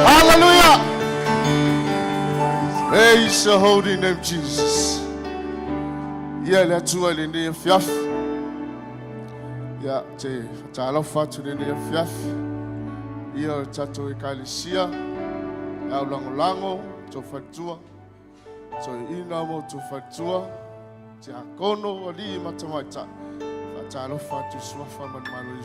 Hallelujah. Praise the holy name, Jesus. Yeah, let's do it in the fiaf. Yeah, Talofa to the fiaf. Yeah, Tato Ekalisia. Lango to Fatua. So Inamo to Fatua. Tiakono, Ali Matamata. Talofa to Swafa and Malu.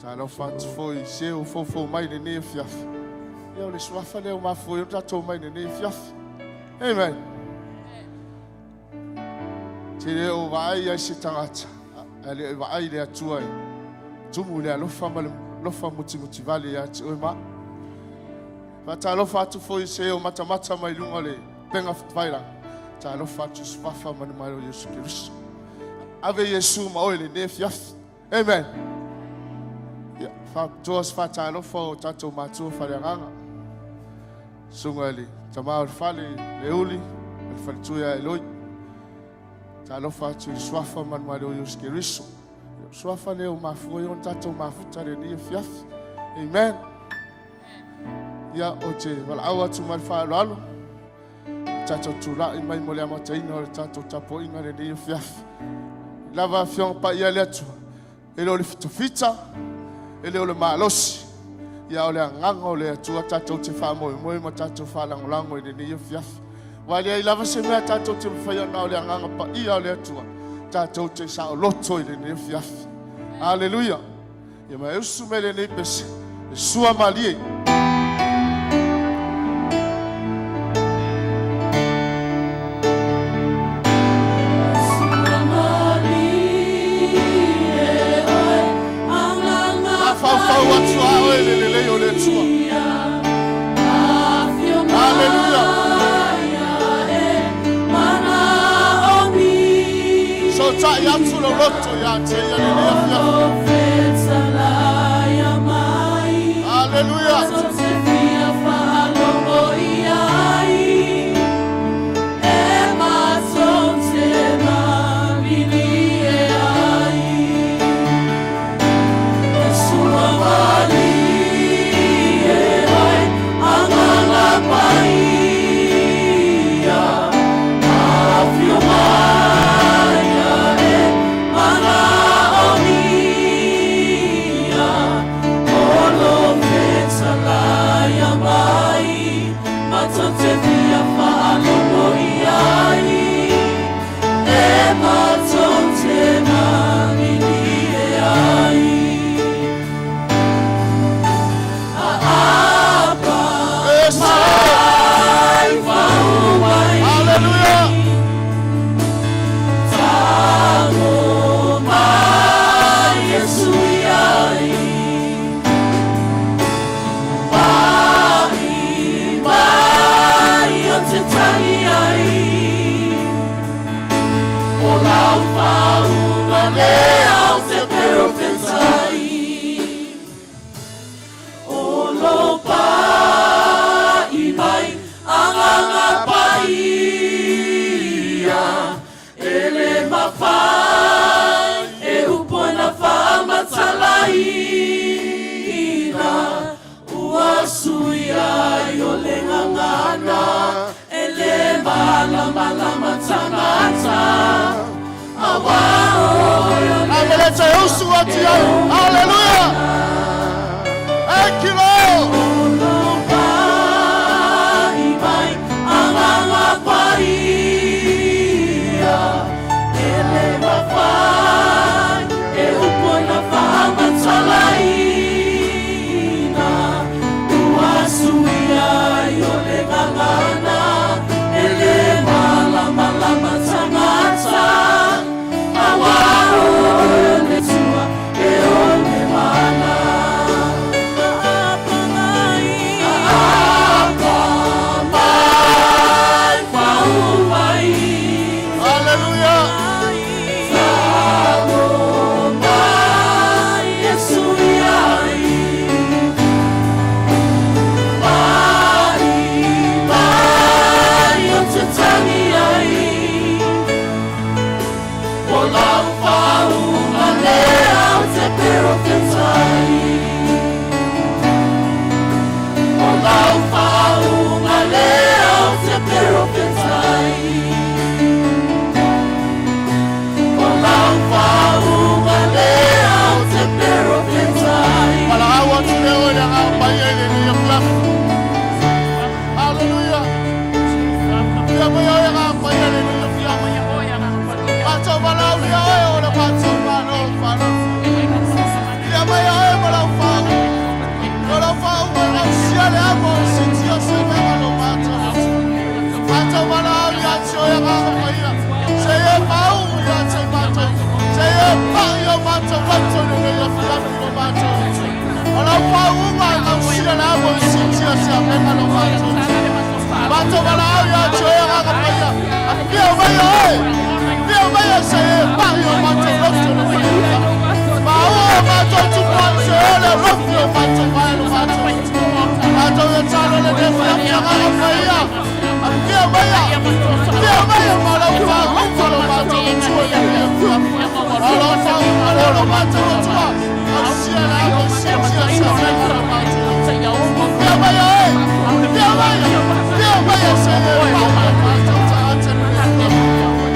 Talofa to for you, for my name fiaf. You Swafa, my for you, Tato, my name fiaf. Amen. Tele ovai ya sitangata ale ovai le atuai tumu le lofa muti vale ya tioma fata lofa tu foi se o mata mai lunga le penga faila ta lofa tu swafa man mai Yesu Kristo ave Yesu ma ole ne fiaf. Amen. Ya fa tos fata lofa tato matu fa nganga sungali tama fale leuli fa tu ya eloi Talofa tu swafa man malo Yesu Kristo. Swafa leo mafu yon tato mafuta le ni fiaf. Amen. Ya oche wala awa tu malfa lalo. Tato tula imai mole amata ino tato tapo inga le ni fiaf. Lava fion pa ya letu. Ele ole fitofita. Ele ole malosi. Ya ole nganga ole tu tato te fa mo tato fa lango le ni fiaf. Wale ai lava se mea tatou te mwhai ana o le anganga pa ia o le atua. Tatou te sa o loto i le ne fiafi. Aleluia. Ia ma eusu me le ne pese. E sua malie. Sua malie. A fau atua o ele le o le atua. Aleluia. Ta ya tu lo loto ya te ya le ya mai. Hallelujah. Hallelujah. Thank you, Lord.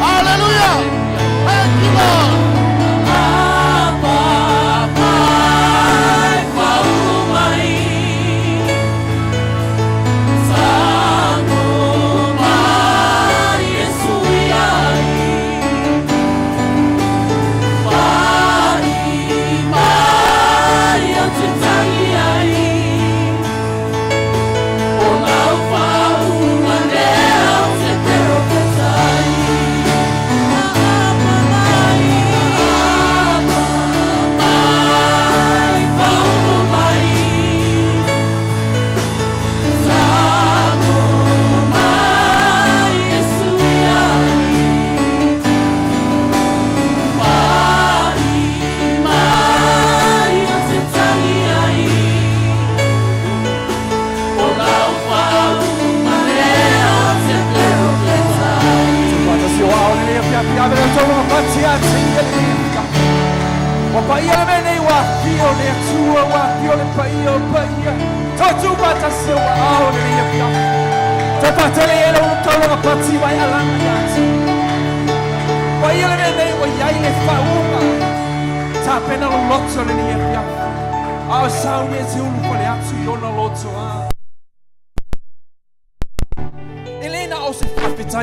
Hallelujah. Thank you, Lord.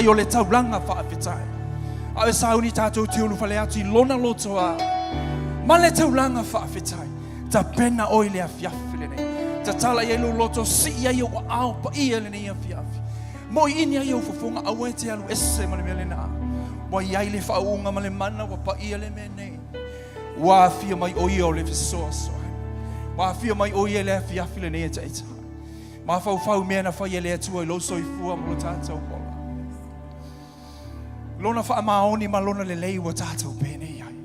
Yo le tauranga whaapetai. Awe sauni tātou te ulu whale atu I lona lotoa. Ma le tauranga whaapetai. Ta pena oi le afiafile nei. Ta tala ia lu loto si ia yo au pa ia le nei afiafi. Mo ini ia yo fufunga awe te alu ese ma le mele na. Wa ia le whaunga ma le mana wa pa ia le me nei. Wa afia mai oi o le fisoa soa. Wa afia mai oi le afiafile nei ta ita. Ma fau mea na whai le atua I lo soifua ma lo tātou mola. Lona wha maoni ma lona le lei wa tātou pene iai.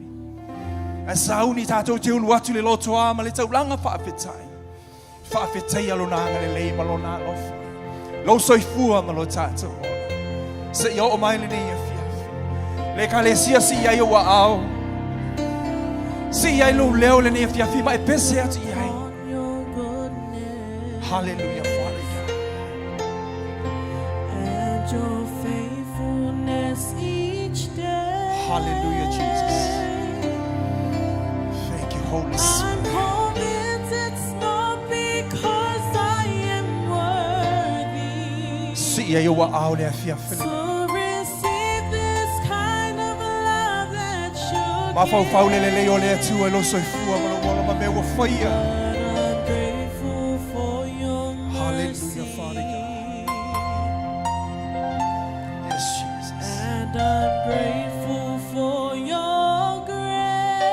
A sauni tātou te ulu atu le loto a ma le taulanga whaafetai. Whaafetai alona anga le lei ma lona alofa. Lo soifua ma lo tātou ona. Se ia o mai le nei a fiafi. Le ka le sia si iai o wa ao. Si iai lo leo le nei a fiafi ma e pese atu iai. Hallelujah, Father God. And your faithfulness each day. Hallelujah, Jesus. Thank you, Holy Spirit. I'm convinced it's not because I am worthy Si ia wa ao le fiafi. to receive this kind of love that you Ma fau give. le le o le atua lo soifua ma lo mola ma me wa whaia. I'm grateful for your mercy. Hallelujah, Father God. Yes, Jesus. And I'm grateful for your grace.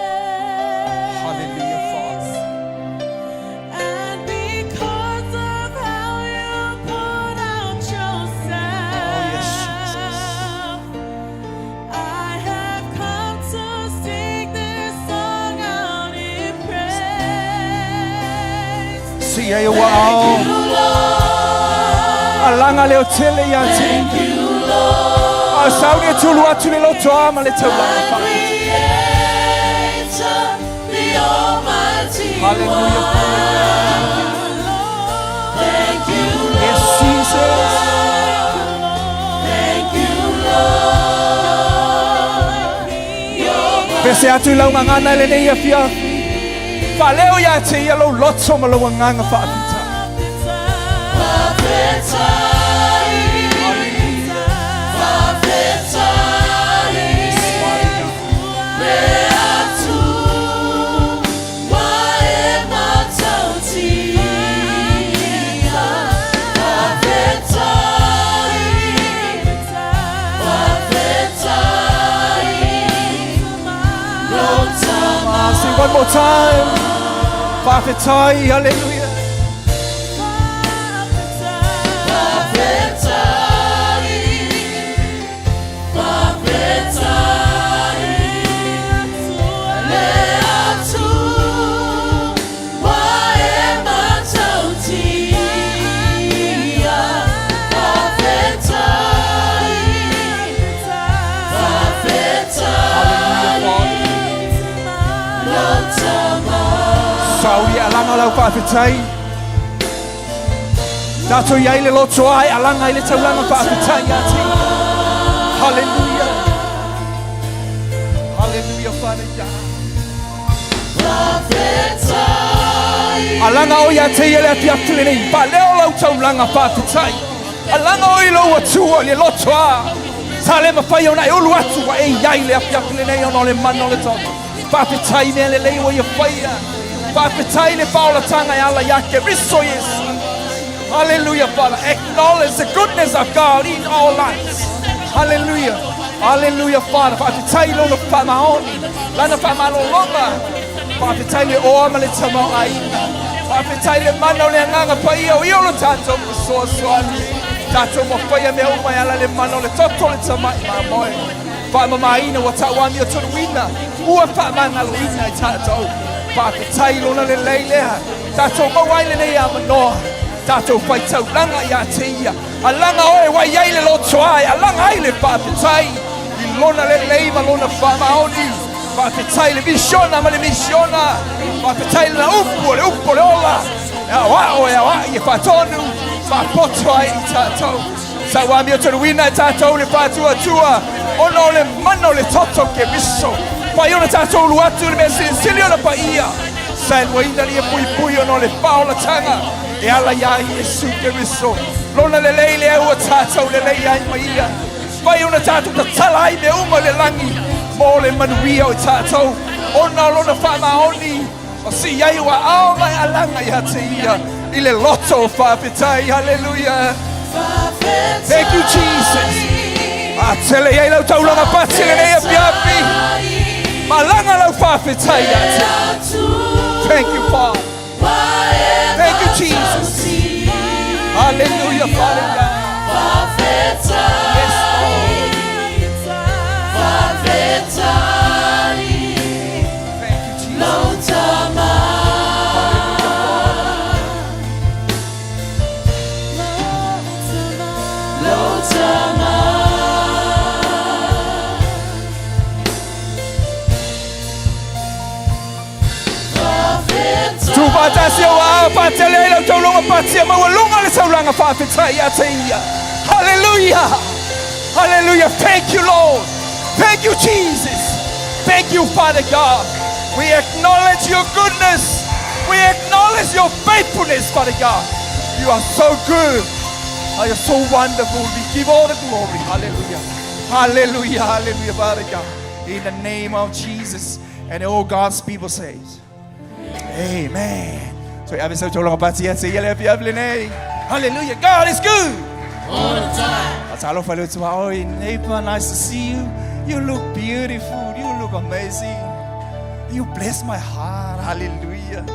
Hallelujah, Father. And because of how you put out yourself, I have come to sing this song out in praise. Si ia wa ao. Alanga leo tele ya te. A sauni e tulu atu le loto a ma le taulanga whaafetai. Hallelujah, Thank you, Lord. yes, Jesus. Thank you, Lord. Pese atu lau ngangana le nei a fiafi. Whaleo ya te ia lo loto ma lo nganga whaafetai. Sing one more time. Whaafetai, hallelujah. Sauni alanga lau whaapetai. Tato iai le loto ai alanga i le taulanga whaapetai a te. Hallelujah. Hallelujah, Father God. Alanga o ia te ele ati atu le nei. Pa leo lau taulanga whaapetai. Alanga o i lo atua le loto a. Sa le mawhai o na e ulu atu wa e iai le ati atu le nei ono le mano le tono. Whaapetai mea le lei wa ia whaia. Whaapetai le whaolatanga e ala iake. Riso Yesu. Hallelujah, Father. Acknowledge the goodness of God in our lives. Hallelujah. Hallelujah, Father. Whaapetai lo na whamaoni. Lana whamalolonga. Whaapetai le oa ma le tamau aina. Whaapetai le mana o le anganga pa ia o iolo tātou kusoa soani. Tātou mo whaia mea umai ala le mana o le toto le tamai mamoe. Whaamamaina wa tawami o turuina. Ua whaamana luina i tātou. Whaapetai lo na le leilea. Tātou mawaile nei a manoa. Tātou whai tau langa i a te ia. A langa oe wai iai le loto ai. A langa ai le whaapetai. I lona le leima lona whaamaoni. Whaapetai le visiona ma le visiona. Whaapetai le na upo le ola. E awao e awai e whaatonu. Whaapoto ai i tātou. Sa wami o turuina i tātou le whaatua. Ono le mano le toto ke miso. Pai ona tātou luatu le mea sinsili ona pa ia. Sa e waina li e pui ono le whaola tanga. E ala iai e suke riso. Lona le leile e ua tātou le lei ai ma ia. Pai ona tātou ta tala ai me uma le langi. Mo le manuia o tātou. Ona lona whamaoni. O si iai ua ao mai alanga i te ia. I le loto whaapetai. Hallelujah. Thank you, Jesus. A tele iai lau taulanga pati le nei a piapi. Malanga lau whaapetai a te. Thank you, Father. Thank you, Jesus. Hallelujah, Father God. Yes, Lord. Thank you, Jesus. Patasi wa patele lo tolonga patsia ma walonga le saulanga whaapetai a te ia. Hallelujah. Hallelujah. Thank you, Lord. Thank you, Jesus. Thank you, Father God. We acknowledge your goodness. We acknowledge your faithfulness, Father God. You are so good. You are so wonderful. We give all the glory. Hallelujah. Hallelujah. Hallelujah, Father God. In the name of Jesus. And all God's people says, amen. So I've so long about it. Hallelujah. God is good. All the time. That's all of you. Oh, neighbor, nice to see you. You look beautiful. You look amazing. You bless my heart. Hallelujah.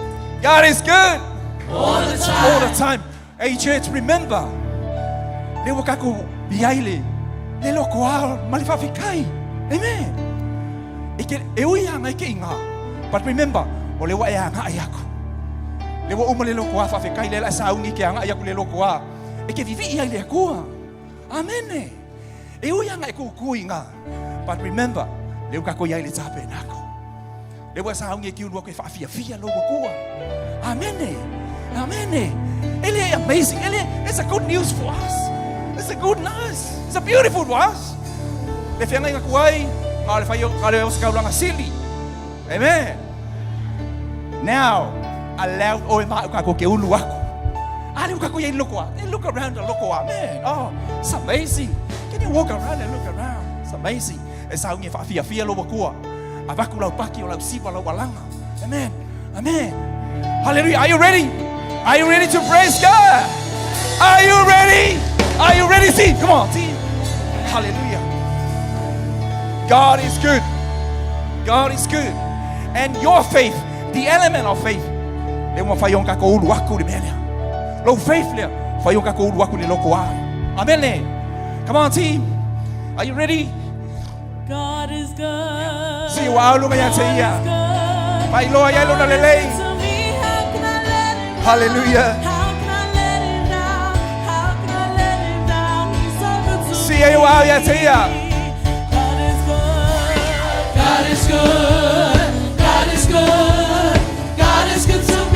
God is good. All the time. All the time. Hey, church, remember. Le wakaku biaile. Le lokoa malifafikai. Amen. But remember, o le wa e anga ayaku. Le wa uma le lokoa whawhekai le la saungi ke anga ayaku le lokoa. E ke vivi ia le akua. Amen. E ui anga e kukui ngā. But remember, le ukako iai le tape nako. Le wa saungi ki unua ke whawhia lo wakua. Amen. Amen. Ele amazing. Ele, it's a good news for us. It's a good news. It's a beautiful for us. Le whianga inga kuai, ngā le whaio, ngā le osa kauranga sili. Amen. Now, allow oe maa ukako ke ulu aku. Ale ukako yei loko a. Look around the loko a. Man, oh, it's amazing. Can you walk around and look around? It's amazing. E sa unge whawhia lo wakua. A waku lau paki o lau siwa lau walanga. Amen. Amen. Hallelujah. Are you ready? Are you ready to praise God? Are you ready? Are you ready, team? Come on, team. Hallelujah. God is good. God is good. And your faith, the element of faith, le mo fai onka ko ulu aku le mele. Lo faith le fai onka ko ulu aku le loko ai. Amen le. Come on, team. Are you ready? God is good. See wa lu ya te ia. Mai lo ya lo na le le. Hallelujah. How can I let him down? How can I let him down? He's so good to me. See wa ya te ia. God is good. God is good. God is good. God is good to me.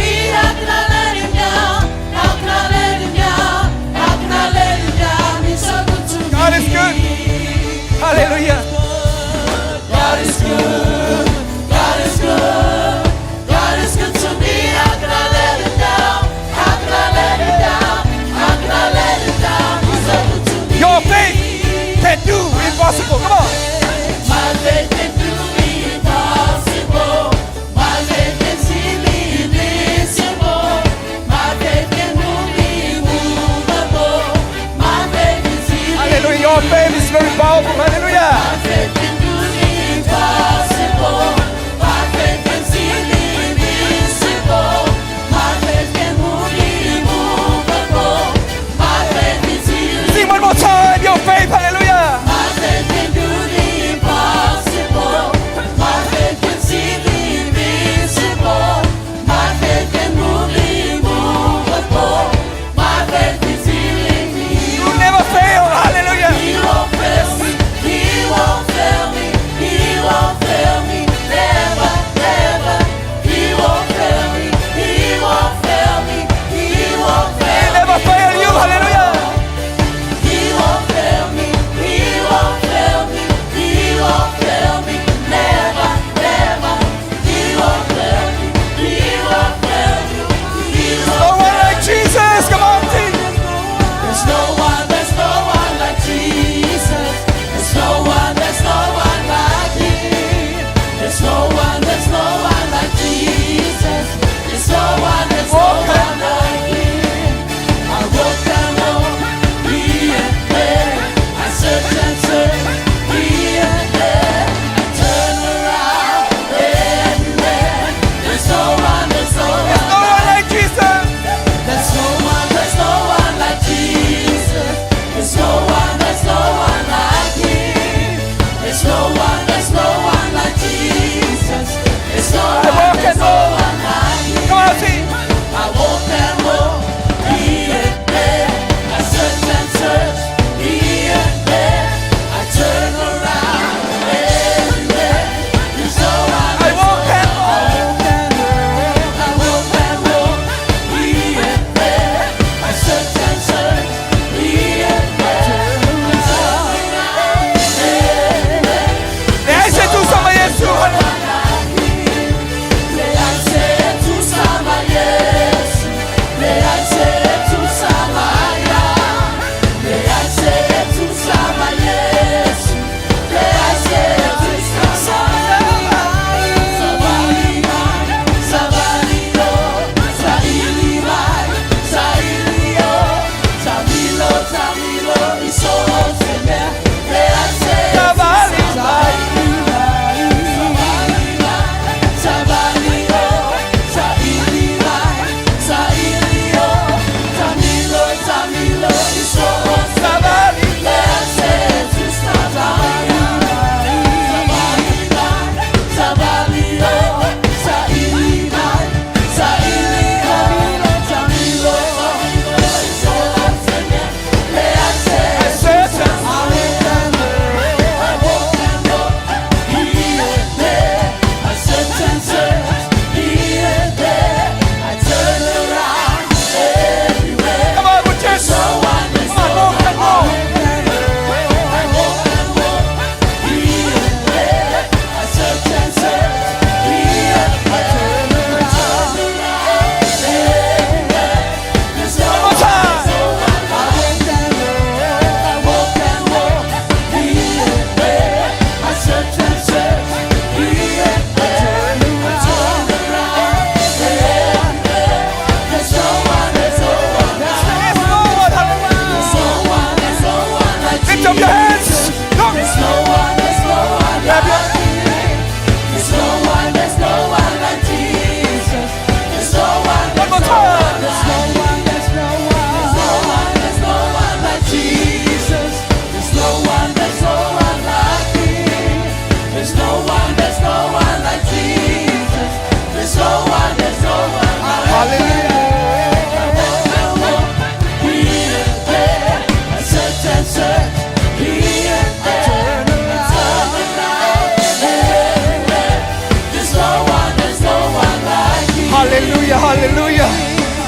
Hallelujah, hallelujah.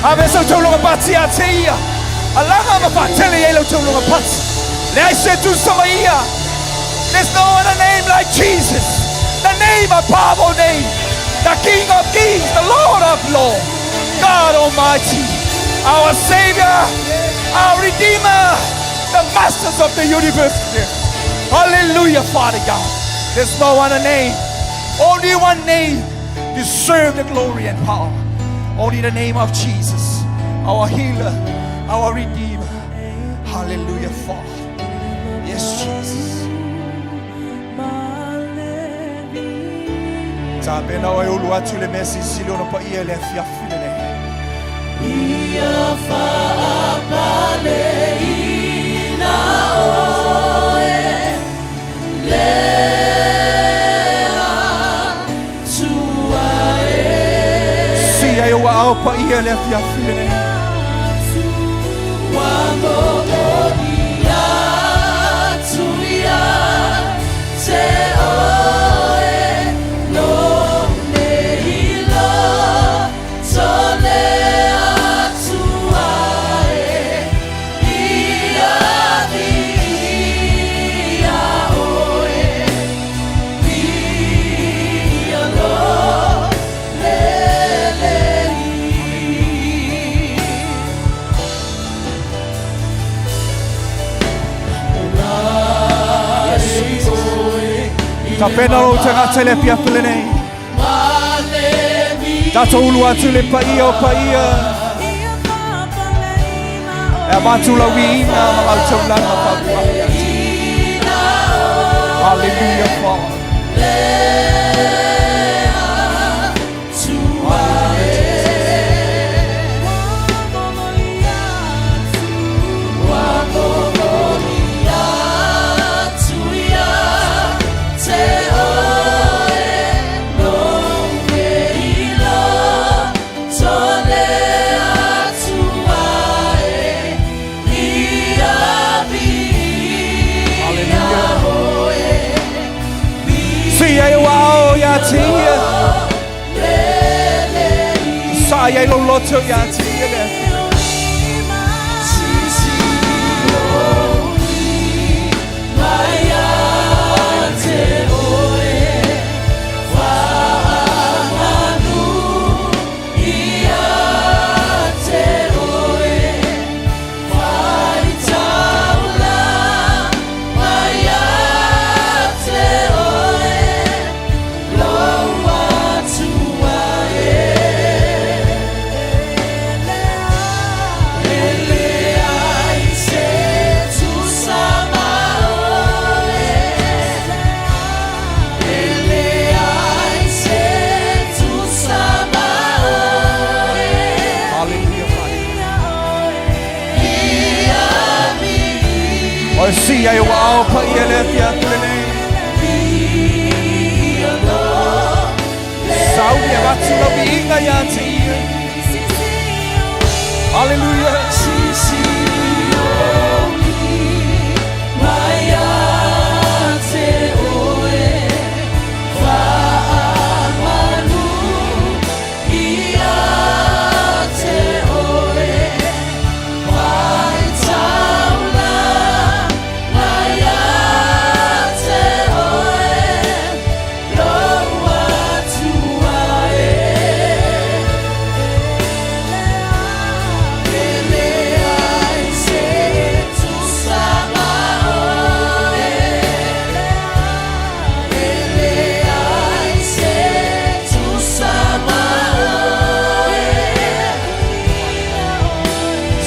Ave so tolong pati atia. Alanga mapatele yelo tolong pati. Le I said to Sauniga, there's no other name like Jesus. The name, a powerful name. The King of Kings, the Lord of Lords. God Almighty, our Savior, our Redeemer, the Masters of the universe. Hallelujah, Father God. There's no other name. Only one name deserves the glory and power. Only the name of Jesus, our healer, our Redeemer. Hallelujah, Father. Yes, Jesus. Tabena wa ulu atu le mesi silo no pa ie le fia filene. Ia fa apale ina oe lea tuae. Si ai wa au pa ie le fia filene. Wamo odia tuia te oe no neilo tole atuae ia via oe via lo lelei. Tapena o te ngata le pia filene. Tato ulu atu le pa ia o pa ia. E matu la wina ma lau tau langa pa buahi ati. Hallelujah, Father. Saya lo loto ya tia le. O si ai wa pa ia le pia tulene. Saudi watu la binga ya tia. Hallelujah.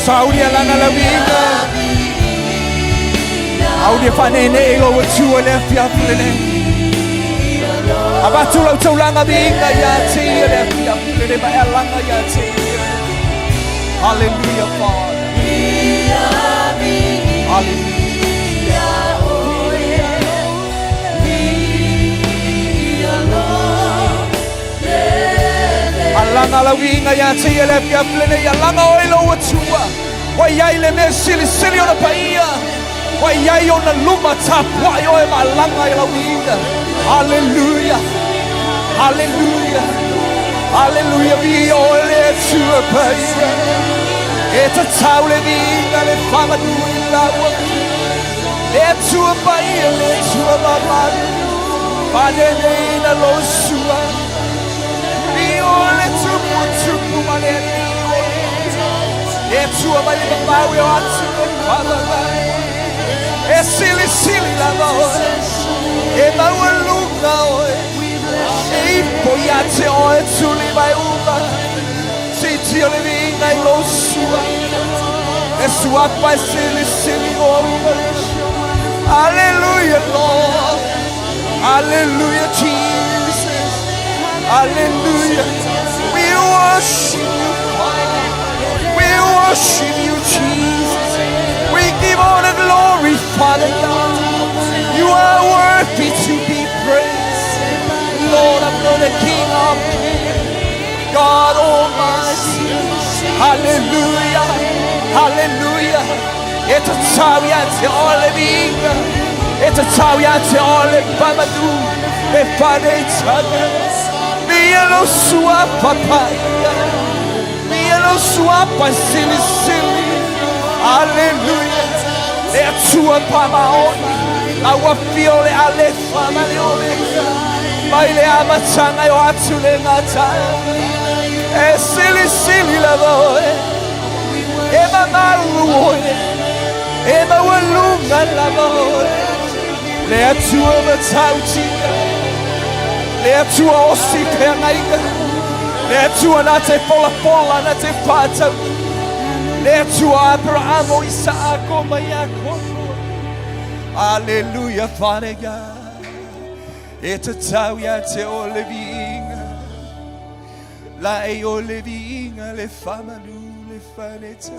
Saudi alanga la winga. Audi fanene elo watua le fia filene. Abatu la taulanga winga ya tia le fia filene ba alanga ya tia. Hallelujah, Father. Hallelujah. Alanga la winga ya tia le fia filene ya langa elo watua. Wa yai le me sili sili ona paia. Wa yai ona luma tapwa yo e malanga la winga. Hallelujah. Hallelujah. Hallelujah. Vi o tua paia. E te tau le vinga le whamanui laua. Le tua paia, le tua mamari. Pane neina lo sua. Rio le tupu tupu mane rio. Le tua mai le mau e o atu le whamanai. E sili sili lava oe. E mau a lunga oe. E ipo ia te oe tuli mai uma. Si tio le vinga i lo sua. E sua pai sili sili oe. Hallelujah, Lord. Hallelujah, Jesus. Hallelujah. We worship you, Father. We worship you, Jesus. We give all the glory, Father God. You are worthy to be praised. Lord, I'm the King of Kings, God Almighty. Hallelujah. Hallelujah. It's a tawiate ole vinga. It's a tawiate ole babadu. E fare tada. Mia lo sua papaya. Mia lo sua pasili sili. Hallelujah. E a sua pamaona. Awa fiole ale fama le ole. Mai le amatanga yo atule ngata. E sili sili la voe. E mamaru oe. Ema walunga lavo. Le atua matautia. Le atua osi penaiga. Le atua na te pola pola na te pata. Le atua Abraham Isaac Mayako. Hallelujah, Father God. It's a tauia te olevinga. La e olevinga le famalu le faneta.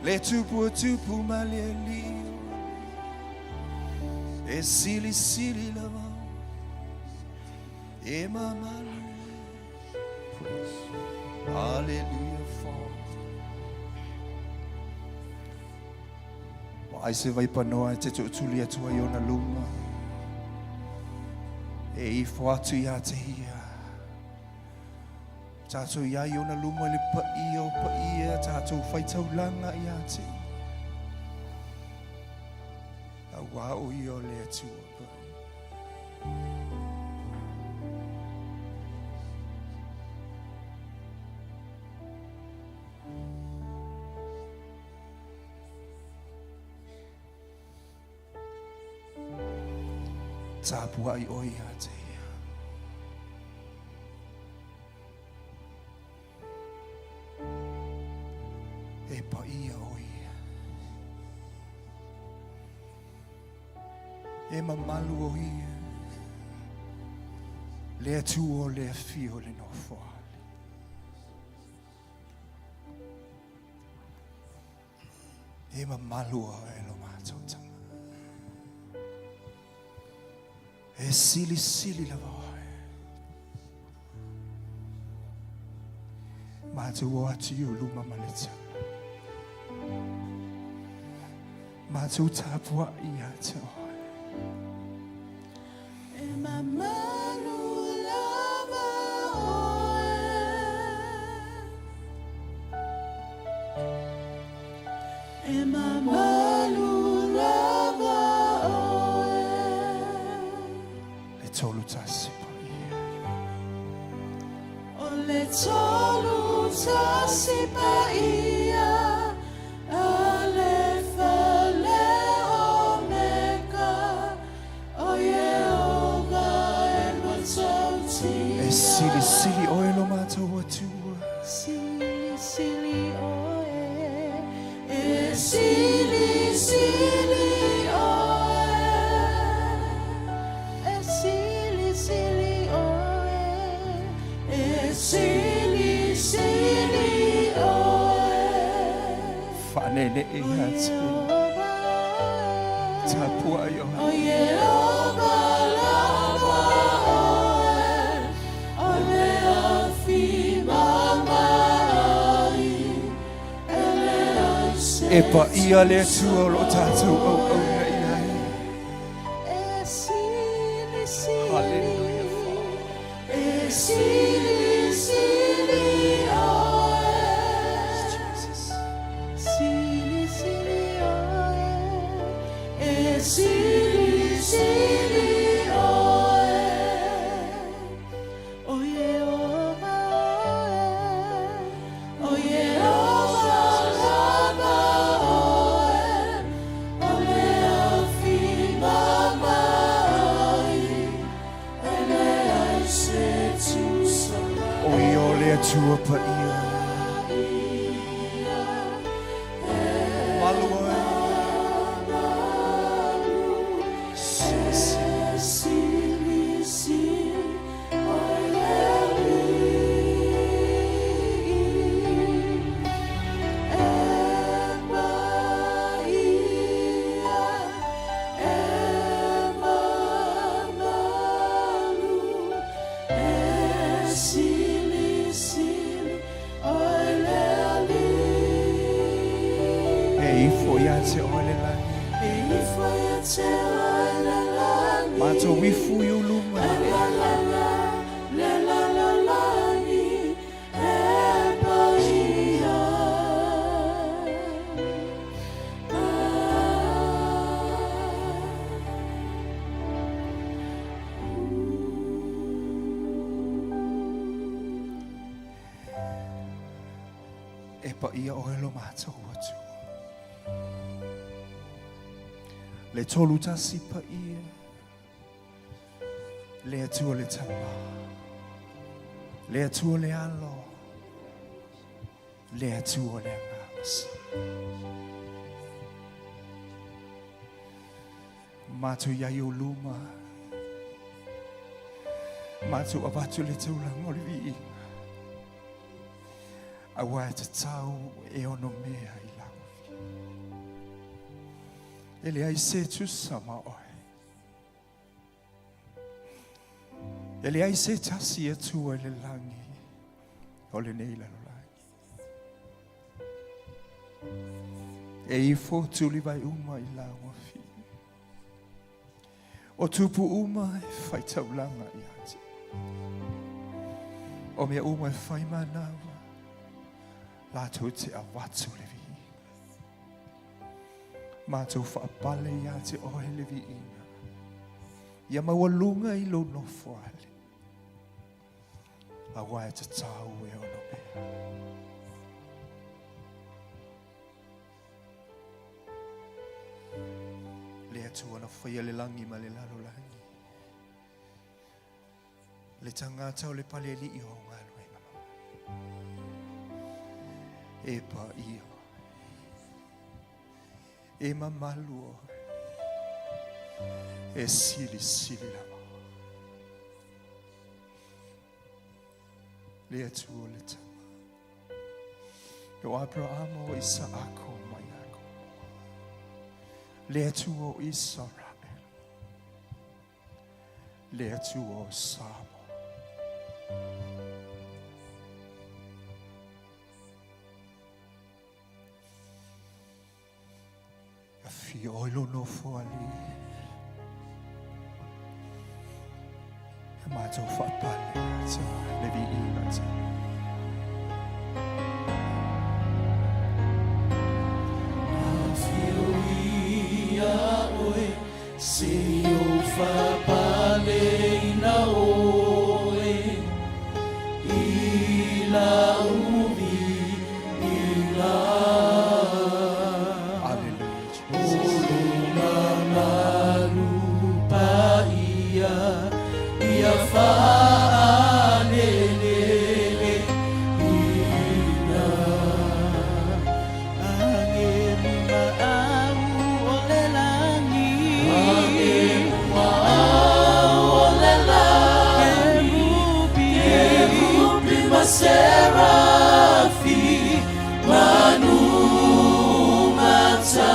Le tupu maleli. E sili sili lava. E mamalu. Hallelujah, Father. Ai se vai panoa te tutulia tua iona luma. E I foatu ia te hia. Tātou ia iona luma le pa ia tātou whaitau langa ia te. A wao I o le atua pa. Tāpua I o ia te. E pa ia o ia. E mamalu o ia. Le atu o le fio le no foale. E mamalu o e lo mātou. E sili sili la voe. Mātou o atu o luma maleta. Mātou tāpua I ate oe. E mamalu lava oe. E mamalu lava oe. Le tolu tasi pa ia. O le tolu tasi pa ia. Sili sili oe lo mātou atua. Sili sili oe. E sili sili oe. E sili sili oe. E sili sili oe. Whanene I ate. Tāpua I oe. O Yehova lava oe. O le afi mama ai. E le aise. E pa ia le tua lo tātou au au na ia. E sili sili. Hallelujah, E sili sili le atua pa ia. Malu ai. Mato wifu yuluma epa ia oelo mato watu le tolu tasi pa ia le atua le tama le atua le alo le atua le angasa matu yayo luma matu abatu le taulang o le vi awa te tau e ono mea i lau ele ai se tu sama oi ele ai se tasi e tua le langi o le nei lalo langi e i fotu li vai uma i lau afi o tupu uma e fai taulanga i ati o mea uma e fai manawa la te a watu le vi mātou whaapale ia te ohe le vi ina ia mawalunga i lo no fuale a wae te tau e ono mea le atu ana whaia le langi ma le lalo langi le tangata o le pale li i o ngalo e mama e pa ia e mamalu e sili sili lama le atu o le tama o Abraham o Isaako mai ako le atu o Israel le atu o Samo fi oilo no fuali ma to fa palle so le vi ina so fio ia oi se o fa palle ina oi ila ubi ila Serafi manu mata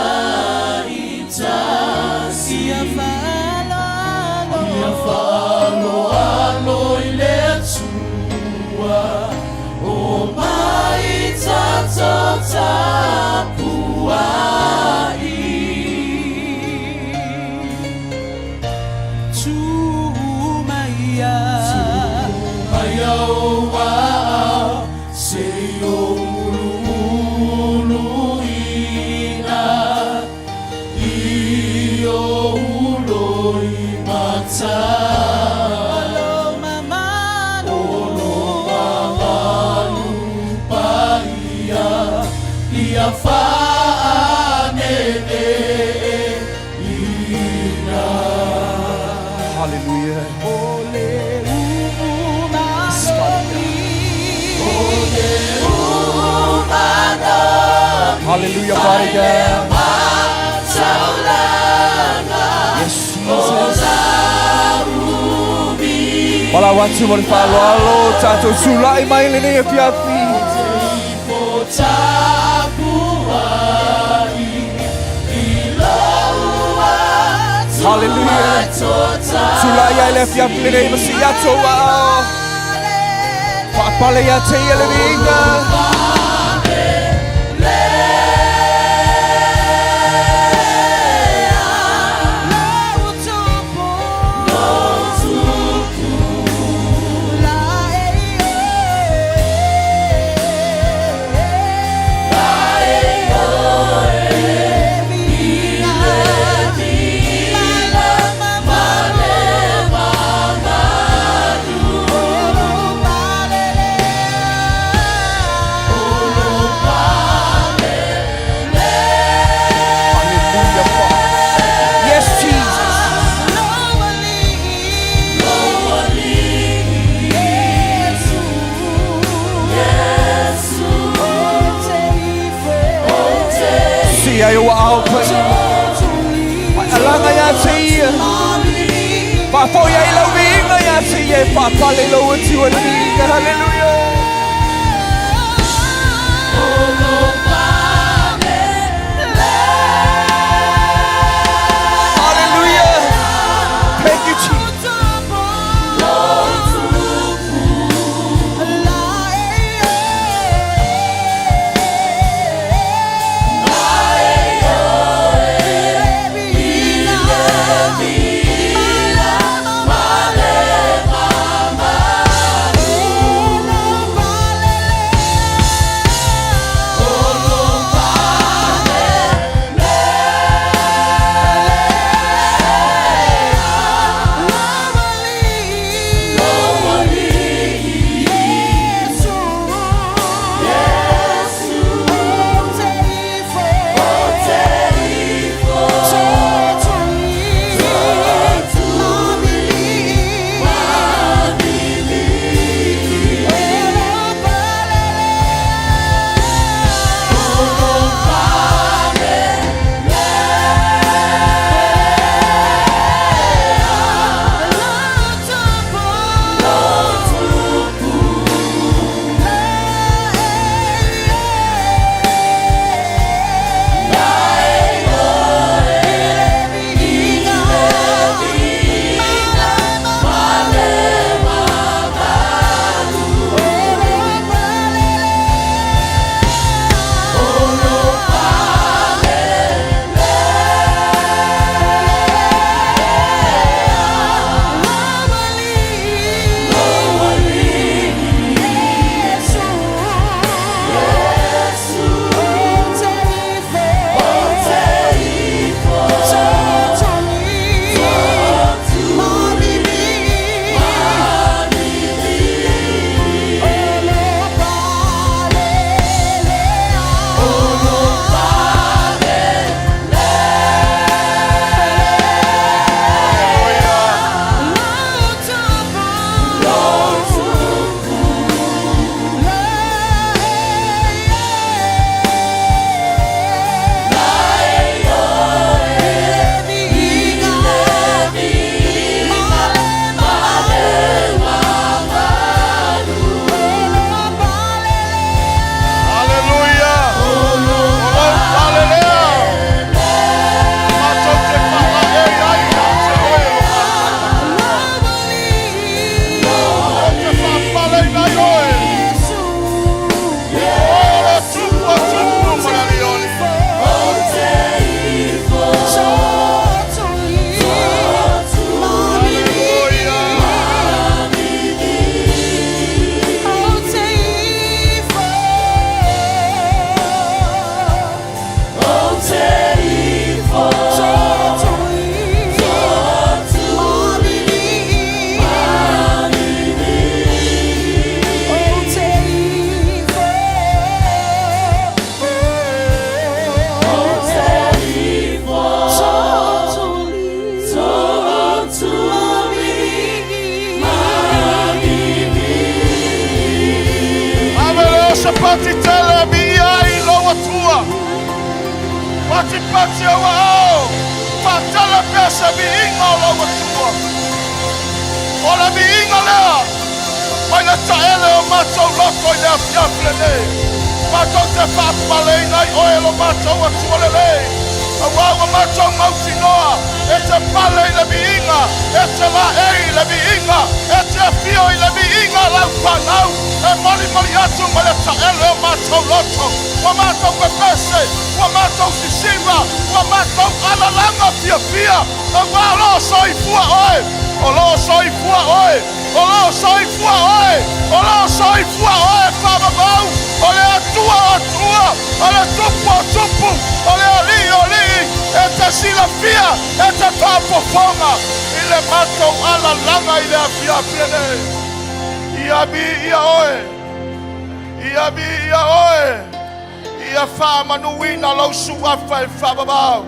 itasi ia falo alo ile tua o mai tata tapuai tu maya o Hallelujah. Hallelujah, Father God. Yes, Jesus. Wala watu mo follow alo tato sulai mai le ne fiafi. Hallelujah. Sulai ai le fiafi le ne masiato wa. Pa pale ya te ele vinga. Ayo wa pa alanga ya tia pa fo ya ilo vinga ya tia pa pale lo uti wa vinga. Hallelujah. Hallelujah. Thank you, Jesus. Sapati tele biai lo atua. Pati wao. Patala pesa biinga o lawa tua. Ola biinga lea. Mai na taele o matou loko i lea fiaflene. Matou te whapalei nai oe lo matou a tuolele. Awawa matou mauti noa. E te pale i le biinga. E te la ei le biinga. E te fio i le biinga lau panau. E moli atu ma le taele o matou loto. Wa matou pepese. Wa matou sisiva. Wa matou alalanga fia. Awa lo soifua oe. O lo soifua oe. O lo soifua oe. O lo soifua oe. Whamabau. O le atua. O le tupu. O le oli. E te silafia. E te papofonga. I le matou alalanga i le afia piene. Ia oe. Ia oe. Ia whamanuina lau suafa e whamabau.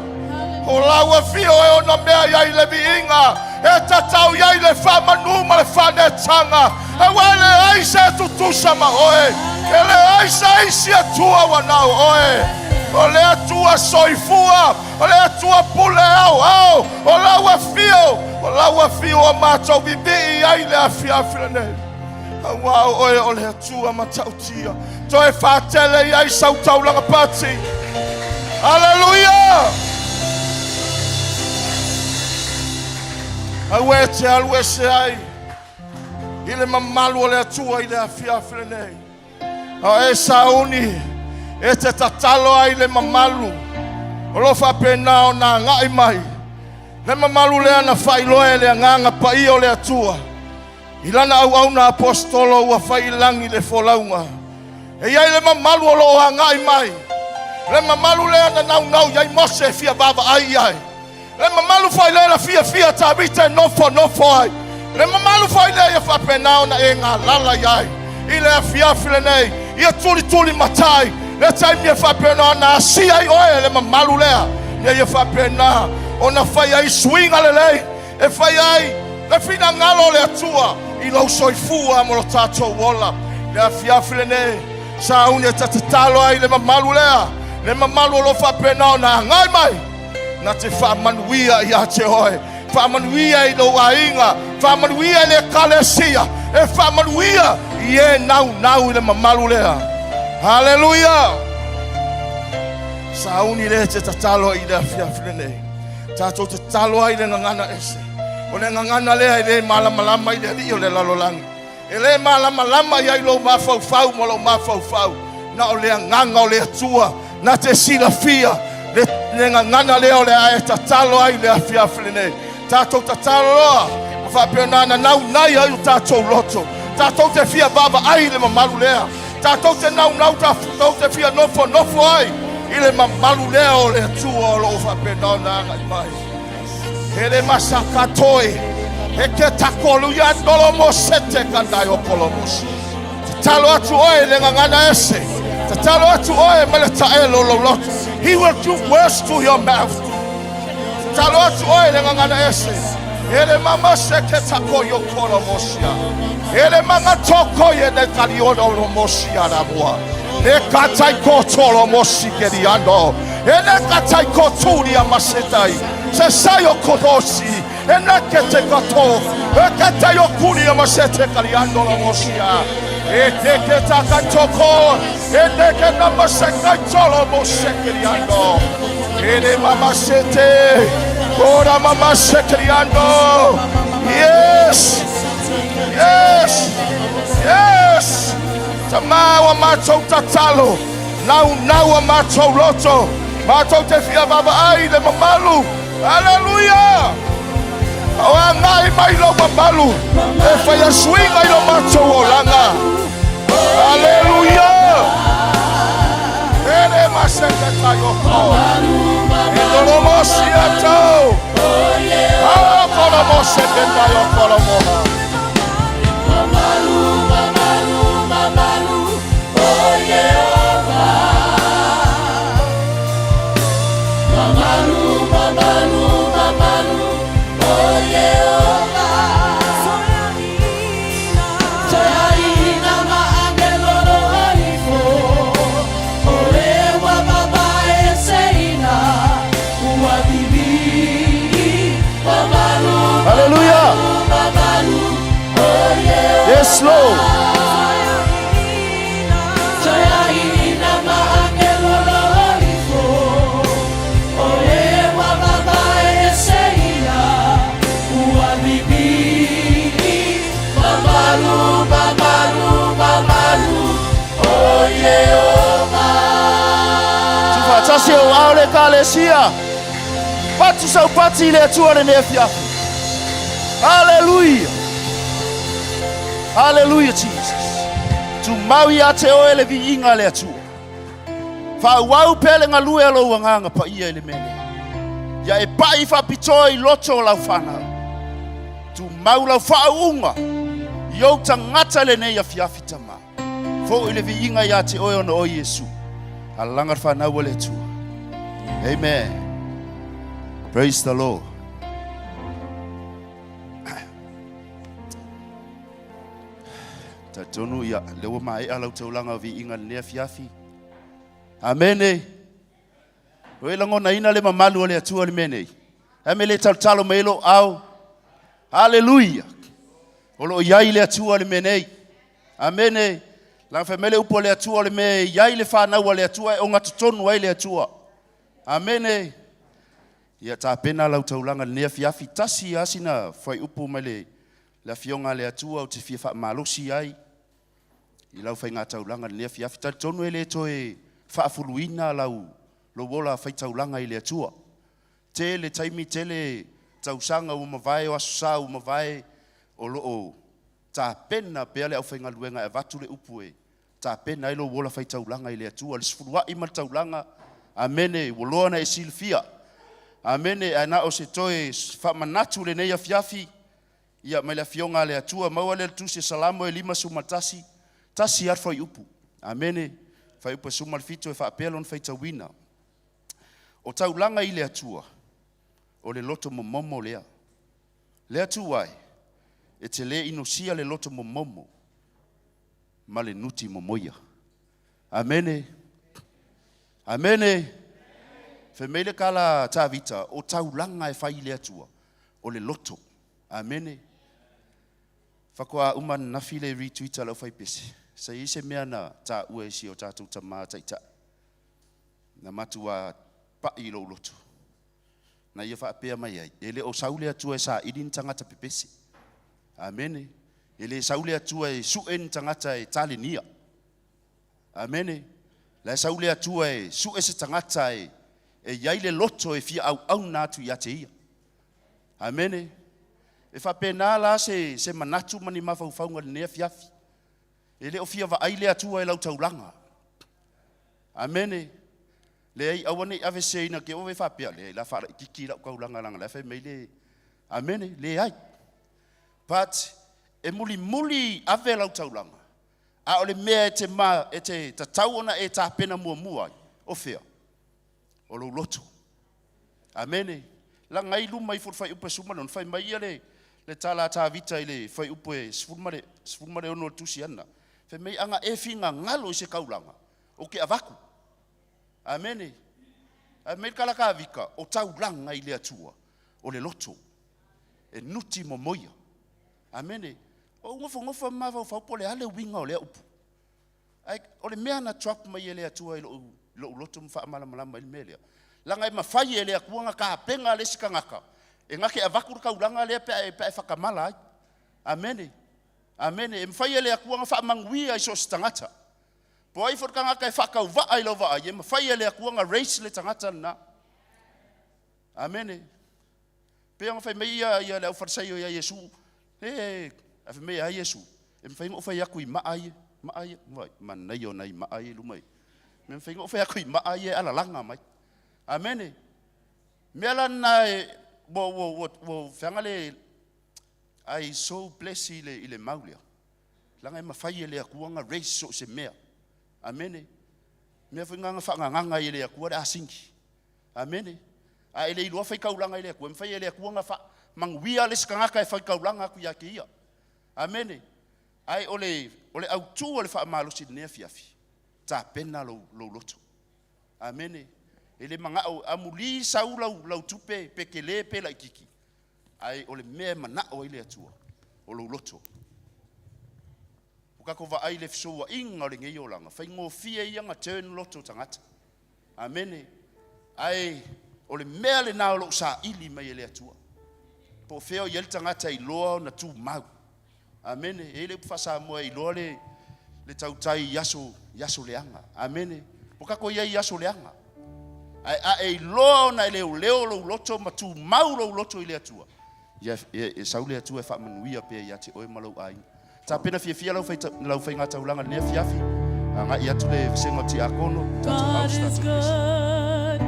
O laua fio e o na mea iai le biinga. E tatau iai le whamanuma le whanetanga. E wale aise e tutusa ma oe. E le aise atua wanau oe. O le atua soifua. O le atua pule au. O laua fio o matou bibi iai le afiafilene. Wow, oe o le atua matautia. Toe whatele iai sautaulanga pati. Hallelujah! Awe te alwe se ai. Ile mamalu o le atua i le afiafile nei. A e sauni. E te tatalo ai le mamalu. O lo whapena o na ngai mai. Le mamalu lea na whailoe le nganga pa i o le atua. Ilana au na apostolo ua whailangi le folaunga. E iai le mamalu o lo ngai mai. Le mamalu lea na nau iai mose fia baba ai. Le mamalu fai le la fia tabita nofo ai. Le mamalu fai le ia whapenao na e ngā lala iai. I le fiafile nei. Ia tuli matai. Le taimi ia whapenao na asi ai oe le mamalu lea. Ia whapenao. O na whai ai swinga le lei. E whai ai. Le fina ngalo le atua. I lau soifua mo lo tātou wola. Le fiafile nei. Sa unia tatatalo ai le mamalu lea. Le mamalu o lo whapenao na ngai mai. Na te whamanuia i a te hoe. Whamanuia i lo ainga. Whamanuia i le kalesia. E whamanuia i e nau i le mamalu lea. Hallelujah. Sauni le te tatalo i le afiafile nei. Tato te talo ai le ngangana ese. O le ngangana lea i le malamalama i le li o le lalolangi. E le malamalama i ai lo mafaufau mo lo mafaufau. Na o le nganga o le atua. Na te silafia. Le ngana leo le ae tatalo ai le afiafile nei. Tatou tatalo loa. Whapena na nau nai ai o tatou loto. Tatou te fia baba ai le mamalu lea. Tatou te nau tatou te fia nofo ai. I le mamalu lea o le atua o lo whapena na ngai mai. He le masakatoi. He ke takolu ia dolomo sete kandai o kolomosi. Tatalo atu oe le ngana ese. Tatalo atu oe mele taelo lo loto. He will do words to your mouth. Tatalo atu oe le ngana ese. Ele mama seke tako yo kolo mosia. Ele manga toko ye ne kaliono lo mosia na bua. Ne katai kotolo mosi geriando. Ele katai koturi amasetai. Se sayo kodosi. Ena kete kato. Kete yo kuri amasete kaliando lo mosia. Ete keta katoko. Ete kena maseka tolo mosekeriando. Ele mama sete. Ora mama sekeriando. Yes. Tamawa matou tatalo. Nau matou loto. Matou te fia baba ai le mamalu. Hallelujah. Awa ngai mai lo mamalu. E fai swinga i lo matou olanga. Hallelujah. Ele maseka tayo ko. Indolo mosiato. Ah, kola moseka tayo kola mo. Ina Eklesia. Patu sa upati ile atua le nefia. Hallelujah. Hallelujah, Jesus. Tu maui ate o ele vi inga le atua. Fa wau pele ngalue alo wanganga pa ia ele mele. Ya e pai fa pitoi loto lau whanau. Tu mau lau whaunga. Iau tangata le nei a fiafi tama. Fo ile vi inga ya te oe ono o Yesu. Alangar whanau wale tua. Amen. Praise the Lord. Ta tonu ya lewa mai alau taulanga vi inga le fiafi. Amen. Oe lango na ina le mamalu le atua le mene. Ame le talo melo au. Hallelujah. Olo yai le atua le mene. Amen. Lang famele upo le atua le me yai le whanau le atua e o ngatu tonu wai le atua. Amen. Ia ta pena lau taulanga le nea fiafi tasi asina fai upo mai le fionga le atua o te fia wha malosi ai. I lau fai ngā taulanga le nea fiafi ta tonu e le toe whaafuluina lau lo wola fai taulanga i le atua. Te le taimi te le tausanga umawai o asusa umawai o loo ta pena pea le au fai ngaluenga e vatu le upu e. Ta pena ilo wola fai taulanga i le atua. Le sifurua ima taulanga. Amene, woloana e silfia. Amene, ana o se toe whamanatu le neia fiafi. Ia mai le fionga le atua. Maua le tusi salamo e lima sumatasi. Tasi ar fai upu. Amene, fai upu sumal fito e whaapelon fai tawina. O taulanga i le atua. O le loto momomo lea. Le atua ai. E te le inosia le loto momomo. Ma le nuti momoia. Amene. Amene. Femele kala ta vita o taulanga e fai le atua o le loto. Amene. Fakoa uman na file retweeta lau fai pese. Sa ise mea na ta ue si o tātou tama taita. Na matua pa i lo loto. Na ia wha apea mai ai. Ele o saule atua e sa idin tangata pepese. Amene. Ele saule atua e suen tangata e tale nia. Amene. La saule atua e su ese tangata e yaile loto e fia au natu ia te ia. Amene. E fa pena la se manatu mani mafaufaunga le nea fiafi. E le o fia va aile atua e lau taulanga. Amene. Le ai awane ave seina ke ove fa pea le la fa kiki la kaulanga langa la fa meile. Amene. Le ai. But e muli ave lau taulanga. A ole mea te ma e te tatauona e ta pena mua o fea. O lo loto. Amene. La ngai lu mai fai upe suma non fai mai le tala ta vita ile fai upe sfumare ono tusiana. Fe mei anga e finga ngalo se kaulanga. O ke avaku. Amene. Amene kala ka vika o taulanga ile atua o le loto. E nuti momoia. Amene. O ngofa mava fa pole ale winga o le upu. Ai o le mea na trap mai ele atua lo loto mfa malama ile melia. Langa e mafai ele akuanga ka penga le sikangaka. E ngake avakur ka ulanga le pe fakamala ai. Amene. Amene. E mafai ele akuanga fa mangwi ai so stangata. Po ai for kanga ka fa ka va ai lova ai. E mafai ele akuanga race le tangata na. Amene. Pe nga fai meia ia le farsai ia Yesu. Afe mea ai Yesu. E mafai ngo fai aku i maai. Maai. Man yo nai maai lumai. Me mafai ngo fai aku i maai ala langa mai. Amene. Mela na wo fangale ai so bless ile maulia. Langa ma fai ile akuanga race so se mea. Amene. Me fanga nganga ile akua da sinki. Amene. A ile ilo fai kaulanga ile akua fai ile akuanga fa mangwia le skanga fai kaulanga ku ya kia. Amene. Ai ole autu ole fa malo si ne fiafi. Ta pena lo loto. Amene. Ele manga amuli saula lau tupe pekele pe la kiki. Ai ole me mana o ile atua. O lo loto. Ukako va ai le fso wa inga le ngai olanga. Fai ngo fia ia turn loto tangata. Amene. Ai ole me le na lo sa ili mai ile atua. Po feo yel tangata i loa na tu mau. Amene. Ele fasa mo i loa le tautai yaso leanga. Amene. Ukako ia yaso leanga. ai loa na leo lo loto matu mau lo loto ile atua ya saule atua fa manuia pe ya te oi malo ai ta pena fia lo fai ngata ulanga le fiafi nga ia tu le sengo ti akono God is good.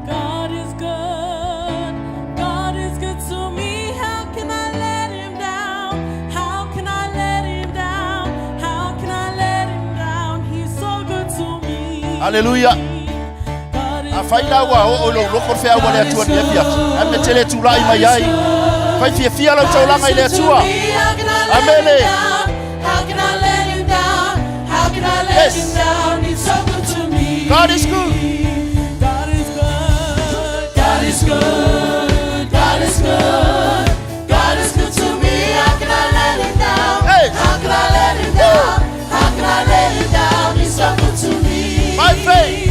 God is good. God is good to me. How can I let him down? How can I let him down? How can I let him down? He's so good to me. Hallelujah. Faila wa o lo lo korfea wa le atua le fiafi ame tele tu lai mai ai fai fia lo taulanga ile atua amele. How can I let him down? How can I let him down? He's so good to me. God is good. God is good. God is good. God is good. God is good to me. How can I let him down? Hey. How can I let him down? How can I let him down? He's so good to me. My faith.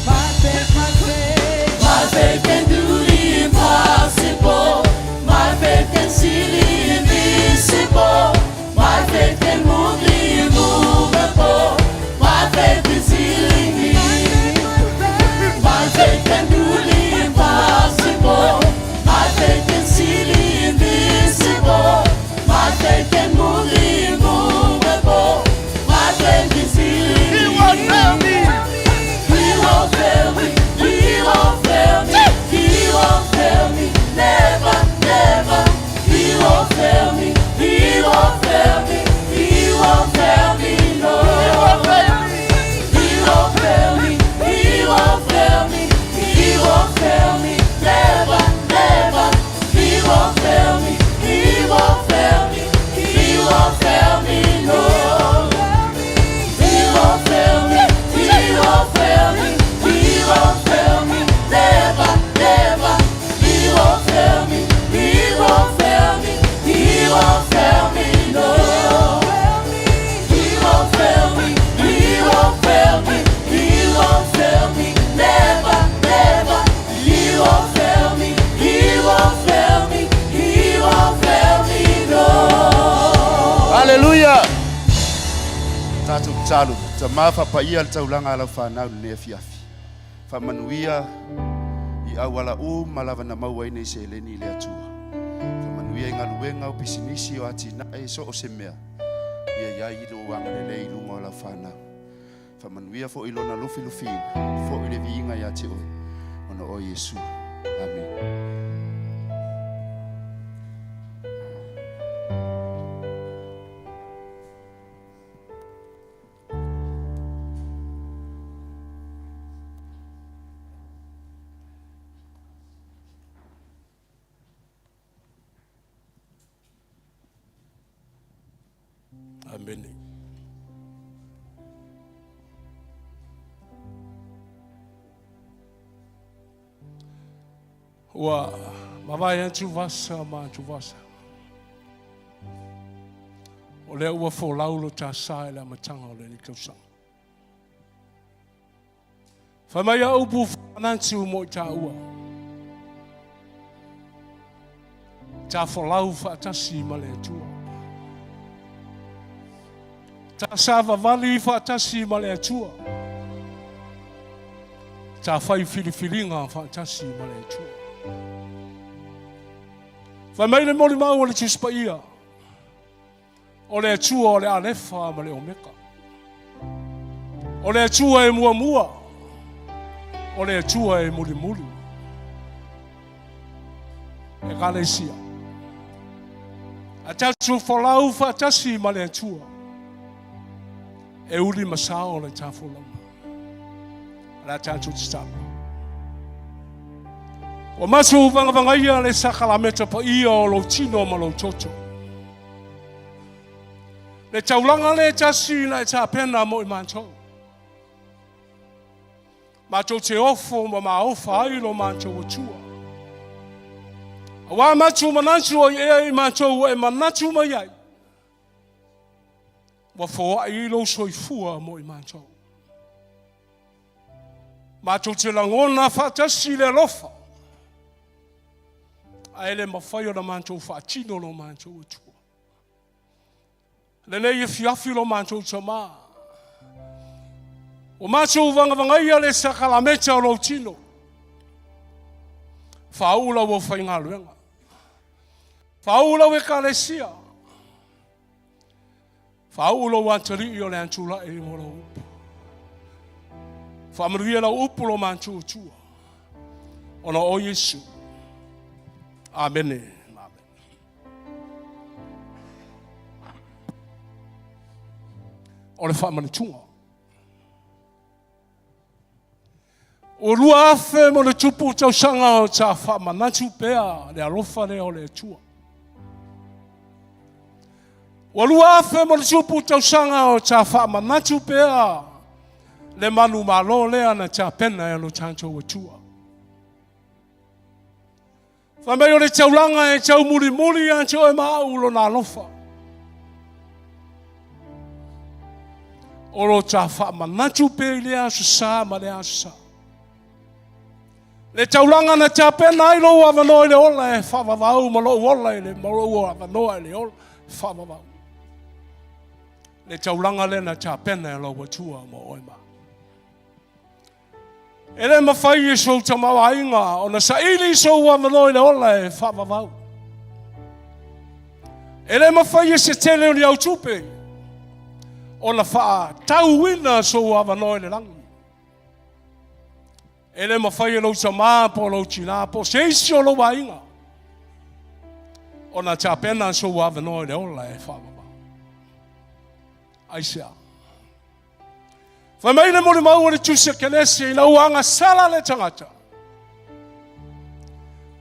My faith, my faith. My faith can do the impossible. My faith can see the invisible. My faith can move the immovable. My faith is healing me. My faith can do the impossible. My faith can see the invisible. My faith can move the immovable. My faith is healing me. He won't fail me. He won't fail me. He won't fail me. He won't fail me. Never, never. He won't fail me. He won't fail me. He won't fail me. No. He won't fail me. He won't fail me. He won't fail me. He won't fail me. Never, never. He won't fail me. He won't fail me. He won't fail me. No. He won't fail me. He won't fail me. He won't fail me. Never, never. He won't fail me. He won't fail me. He won't fail me. No. He won't fail me. He won't fail me. He won't fail me. Never, never. He won't fail me. He won't fail me. He won't fail me. No. Hallelujah. Tatu talu tamafa pa ia taulanga ala fa na le fiafi fa manuia I awala malava na maua ine se leni le atua fa manuia inga luenga o pisinisi o ati na so o semea ia i do wanga le ilunga la fa na fa manuia fo ilona lufi fo ile vinga ya te o ona o Yesu amen. Amen. Wa mavai tuvasa ma tuvasa. O le ua fo laulo ta sa le matanga o le ni kausa. Fa mai a upu fanansi mo ta ua. Ta fo lau fa ta si ma le tua. Ta sava vali fa ta si ma le tua. Ta fai filifilinga fa ta si ma le tua. Fa mai le moli mau le chispa ia. O le tua o le alefa ma le omeka. O le tua e mua mua. O le tua e muli muli. E galesia. A tatu folau fa tasi ma le tua. E uli masao le tafolau. La tatu tstama. O masu vanga ia le sakalameta pa ia o lo tino ma lo toto. Le taulanga le tasi na ta pena mo I mancho. Macho te ofo ma ofa ai lo mancho o tua. Wa macho manancho I mancho e manancho mai ai. Wa fo ai lo soifua mo I mancho. Macho te langona fa tasi le lofa. Aele mawhai o na mancho whaatino lo mancho utua. Lene I fiafi lo mancho utama. O mancho vangavangai ale sakalameta o lo tino. Whaula wo whainga luenga. Whaula we kalesia. Whaula wa tari i o le antula e mo lo upu. Whamaruia la upu lo manchu chua. Ona o Yesu. Amen. O le whamanitunga. O rua afe mo le tupu tau sanga o ta whamanatu pea le alofa le o le tua. O rua afe mo le tupu tau sanga o ta whamanatu pea le manu malo lea na ta pena e lo chancho o tua. Whamei o le taulanga e tau muri muri ancho e maaulo na alofa. Oro ta whamanatu pea lea susa ma lea susa. Le taulanga na ta pena i lo avanoa le ola e whavavau ma lo ola e le maro avanoa le ola whavavau. Le taulanga le na ta pena e lo watua mo oima. E le mawhai e so tamawa inga o na saili so avanoa le ola e whavavau. E le mawhai e se tele o ni au tupe o na wha tau wina so avanoa le langi. Ele mawhai lo sama po lo tina po seisi o lo wainga. O na ta pena so wavano le ola e whamama. Aisea. Whamei le mori mau le tusia kenesi na uanga sala le tangata.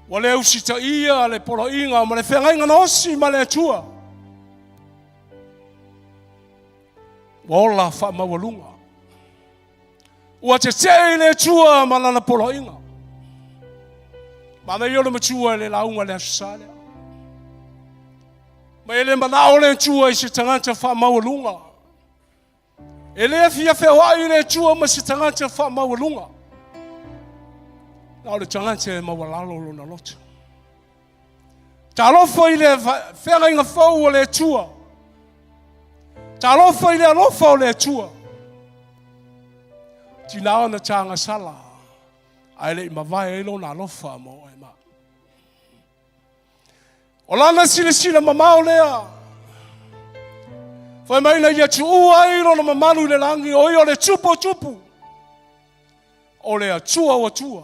Wa le usita ia le polo inga ma le whengainga na osi ma le atua. Wa ola whamawalunga. Ua te tei le tua malana polo inga. Mana iole matua le launga le asusale. Ma ele manao le tua i se tangata wha mawalunga. Ele e fia Fepuari le tua ma se tangata wha mawalunga. Nao le tangata e mawalalo lo na loto. Ta alofa i le whenga inga fau o le tua. Ta alofa i le alofa o le tua. Tinao na tanga sala. Ai le mawai elo na alofa mo e ma. O lana sila mamau lea. Whai mai na ia tu ua ilo na mamalu le langi o i o le tupu. O le atua wa tua.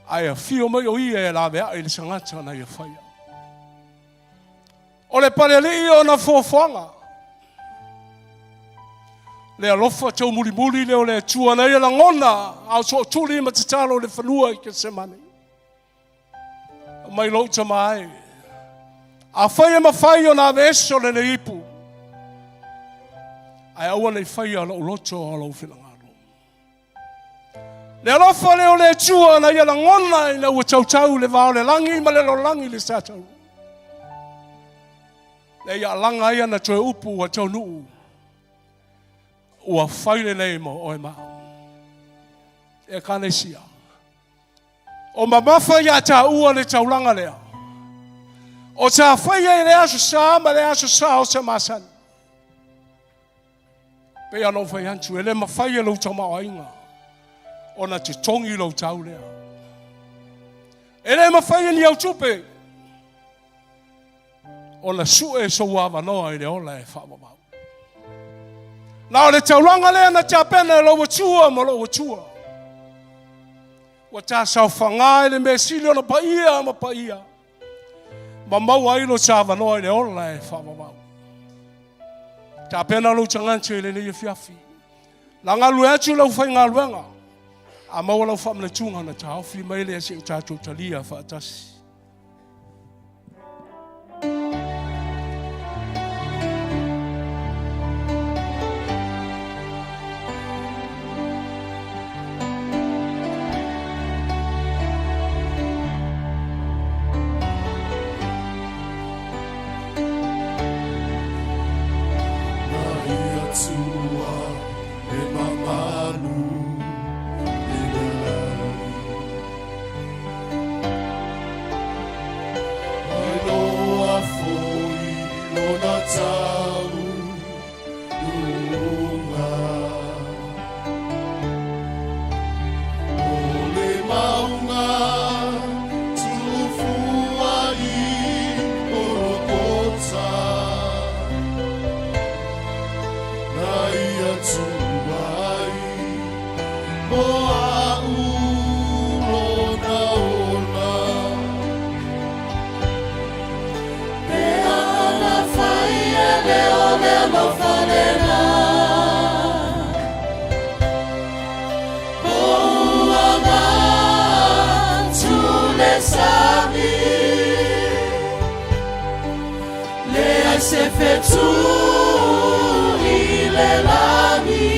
Ai a fio mai o ia e la mea i le sangata na ia whaia. O le pale li o na fofoanga. Le alofa tau muri leo le tua na ia la ngona au so tuli ma tatalo le whanua i ke semane. Mai louta mai. A whaia ma whaia na veso le ne ipu. Ai aua nei whaia lo loto o lo whinangaro. Le alofa leo le tua na ia la ngona i na ua tau le vao le langi ma le lo langi le satau. Le ia langa ia na toe upu wa tau nuu. Ua whaile nei mo oi maa. E kanesia. O mamafa ia ta ua le taulanga lea. O ta whaia i le aso sa ma le aso sa o se masan. Pe anō whai hantu, e le ma whaia lau tau mao inga. O na te tongi lau tau lea. E le ma whaia ni au tupe. O na sue so wawa noa i le ola e whamamau. Nao le taulanga lea na ta pena lo watua ma lo watua. Wa ta sau whangai le me sili ona paia ma paia. Ma mau ailo sa wanoa i le ola e whamamau. Ta pena lo tangante le le fiafi. La ngalu atu lau whai ngā luenga. A maua lau whamana tunga na ta hawhi mai le ase utatou talia whaatasi. Se Fepuari lelani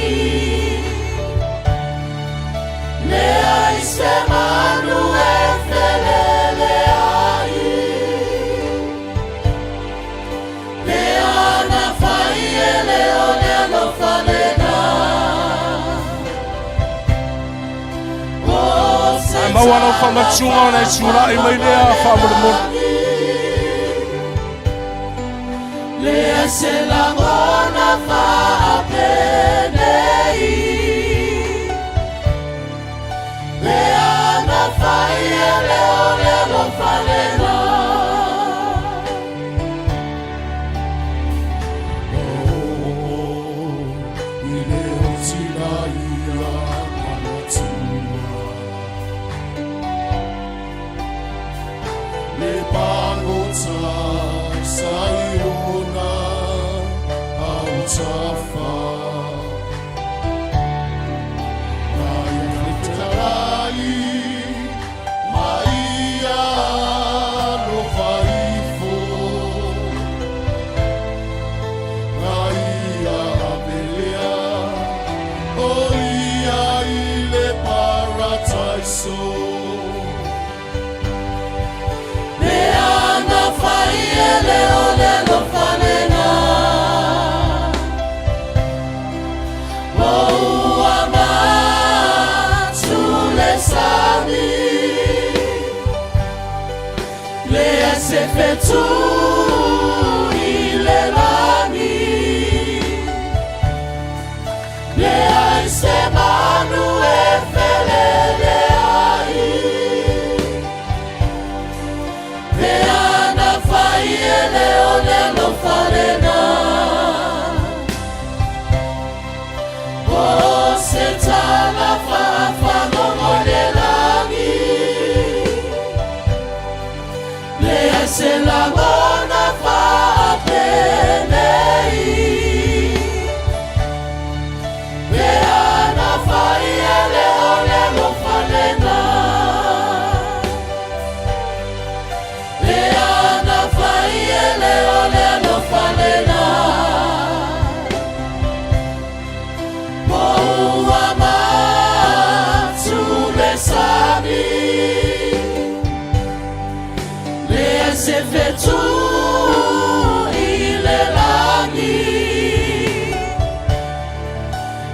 Lea se manu efelele ai Lea na fai ele ole lo falena Mawana whamachunga o nei tura I mai lea whamarumona. Lea se la mona fa penei Lea na fai ele ole lo falena Se Fepuari lelani Lea se manu efelele ai Lea na fai ele ole lo falena O se tala fa no lelani Se la mona fa penei Lea na fai ele ole lo falena Lea na fai ele ole lo falena Moa matu le sani Se Fepuari lelani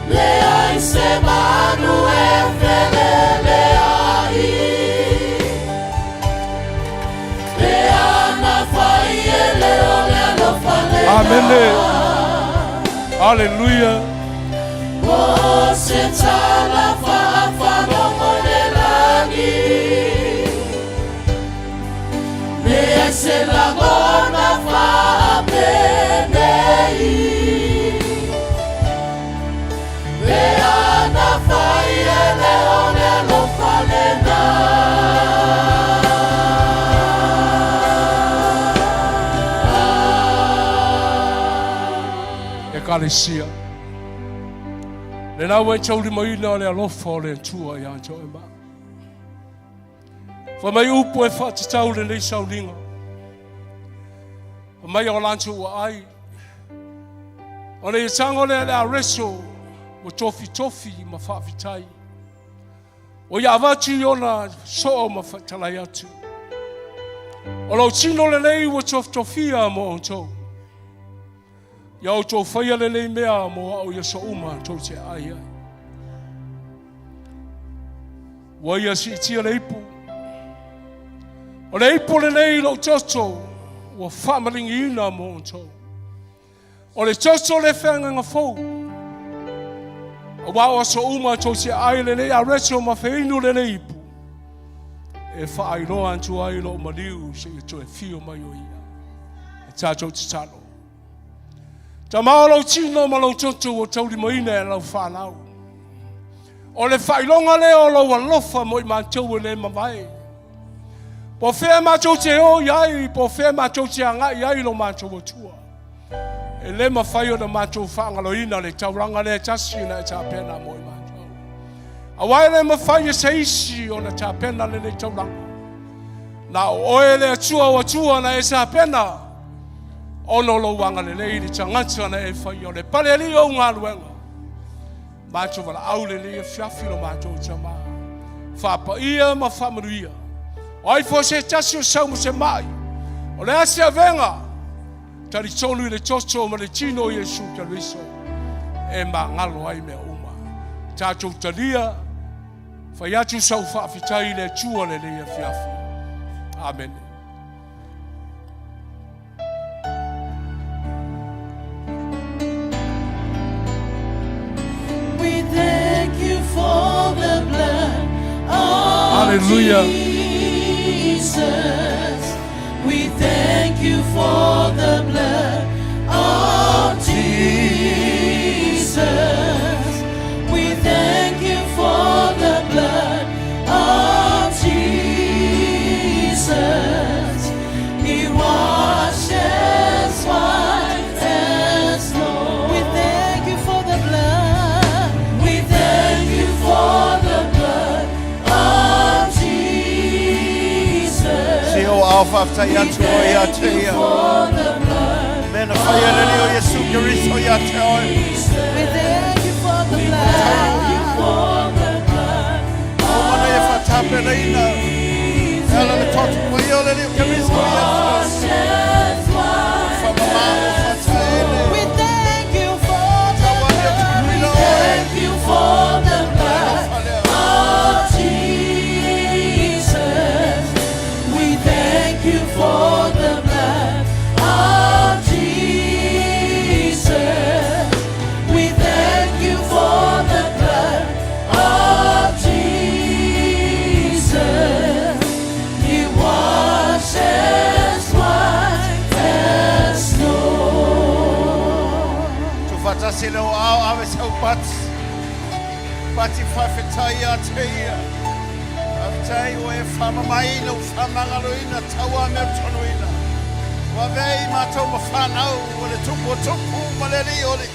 Lea se manu efelele ai Lea na fai ele ole lo falena Amen. Hallelujah. O se tala fa no lelani Se la mona fa penei Lea na fai ele ole lo falena Ekalesia. Le nā wai chauri mai nā le alofa o le tua I anjo e maa. Fa mai upo e whaatitau le nei Sauniga. Fa mai o lancho ua ai. O le tango le areso o tofi ma whaafitai. O ia avati ona so ma whatalai atu. O lau tino le nei ua tofia mo on tau. Ia o tō whaia le nei mea mo au ia so uma tō te ai ai. Wa ia si itia le ipu. O le ipu le nei lo toto ua whamaringi ina mo on tō. O le toto le whenga ngā fau. O wāua so uma tō te ai le nei a reto ma whainu le nei ipu. E whaairoa antu ai lo maliu se i tō e whio mai o ia. E tātou te talo. Tamao lo chino ma lo chocho o tau lima ina lau whanau. O le whailonga leo lo walofa mo I manchau le mawai. Po whea manchau te o iai, po whea manchau te anga iai lo manchau o tua. E le mawhai o na manchau whaangalo ina le tauranga le tasi na e tāpena mo I manchau. Awai le mawhai e seisi o na tāpena le tauranga. Na oe le atua o atua na e tāpena. Ono lo wanga le lei ni tangata na e whai o le pale li o ngā luenga. Macho wala au le lei e whiawhi lo macho o tama. Whapa ia ma whamaru ia. O ai fo se tasi o sau mo se mai. O le ase a venga. Tari tonu I le chocho ma le tino I Yesu kia riso. E ma ngalo ai mea uma. Tatou talia. Whai atu sau whaafitai le tua le lei e whiawhi. Amen. We thank you for the blood of Hallelujah. Jesus. We thank you for the blood of Jesus. We thank you for the blood of Jesus. He washes white as snow. We thank you for the blood. We thank you for the blood of Jesus. Se o alfa tai atu o ia te ia. For the blood. Mena whai alani o Yesu Kiriso ia te oi. We thank you for the blood. For the blood. O mana e whatapena ina. Ela le totu o ia o lani o Kiriso ia te oi. Whamama o whataele. We thank you for the blood. We thank you for the blood of Jesus. We thank you for the blood of Jesus. We thank you for the blood of Jesus. He washes white as snow. Tu whatase leo au awe sau pati. Pati whawhetai a te ia. Awhitai o e whamamaina o whamangaloina taua mea tonuina. Wa vei mātou ma whanau o le tupu ma le li o le.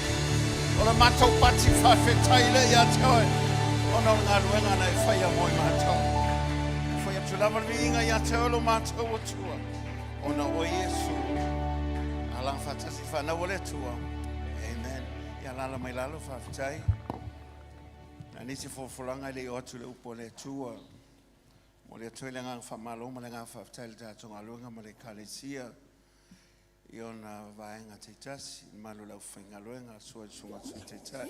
O le mātou pati whawhetai le ia te oi. Ono ngā ruenga nei whaia moi mātou. Whaia tulawa ringa ia te olo mātou o tua. Ono o Yesu. Alang whatasi whanau o le tua. Amen. Ia lala mai lalo whawhetai. Na nisi fofulanga le otu le upo le tua. Mo le tua le ngang whamalo ma le ngang whawhetai le tātonga luenga ma le kalesia. I ona vaenga te tasi. Malu lau whainga luenga sua sunga sui te tai.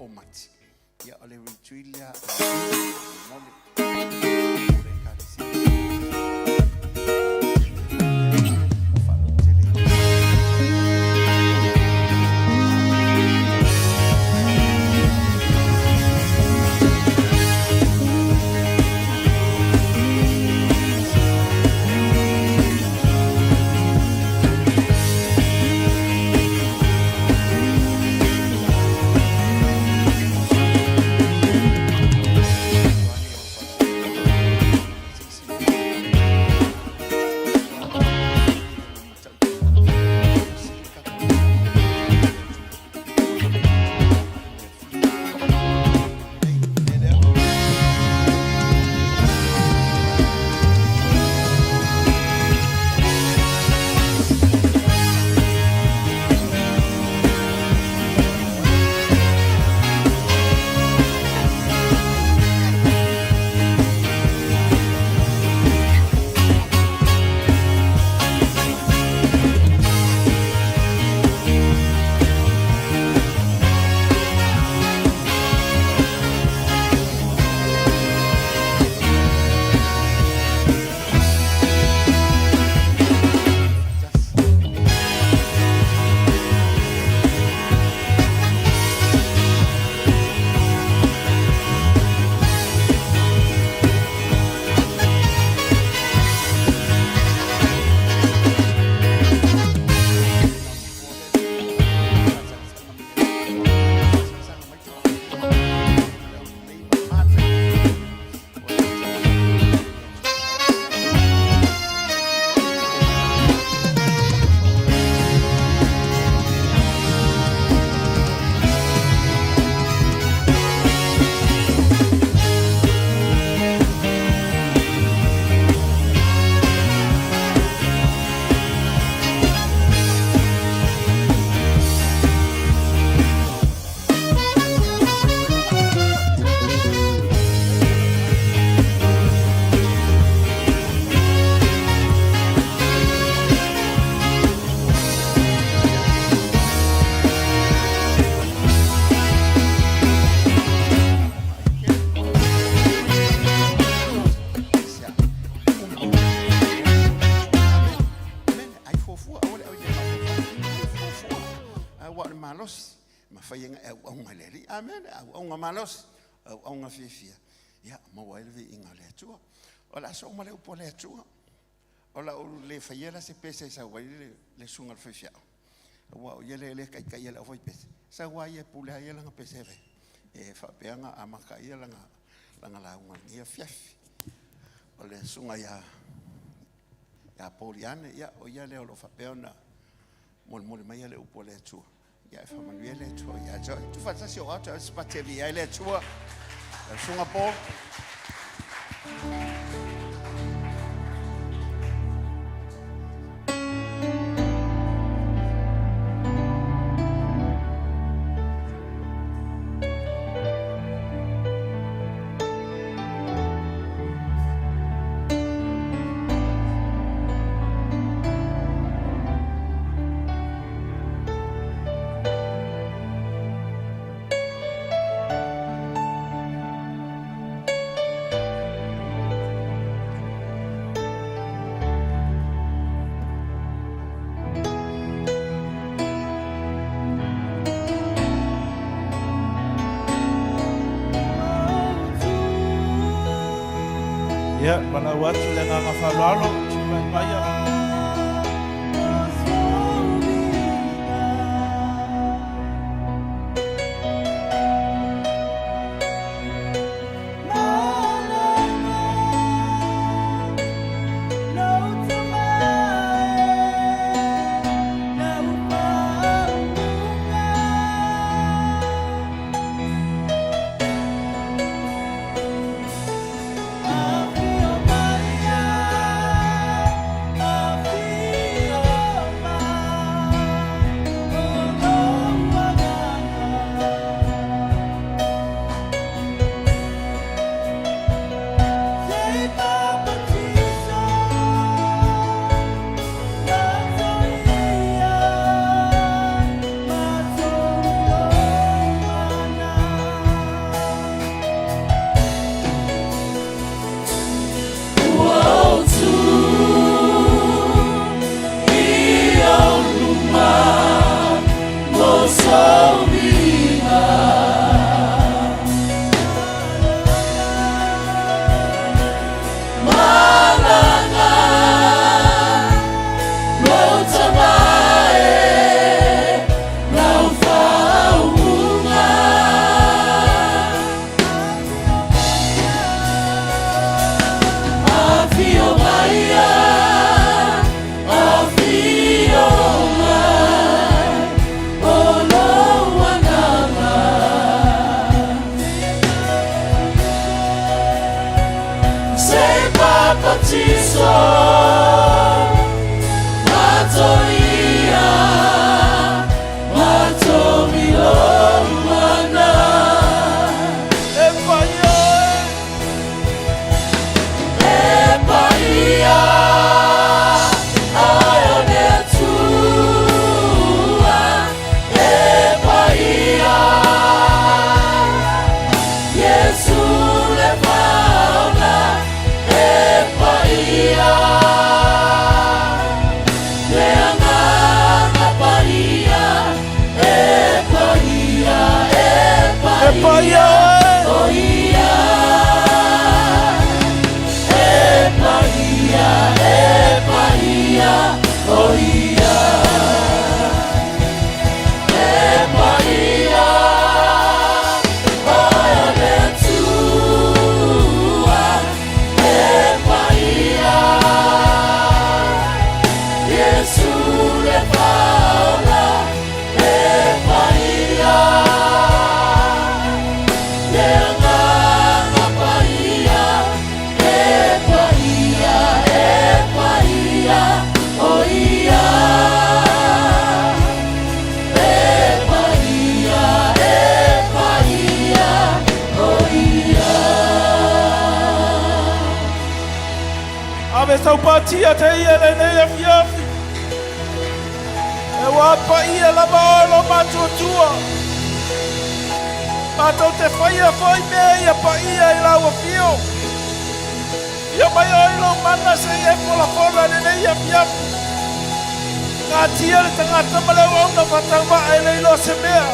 o mati. Ia ole rituilia. Amen. Onga malos, onga fifia. Ya, mawailvi inga le tua. Ola so male upo le tua. Ola le fayela se pese sa waile le sunga fifia. Wa yele le kai kai la foi pese. Sa wa ye pula yela nga pese ve. Fa peanga amaka yela nga la unga ya fiafi. Ole sunga ya poliane ya o yele o fa peona. Mol mai yele upo le tua. Ja, fa manuele tua ja so tu faccia si ora spattevi le tua sunga po Ya, mana watu lenga ngafalalo, chima maya. I feel my Sau patia te ia le nei fiafi. E wapa ia la maolo matutua. Matau te whaia whai mea ia pa ia I laua fio. Ia mai oi lo mana se e pola fora le nei fiafi. Ngā tia le tangata maleu au na whatau wa e leilo se mea.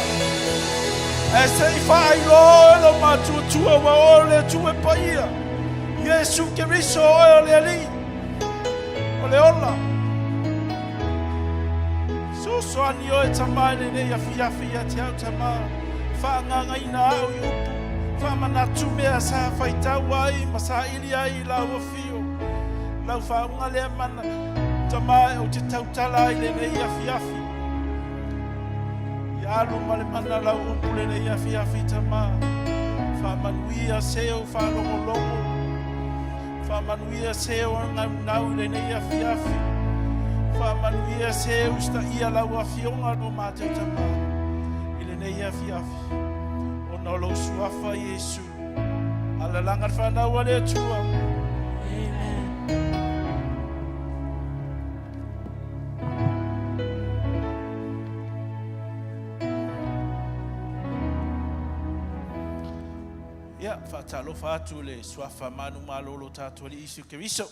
E se I whaai lo e lo matutua wa o le tue pa ia. Iesu ke riso o le ali. Ola so so ani o tamai le ya fia te au tama fa nga ina au yu fa mana tu me sa fa tawai masa ili ai la o fio la fa nga le mana tamai o te tau tala ile le ya fia ya lu male mana la o pule le ya fia tama fa manuia seo fa longo Manuia seu ngau le nei afiafi. Fa manuia seu sta ia la afionga no mate tama. Ile nei afiafi. O no lo suafa Yesu. Ala langar fa na wale tua. Amen. Ia fatalo fatu le swafa manu malolo tato le isu keriso.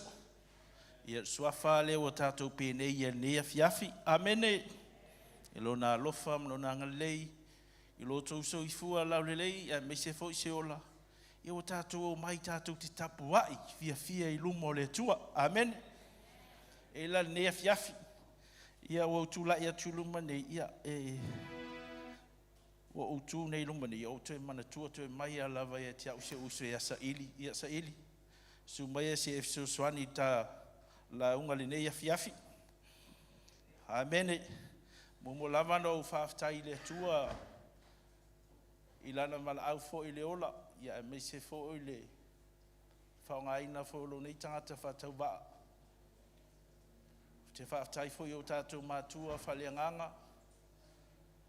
Ia swafa le o tato pene ia nea fiafi. Amene. Ilo na lofa mno na ngalei. Ilo to so ifua lau le lei. Ia mese fo ise ola. Ia o tato o mai tato te tapu wai. Fia ilumo le tua. Amene. Ila nea fiafi. Ia o tula ia tuluma ne ia wa utu nei lumba ni o te mana tua te mai ala vai te au se uso ya sa ili su mai se efso swani ta la unga le nei afiafi amene mo lava no fa tai le tua ilana mal au fo ile ola ya me se fo ile fa nga ina fo lo nei tanga fa tau ba te fa tai fo yo tatu matua fa le nganga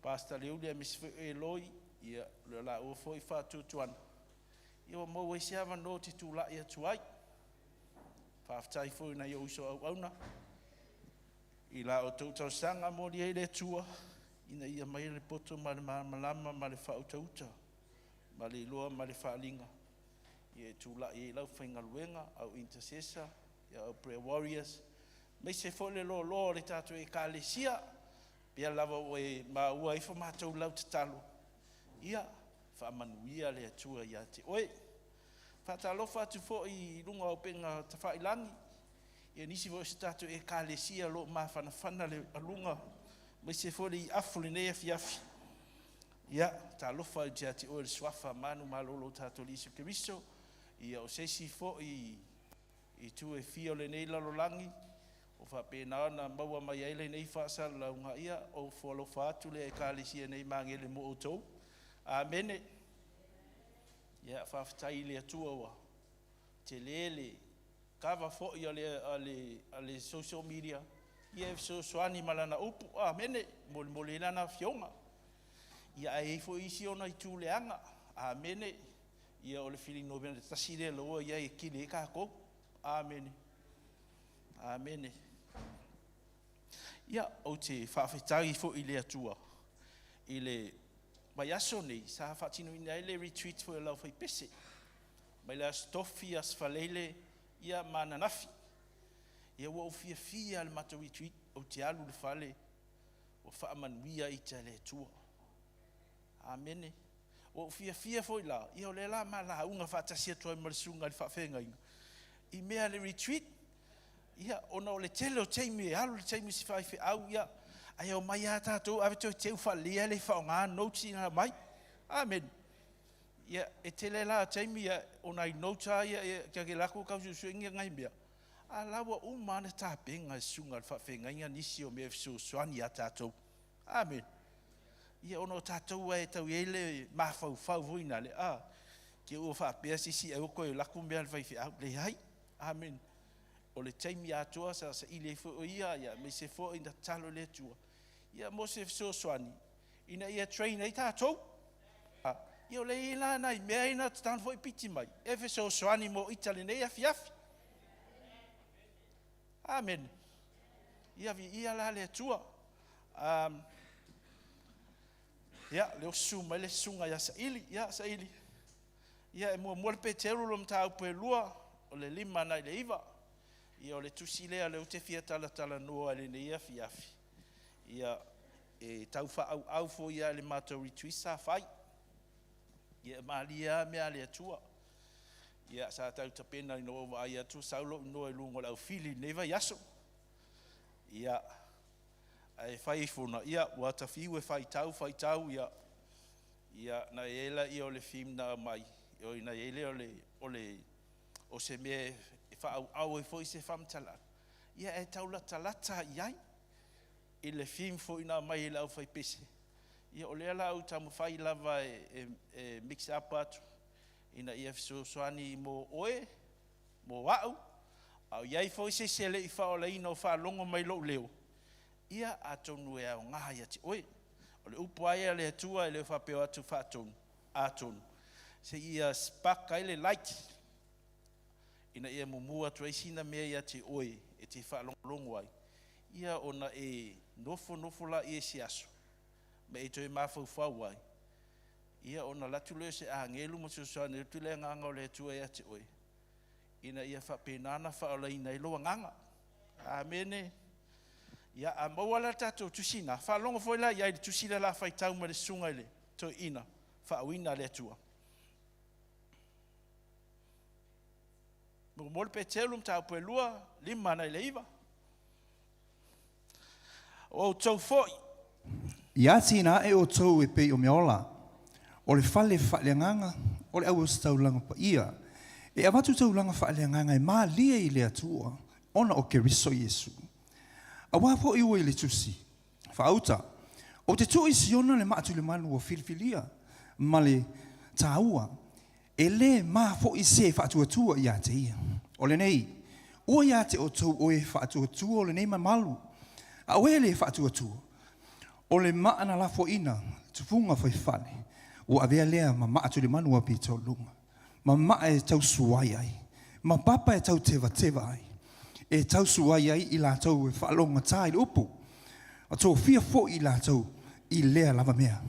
Pasta leulia misfe eloi ia la o foi fa tutuan ia mo we siava no te tula ia tuai fa aftai foi na yo so auna ila o tuto sanga mo di ele tua ina ia mai le poto malama male fa uta male loa male fa linga ia tula ia la fainga luenga au intercessor ia o prayer warriors me se foi lo le tatu e kalesia Pia lava oe ma ua ifo mātou lau te talo. Ia, wha manuia le atua ia te oe. Whatalofa atu fo I lunga o penga ta whailangi. Ia nisi fo se tatu e kālesia lo ma whanawhana le alunga. Mai se fo li afu le nea fiafi. Ia, ta lofa ia te oe le swafa manu malolo tatu li Isu Keriso. Ia o sesi fo I tu e fio le nei lalolangi. O fa pena na maua mai ele nei fa sal la unga ia o folo fatu le kalisia nei mangele mo oto amene ya fa ftai le tua wa te lele kava fo'i ale social media. Ia so swani malana upu. Mene, mole lana fionga. Ia ai fo'i isi ona I tūleanga. Mene, ia ole feeling no bena tasire loa ia kile ka ko. Amen. Amen. Ia o te whaafetari fo I le atua. I le mai aso nei, sa whaatino ina ele retreat fo e lau whai pese. Mai le astofi as whalele ia mananafi. Ia wa o fia le mata retreat o te alu le whale o whaamanuia I te le atua. Amen. O fia fo I la, ia o le la ma la unga whaatasia tua marisunga le whaafenga inga. I mea le retreat, ia ona o le tele o teimi alu le teimi si whai au ia ai o mai a tātou ave toi teu whalea le whaonga noti na mai. Amen. Ia e tele la teimi ia ona I nota ia kia ke lako kausu suengia ngai mea. A lawa umana tā penga sunga le whawhenga inga nisi o mea fiso swani a tātou. Amen. Ia ono tātou e tau ele mawhau voina le ke ua whapea sisi au koe lako mea le whaifi au le hai. Amen. O le taimi atua sa I le fo ia me se fo ina talo le tua. Ia mo se fiso swani. Ina ia train ai tātou. Ia o le ila nai mea ina tan fo I piti mai. E fiso swani mo itale nei afiafi. Amen. Ia vi ia la le tua. Ia le osuma le sunga ia sa ili. Ia e mua le peteru lo mta upe lua o le lima nai le iwa. Ia o le tusilea le ute fia tala noa le nei afiafi. Ia e tau wha au fo ia le mātou rituisa whai. Ia maalia mea le atua. Ia sa tau tapena I noa ai atu saulo noa I lungo lau fili neva yaso. Ia ai whai funa. Ia wata fiu e whai tau ia. Ia na ela I o le fim na mai. Ia na ele o le o se me au e foi se fam tala. Ia e taula talata iai. I le fim foi na mai lau fai pese. Ia o le ala au tamu fai lava e mix up atu. Ina ia fiso swani mo oe, mo wau. Au iai foi se sele I whao la ino wha longo mai lo leo. Ia atonu e au ngaha ia te oe. O le upu aia le atua e le whapeo atu whaatonu. Atonu. Se ia spaka ele light. Ina ia mumua tuaisina mea ia te oe e te whaalongo ai. Ia ona e nofo la I e si aso. Me e toi mawhau ai. Ia ona latu leo se ngelu mo se soa ne tule nganga o le tua ia te oe. Ina ia whapenana whaola ina I loa nganga. Amene. Ia a mawala tatou tusina. Whalongo foi la ia I tusina la whai tau ma le sunga ile. To ina. Whaawina le tua. Mol pe telum tau pe lua lima na ile iwa. O tau foi. Ia tina e o tau e pe o meola. O le fale whaaleanganga, o le au taulanga pa ia. E awatu taulanga whaaleanganga e maa lia I le atua, ona o ke riso Yesu. A wapo I ua I le tusi. Whaauta, o te tui siona le maatu le manu o filifilia, ma le taua, e le maa fo I se whaatuatua ia te ia. O le nei, ua ia te o tau oe whaatuatua o le nei mamalu. A oe le whaatuatua. O le maana la fo ina, tufunga fai fale. O avea lea ma maa le manua pi tau lunga. Ma maa e tau suai ai. Ma papa e tau teva ai. E tau suai ai I la tau e whaalonga tā I upu. A tau fia fo I la tau I lea lava mea.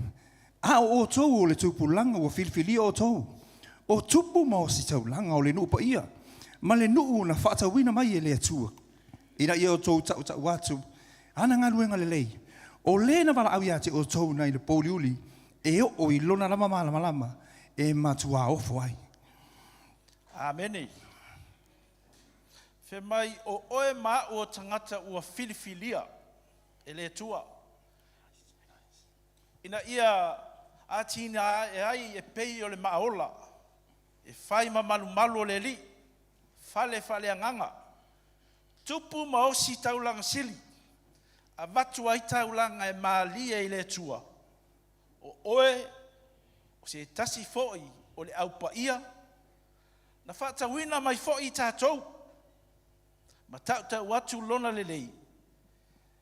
A o tau o le tupu langa o filifili o tau. O tupu ma o si tau langa o le nupa ia. Ma le nuu na whaatawina mai e lea tua. Ina ia o tau tau watu. Ana ngaluenga le lei. O le na wala au ia te o tau na I le poliuli. E o I lona lama e matua ofo ai. Amene. Fe mai o oe ma o tangata ua filifilia e le tua. Ina ia atina e ai e pei o le maola. E fai ma malu o le li. Fale anganga. Tupu ma o si taulanga sili. A vatu ai taulanga e maalia I le tua. O oe, o se tasi foi, o le aupa ia, na whaatawina mai foi tātou, Ma tau watu lona lelei.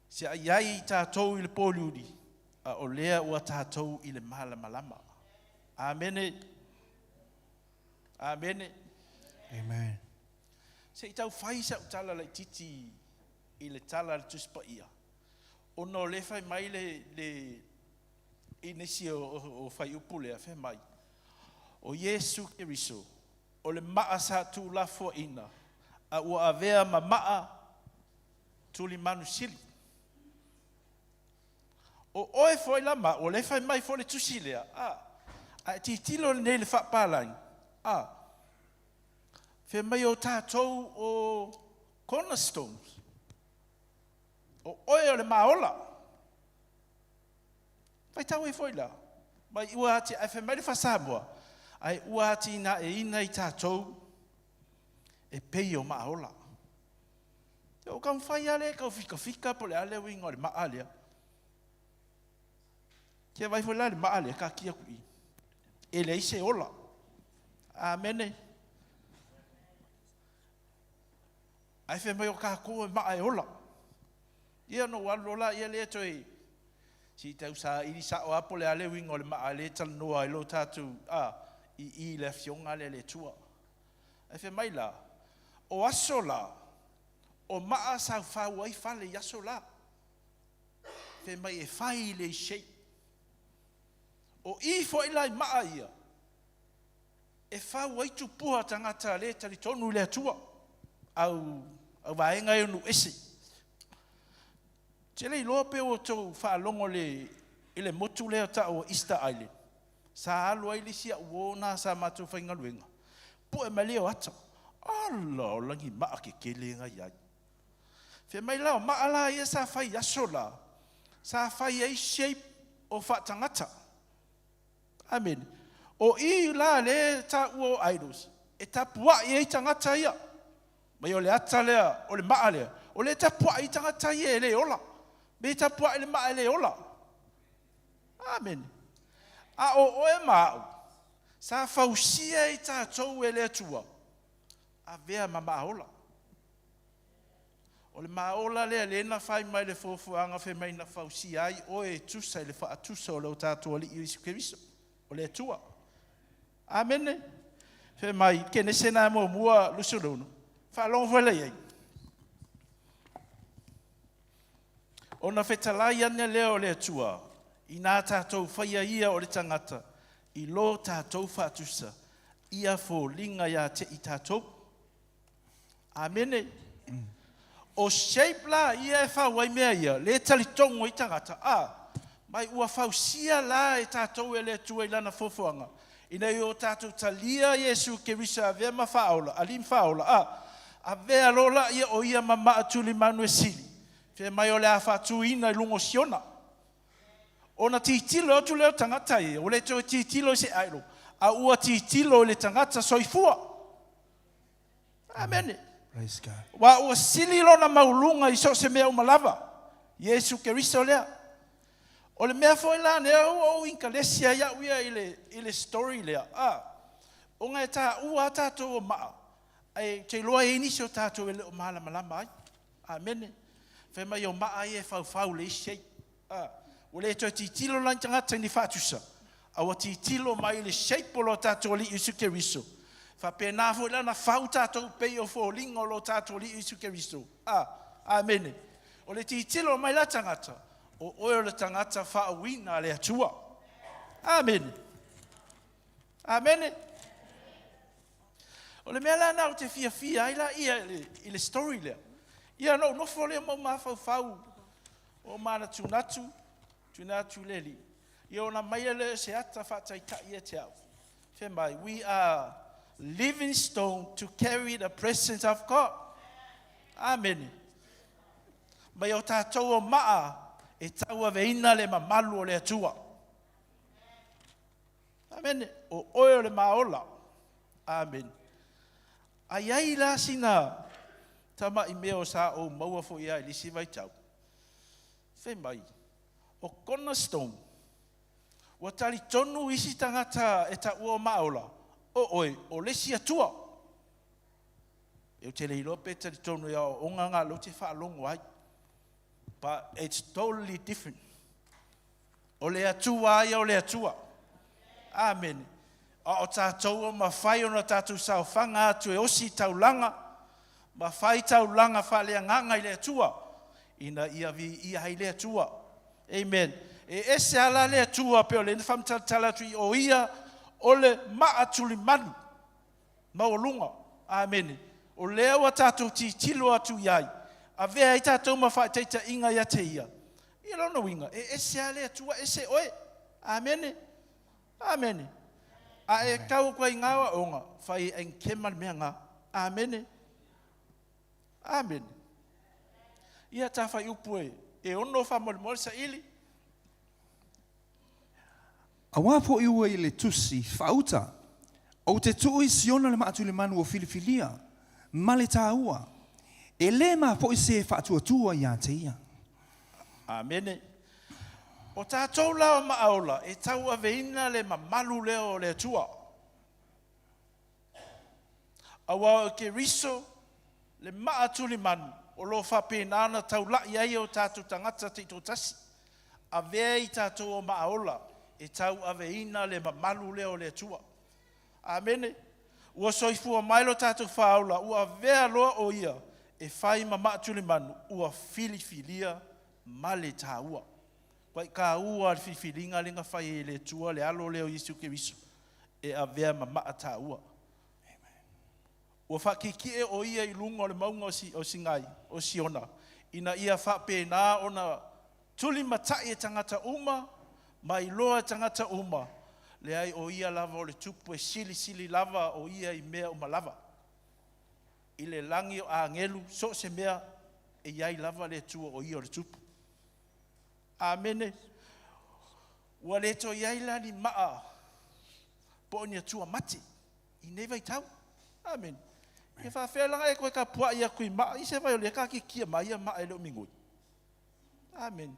Se ai tātou i le pōliuri. A o lea ua tātou i le malama. Amene. Amene. Amen. Se i tau whai sa utala lai titi i le tala le tuspa ia. O no le whai mai le inisi o whai upu lea whai mai. O Yesu Keriso. O le maa sa tu la fo ina. A ua avea ma maa tuli manu sili. O oe foi la ma, o le whai mai fo le tusi lea. A ti tilo le nei le whapalain. Whai mai o tātou o cornerstones. O oe o le maola. Whai tau e foi la. Mai ua ati, ai whai mai le whasamua. Ai ua ati na e ina i tātou. E pei o maola. O kam whai ale, kau fika po le ale wingo le maa lea. Kia vai foi la le maa lea, ka kia kui. E le ise ola. Amene. Ai whai mai o ka kua maa e ola. Ia no walola, ia le toi. Si tau sa iri sa o apo le ale wingo le maa le tal noa i lo tatu. I le fionga le tua. Ai whai mai la. O aso la, o maa sa whau ai whale i aso la. Whe mai e whai le shei. O i fo i lai maa ia. E whau ai tu puha tangata le tali tonu le atua. Au vaenga e nu ese. Tele i loa pe o tau whaalongo le motu lea ta o Easter Island. Sa alu ai li sia uona sa matu whaingaluenga. Po e mali o ata. Ala o langi maa ke kelenga iai. Whe mai lao maa la ia sa whai aso la. Sa whai ai shape o whatangata. Amen. O i la le ta uo idols. E ta pua i ei tangata ia. Mai o le ata lea, o le maa lea. O le ta pua i tangata ia e le ola. Me ta pua i le maa e le ola. Amen. A o e maa. Sa fausia i ta tou e le atua. A vea ma maola. O le maola lea le na whai mai le fofuanga whe mai na fausi ai o e tusa i le wha atusa o leo tātua li i Isu Keriso. O le atua. Amene. Whe mai kene sena mo mua lusurono. Wha long whele iei. O na whetalai ane leo le atua. I nā tātou whaia ia o le tangata. I lo tātou wha atusa. Ia fo linga ia te i tātou. Amene. O shape la ia e whau ai mea ia. Le tali tongo i tangata. Mai ua whau sia la e tātou e le tua i lana fofoanga. Ina i o tātou talia Yesu Keriso a vea ma whaola. Alim whaola. A vea lola ia o ia mama atuli manu e sili. Fe mai o le a whatu ina i lungo siona. O na titilo atu leo tangata ia. O le to titilo se airo. A ua titilo le tangata soifua. Amen. Praise God. Wa ua sili lo na maulunga i so se mea umalava. Yesu Keriso lea. O le mea foi la nea o inkalesia ia uia i le story lea. O ngai ta ua tātou o maa. Ai te loa e inisio tātou e leo mahala malama ai. Amen. Fe mai o maa e fau le isei. O le to titilo lan tangata ni fatusa. Awa titilo mai le shape lo tātou li Isu Keriso. Fa pena foi la na fau tātou pei o fo lingo lo tātou li Isu Keriso. Amen. O le titilo mai la tangata. O oe le tangata whaawina le atua. Amen. Amen. O le mea la nao te fia ai la ia i le story lea. Ia no fole mo ma fau. O mana tunatu leli. Ia ona mai le se ata whatai ka ia te au. Fe mai, we are living stone to carry the presence of God. Amen. Mai o tātou o maa e taua veina le mamalu o le atua. Amen. O oe le maola. Amen. Ai ai la sina tama i meo sa o maua fo ia i lisi vai tau. Fe mai. O cornerstone. Wa tali tonu isi tangata e ta ua maola. O oe, o lesi atua. E te leilo pe te tonu ia o nganga lo te whaalongo ai. But it's totally different. O le atua ia o le atua. Amen. O tātou o mawhai ona tātou sao whanga atu e osi taulanga. Mawhai taulanga whalea nganga i le atua. Ina ia vi ia hai le atua. Amen. E ese ala le atua pe o le whamtatala tui o ia o le maatuli manu. Maolunga. Amen. O lea wa tātou ti tilo atu iai. A vea i tātou mawhai teita inga ia te ia. Ia lona winga. E ese ala atua ese oe. Amen. Amen. A e kau koe ngawa onga. Whai en kemal mea ngā. Amen. Amen. Ia tā whai upu e ono whamole sa ili. A wapo iua i le tusi, whauta, o te tui siona le maatu le manu o filifilia, ma le tā ua, e le ma po i se whaatua tua i a te ia. Amene. O tātou lao maaola, e tau aveina le mamalu leo le tua. Awa o ke riso, le maatu le manu, o lo whapēnana tau lai ai o tātou tangata te tōtasi. A vea i tātou o maaola, e tau aveina le mamalu leo le tua. Amene. Ua soifua mailo tātou whaola, ua vea loa o ia, e whai mamatu le manu, ua filifilia ma le tāua. Pai ka ua filifilinga lenga whai e le tua, le alo leo Yesu Keriso, e a vea mamata tāua. Ua whakiki e o ia i lunga o le maunga o singai, o siona. Ina ia whapena ona tuli matai e tangata uma, mai loa tangata uma. Le ai o ia lava o le tupu e sili lava o ia i mea uma lava. I le langi o a ngelu, so se mea e iai lava le tua o ia o le tupu. Amene. Ua le to iai lani maa, po ni tua mati. I neva i tau. Amen. E whawhelanga e koe ka pua ia kui maa, i se vai o le ka ki kia mai ia maa e leo mingoi. Amen.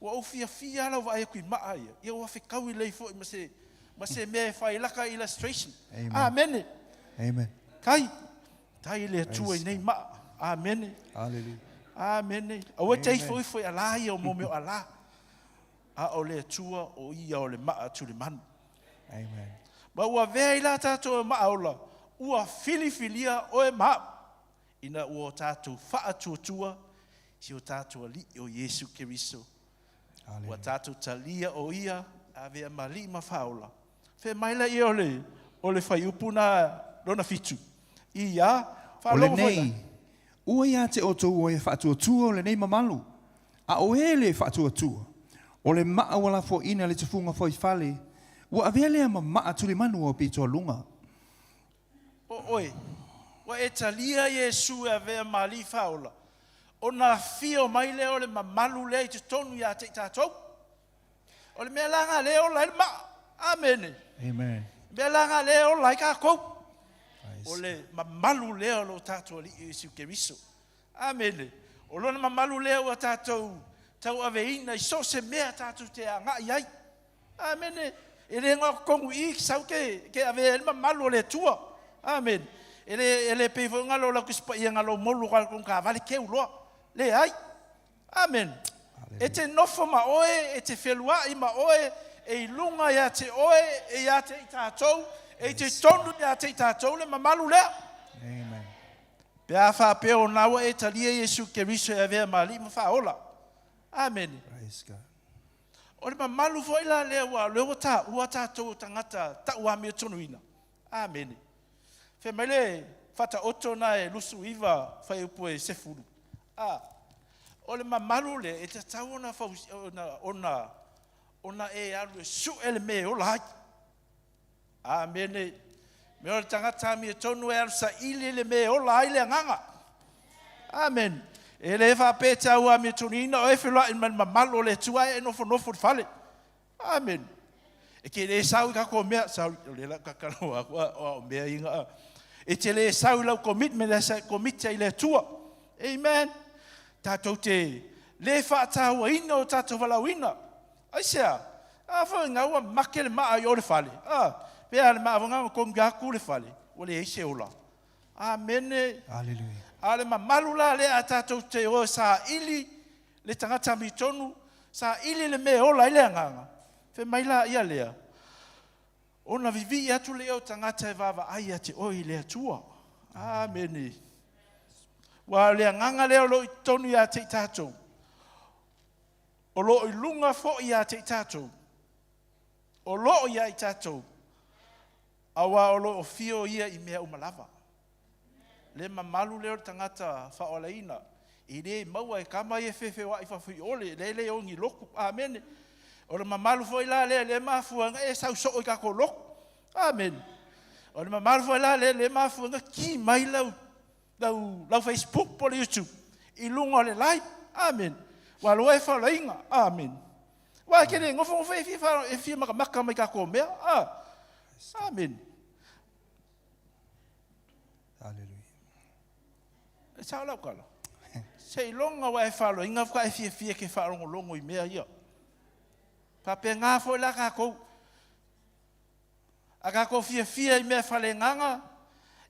Ua o fia lau vai e kui maa ia. Ia ua whikau i leifo i ma se mea e whai laka illustration. Amen. Amen. Kai. Tai le tua i nei maa. Amen. Hallelujah. Amen. Aua teifo i fwoi ala ia o momeo ala. A o le tua o ia o le maa tu le manu. Amen. Ma ua vea i la tātou e maa ola. Ua filifilia o e maa. Ina ua tātou wha tua si o tātou li o Yesu Keriso. Ua tātou talia o ia a vea mali ma whaola. Whe maila i o le whai upuna rona fitu. Ia, O le nei, ua ia te o tau o e whaatua tua o le nei mamalu. A o e le whaatua tua. O le maa wala fo ina le tufunga fo i fale. Ua avea lea ma maa tuli manu o pito lunga. Oe, wa e talia Yesu e vea mali whaola. O na fio mai leo le mamalu lea i te tonu ia te tātou. O le mea langa leo la il maa. Amen. Amen. Mea langa leo la i ka kou. O le mamalu leo lo tātou li Yesu Keriso. Amen. O lona mamalu leo a tātou tau aveina i so se mea tātou te a ngā iai. Amen. E le ngā kongu i sau ke ave e mamalu o le tua. Amen. E le peifo ngalo la kuspa i ngalo molu kong ka vale keu loa. Le ai. Amen. E te nofo ma oe, e te whelua i ma oe, e lunga ia te oe, e ia te i tātou, e te tonu ia te i tātou le mamalu lea. Amen. Pea whapeo nawa e talia Yesu Keriso e vea mali ma whaola. Amen. Praise God. O le mamalu fo ila lea leo ta ua tātou tangata ta ua mea tonuina. Amen. Fe mele fata oto na e lusu iwa whai upu e sefuru. O le mamalu le e te tau ona e alu e su ele me o lai. Amen. Me o le tangata mea tonu e alu sa ili le me o lai le nganga. Amen. E le whapeta ua mea tonina o e whilua in mamalu le tua e nofo fale. Amen. E ke le sau ka ko mea sau le la kakalo o mea inga. E te le sau lau commitment le sa commit i le tua. Amen. Tātou te le whaatahua ina o tātou walauina. Aisea, a whai ngā ua make le maa i o le whale. Pea le maa wanga o kongi aku le whale, o le eise ola. Amene. Hallelujah. Ale mamalu la le a tātou te o sa ili le tangata mitonu, sa ili le me ola ile anganga. Fe maila ia lea. Ona vivi atu leo tangata e vava ai ate oi lea tua. Amene. Wa lea nganga leo lo i tonu ia te tātou. O lo i lunga fo ia te tātou. O lo ia i tātou. Awa o lo o fio ia i mea umalava. Le mamalu leo tangata whaolaina. I le maua e kama e fefe wa i whawhi ole. Le o ngi loku. Amen. O le mamalu fo i la le mafuanga e sau so i kako loku. Amen. O le mamalu fo i la le mafuanga ki mai lau Facebook po le YouTube. I lunga o le live. Amen. Wa lo e whaolainga. Amen. Wa kere ngofo e fi maka mai kako mea. Amen. Hallelujah. Sao lau kala. Sei longa wa e whalo, inga wha e fia ke wharongo longo i mea ia. Pape ngā fo la kako. A kako fia i mea whale nganga.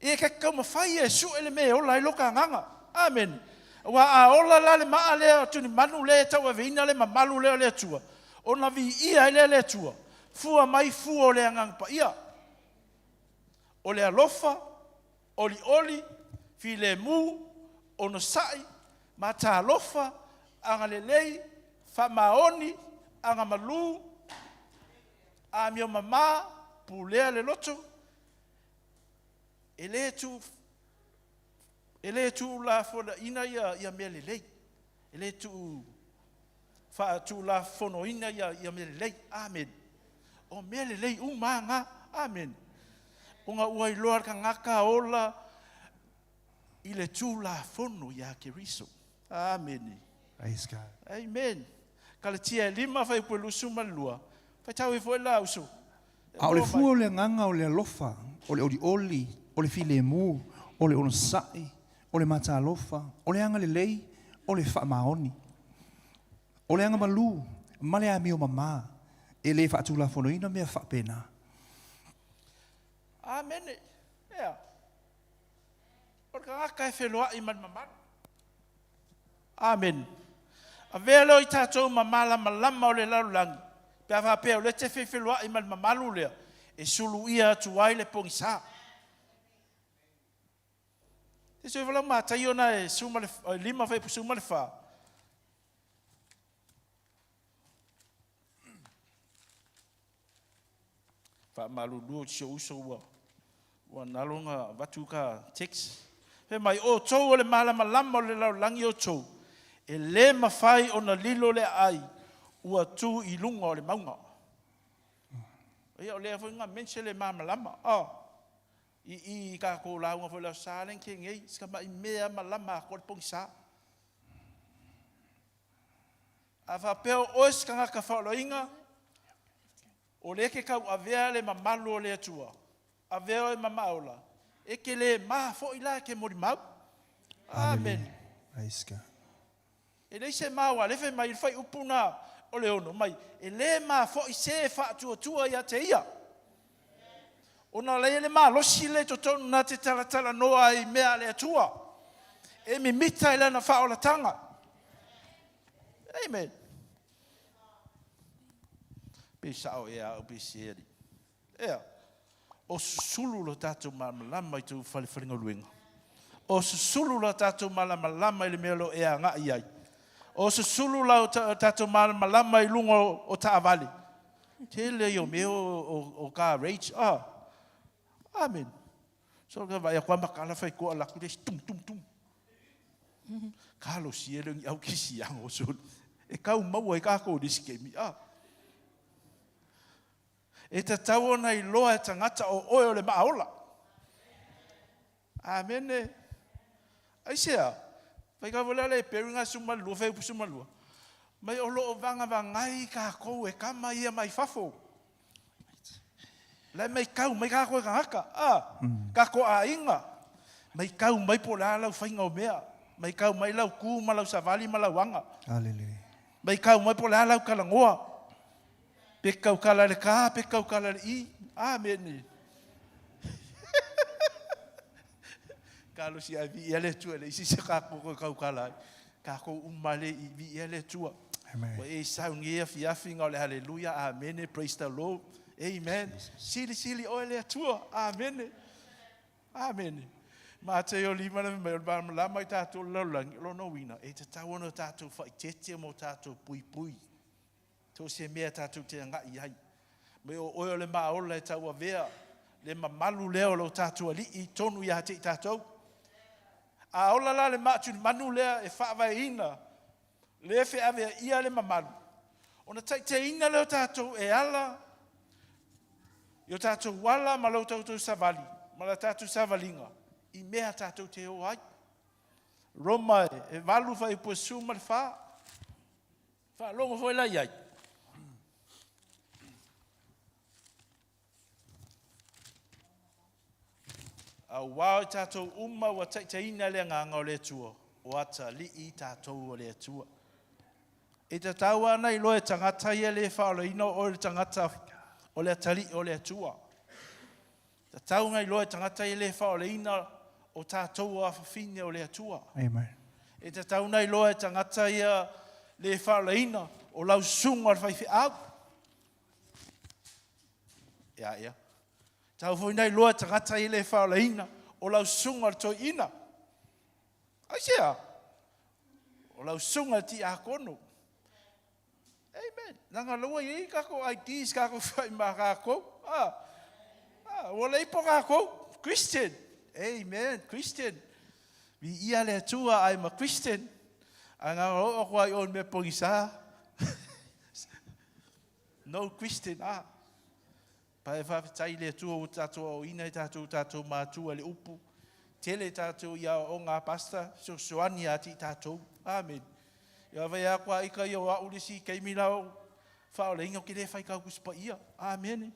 E ke kau mawhai e su ele mea ola i loka nganga. Amen. Wa a ola la le maa lea tuni manu lea tau a veina le mamalu lea lea tua. O na vi ia lea lea tua. Fua mai fua o lea ngang pa ia. O lea lofa, oli, fi le mu, ono sai, mata lofa, anga lelei, fa maoni, anga malu, a mio mama, pulea le loto, ele tu la foda ina ia mea lelei, ele tu la fono ina ia mea lelei, amen. O mea lelei umanga, amen. Unga ua iloa ka ngaka ola i le tūla fono ia ke riso. Amen. Praise God. Amen. Ka le tia e lima whai pue lusu malua. Whai tau e fwoi la uso. A o le fua o le nganga o le alofa, o le oli, o le file mu, o le ono sai, o le mata alofa, o le anga le lei, o le wha maoni. O le anga malu, male a mi o mama, e le wha tūla fono ina mea wha pena. Amen. Yeah. Or ka ngaka e wheloa i man mamana. Amen. A velo i tātou mamala malama o le laulangi. Pea whapea o le te wheloa i man mamalu lea. E sulu ia atu ai le pongi sā. Te sui wala mātai ona e lima whai pu suma le whā. Wha malu lua tio uso ua. Ua nalonga watu ka text. He mai o tau o le malama lama o le laulangi o tau. E le mawhai o na lilo le ai. Ua tu i lunga o le maunga. Ia o le awhi ngā mense le malama lama. I ka ko launga fo leo sālen ke ngei. Ska mai mea malama ko le pongi sā. A whapeo oes ka ngaka whaoloinga. O le ke kau avea le mamalu o le atua. Avea e mamaola. E ke le maa fo ila ke mori mau. Amen. Praise God. E le se maa wa lefe mai fai upuna o le ono mai. E le maa fo i se fa tua ia te ia. Ona le maa losi le to tonu na te talatala noa i mea le atua. E mi mita ila na fa o la tanga. Amen. Pesao e au peseri. Ea. O susulu lo tātou malama i tu whalinga luenga. O susulu lo tātou malama i le melo e a ngā iai. O susulu lo tātou malama i lungo o taavali. Te le o meo o ka rage. Amen. So ka vai a kwa makala whai kua laku des tum. Kalo sielo ngi au kisi ang o sol. E kau maua e kako diskemi. E te tau ona i loa e tangata o oe o le maaola. Amen. Aisea, pai ka wala le peringa sumalua, whaipu sumalua. Mai o loo vanga vangai ka kou e kama ia mai fafo. Lai mai kau, mai ka koe ka haka. Ka ko a inga. Mai kau, mai po la lau whainga o mea. Mai kau, mai lau ku, ma lau savali, ma lau wanga. Hallelujah. Mai kau, mai po la lau kalangoa. Pekau kala le ka, pekau kala le i. Amen. Kalo si vi ele tu ele si ka ko ka kala. Ka ko umale vi ele tu. Amen. Wa e Sauniga fiafinga ole hallelujah. Amen. Praise the Lord. Amen. Sili ole tu. Amen. Amen. Ma te o lima na me ba la mai tatou lo no wina. E te tawana tatou fa tete mo tatou pui. To se mea tatou te ngai ai. Me o le ma o le tau vea. Le mamalu leo lo tatou ali I tonu ia te tatou. A ola la le matu manu lea e whaavaina. Le fe ave ia le mamalu. Ona te ina leo tatou e ala. Yo tatou wala ma lo tatou savali. Ma la tatou savalinga. I mea tatou te o ai. Roma e valu fai po suma le fa. Fa longo foi la iai. A wao tatou uma wa taitaina le nganga o le tua. O ata li I tatou o le tua. E te taua nei loe tangata ia le whaola ino o le tangata o le tali o le tua. Te tau ngai loe tangata ia le whaola ina o tatou a whawhine o le tua. Amen. E te tau nei loe tangata ia le whaola ina o lau sunga le whaifi au. Ia. Tau fwoi nei loa tangata I le whaola ina o lau sunga to ina. Ai sea. O lau sunga ti a kono. Amen. Nanga loa I kako ideas kako whai ma kako. O le ipo kako. Christian. Amen. Christian. Vi ia le tua I'm a Christian. Anga o kwai on me pongisa. No Christian. Pai whawhitai le tua o tatou o ina I tatou mātua le upu. Tele tatou ia o ngā pasta, so soani ati tatou. Amen. Ia vai a kua ika ia o aurisi kei milau whao le inga o ke le whai kau kuspa ia. Amen.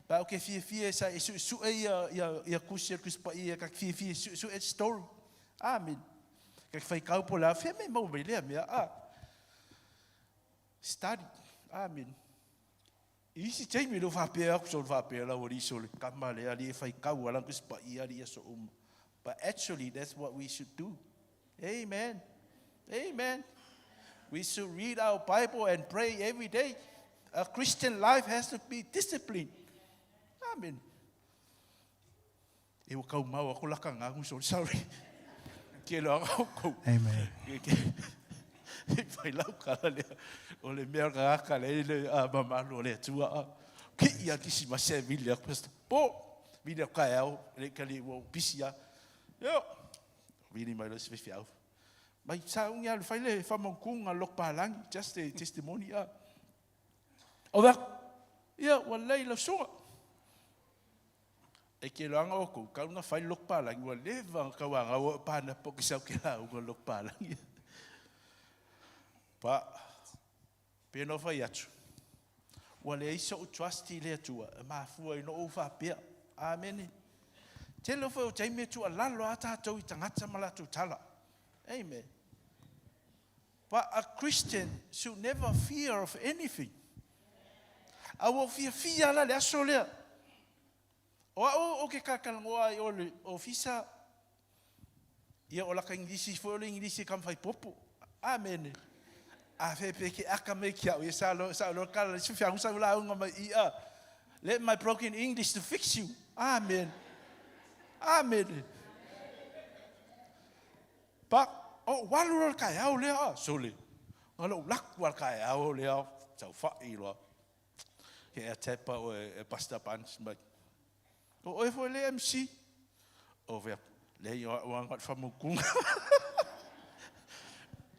Ba o ke fie sa e su e ia kusia kuspa ia kak fie su e story. Amen. Kak whai kau po la whea me mau me lea mea. Study. Amen. Isi taimi lo whapea aku so whapea la wari so le kama le ali e whai kau alang kuspa ia ali so But actually that's what we should do. Amen. Amen. We should read our Bible and pray every day. A Christian life has to be disciplined. Amen. E o kau mau ako laka ngangu so sorry. Ke lo ako. Amen. E whai lau kala lea. O le mea ngaka le mamalo le tua. Ki ia kisi masea vile ako pasta. Po, vile kai au. Le kali o pisia. Yo. Vile mai lo se whiwhi au. Mai saunga le whai le whamongkunga lok palangi. Just a testimony. O wak. Ia, walei la sunga. E ke loanga o kou. Kauna whai lok palangi. Wa lewa kawanga o pana pokisau ke lau ka lok palangi. Pa, pēno whai atu. Wa le isa o trusty le atua, ma fua ino o whapea. Amen. Te lo whai o taime atua lalo a tātou I tangata malatu tala. Amen. But a Christian should never fear of anything. Awa fear la le aso lea. O ke kakalangoa I ole ofisa. Ia o laka ingisi, fo ole ingisi kam whai popo. Amen. A fepe ke aka me kia o sa lo kala si fiangu sa la unga mai ia. Let my broken English to fix you. Amen. Amen. Pa o walu kai au le a sole. Ngalo lak wal kai au le a tau fa I lo. Ke a tepa o e pasta pans mai. O e fo le MC. O ve le yo ngat fa mo kung.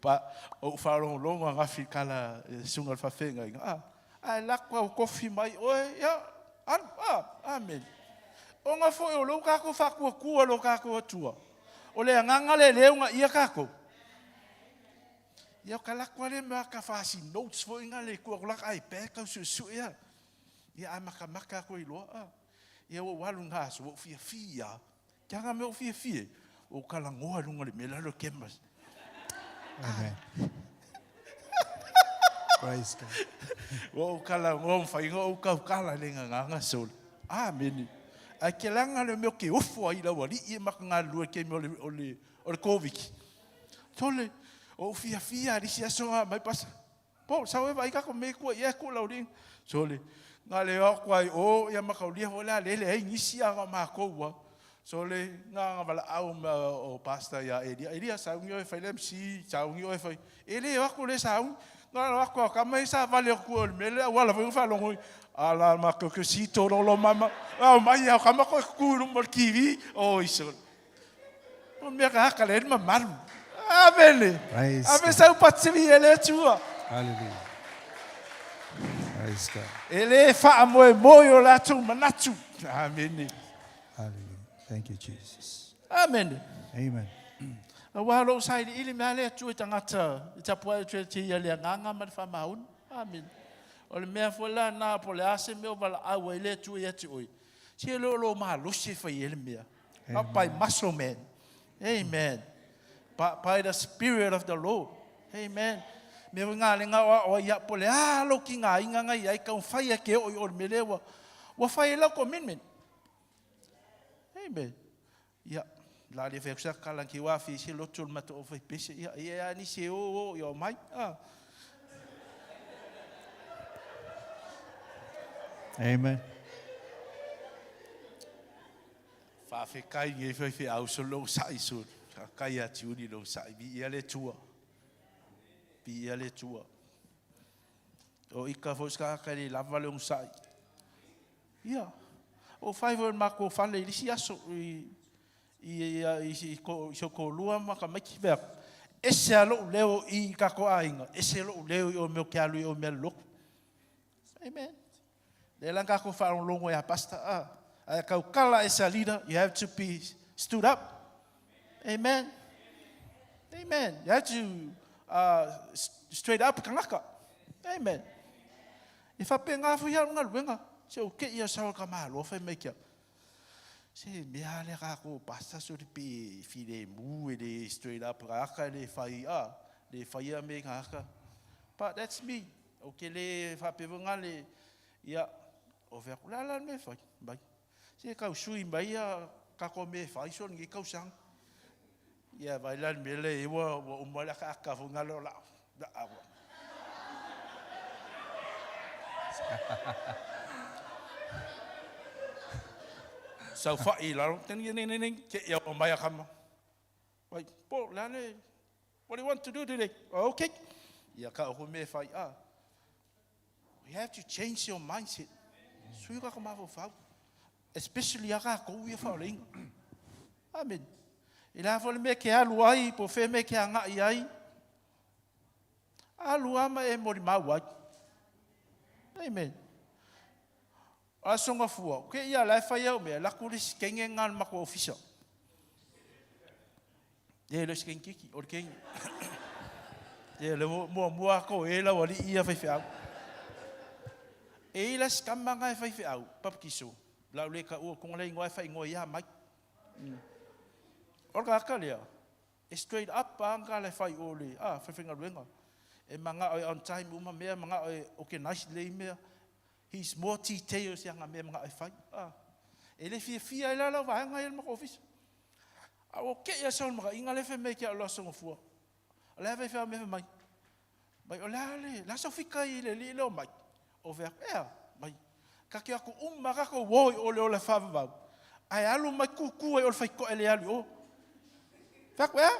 Pa o wharo longa ngafi kala sunga whawhenga inga. Ai lakwa o kofi mai oe ya. Amen. O ngā fo o lo kako whakua kua lo kako atua. O le nganga le leunga ia kako. Ia ka lakwa le mea ka whasi notes fo inga le kua kulak ai pēkau su ia. Ia ai maka ko I loa. Ia o walu ngā so o fia. Kianga me o fia. O kalangoa lunga le mela lo kemas. Amen. Praise God. O kala ngom fai ngo kau kala le nganga sol. Amen. ai ke langa le meo ke ufo ai la wali I maka ngā lua ke me o le COVID. Tole, o fia risi asonga mai pasa. Po, sao e vai kako me kua ia kua lauring. Sole, ngā le ako ai o ia maka ulia hola lele ai nisi a ngā mako ua. Sole, ngā wala au o pasta ia elia. Elia saungi o e whailem si, saungi o e whai. Elia ako le saungi. Ngā wako a kamai sa vale o kua o mele, wala wai whalongoi. Ala mako ke si toro lo mama. Au mai au kamako e kuru mo kiwi. O isol. O mea ka haka le ma maru. Amen. Ave sau patsivi ele tua. Hallelujah. Praise God. Ele fa moe moyo la tu manatu. Amen. Hallelujah. Thank you, Jesus. Amen. Amen. Walo sai ili male tu tangata. Itapua tu te ile nganga ma fa maun. Amen. Ole mea fola na pole ase me wala awe ile tu ia tu oi. Si lo ma lo se fa ile mea. Not by muscle man. Amen. But by the Spirit of the Lord. Amen. Me ngā lenga o ia pole lo ki ngā inga ngai ai ka whai ke o mele wa whai la commitment. Amen. Ia la le fe sa kala ki wa fi si lotul mato o fai pese ia ni se o yo mai. Amen. Fa fe kai nge fe au so lo sai so. Kai a tiuni lo sai bi ia le tua. Bi ia le tua. O ika fo ska ka le lava le sai. Ia. O faivo mako fale li si aso i ko lua maka maki ver. Ese alo leo I ka ko ainga. Ese alo leo o meu kialu o meu lok. Amen. Le langa ko fa un longo ya pasta a ka kala as a leader you have to be stood up. Amen. Amen. You have to straight up kangaka. Amen. If I pay ngā fuia ngā luenga, se o ke ia sao ka malo fai make up. Se mea le kako pasta so te pe file mu le straight up kaka le fai me kaka. But that's me. O ke le fa pe ngā le ia o ve kulala me fai. Bai. Se ka sui mai kako me fai so ngi kau sang. Ia bailan mele iwa o mala ka ka ngalo la. So fai la ning ke ia o mai kama. Wai po la le. What do you want to do today? Okay. Ia ka o me fai You have to change your mindset. Sui ka ma fo especially aka ko ia fa ling. Amen. Ila fo me ke alu ai po fe me ke anga ai. Alu ama e mori mawai. Amen. Asonga fua. Ke ia la fa ia me la kulis kenge ngal mako official. Ye lo skenkiki or king. Ye le mo ko e la wali ia fa fa. E la skamanga fa fa au papkiso. La le ka o kong le ngoi fa ngoi ia mai. Orga kalia. Straight up anga le fai ole. Fa finga luenga. E manga on time uma mea manga okay nice le mea. He's more details yang mea manga fai. Ele fia la va nga el mako office. Okay ya son maka inga le fe me ke lo so fu. Le fa me mai. Mai ole la so fika ile le mai. Over mai. Ka ke aku maka ko wo ole fa va. Ai alu mai kuku e ole fai ko ele alu. Fak wea?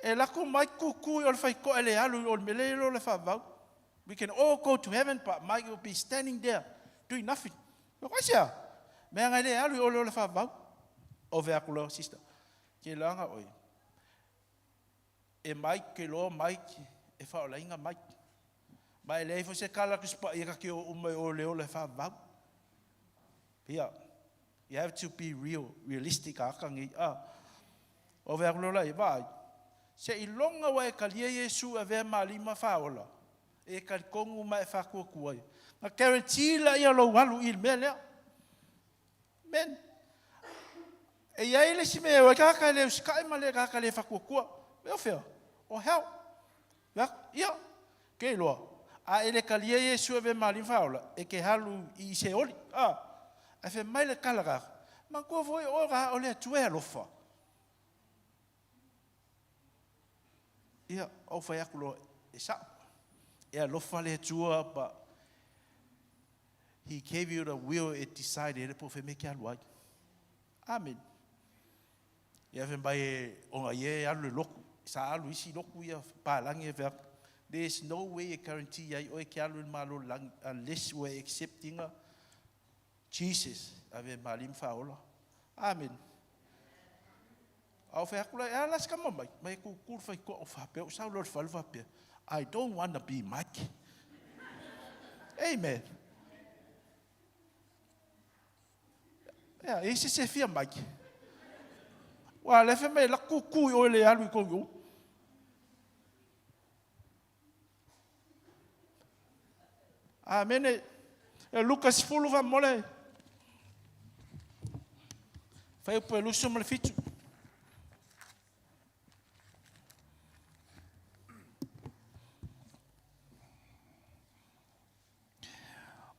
E lako mai kuku o le fai ko ele alu o le melelo le whavau. We can all go to heaven, but Mike will be standing there doing nothing. Wai sia? Mea ngai le alu o le whavau. O vea kulo, sister. Ke langa oi. E Mike ke lo Mike e whao lainga Mike. Mai le fo se kala kuspa i ka ke o umai o le whavau. Pia. You have to be realistic akangi. O vea kulo lai vai. Se I longa wa e kalia Yesu a vea malima whaola. E karikongu mai whakua kuai. Nga guarantee la ia lo walu il mea lea. Men. E iai le si mea wa kaka leo skai ma le kaka le whakua kua. Meo whea. O heo. Ia. Kei loa. A ele kalia Yesu a vea malima whaola. E ke halu I se oli. A whea mai le kalaka. Ma kua foi o ga o le atua e alofa. Ia, au fai aku lo e sa. E alofa le atua, but he gave you the will, it decided, po fe me ke aluai. Amen. Ia fe mai e onga ie alu le loku. Sa alu isi loku ia pālangi e vea. There's no way a guarantee ai oe ke alu malo lang unless we're accepting Jesus. Ave malim faola. Amen. Au fe akula e alas ka mamai. Mai ku kur fai ko o fa pe o sa lor fa fa pe. I don't want to be Mike. Amen. Ja, ese se fia Mike. Wa le fe me la ku ku o le alu ko yo. Amen. E Lucas fulu va mole. Fai po luso mal fitu.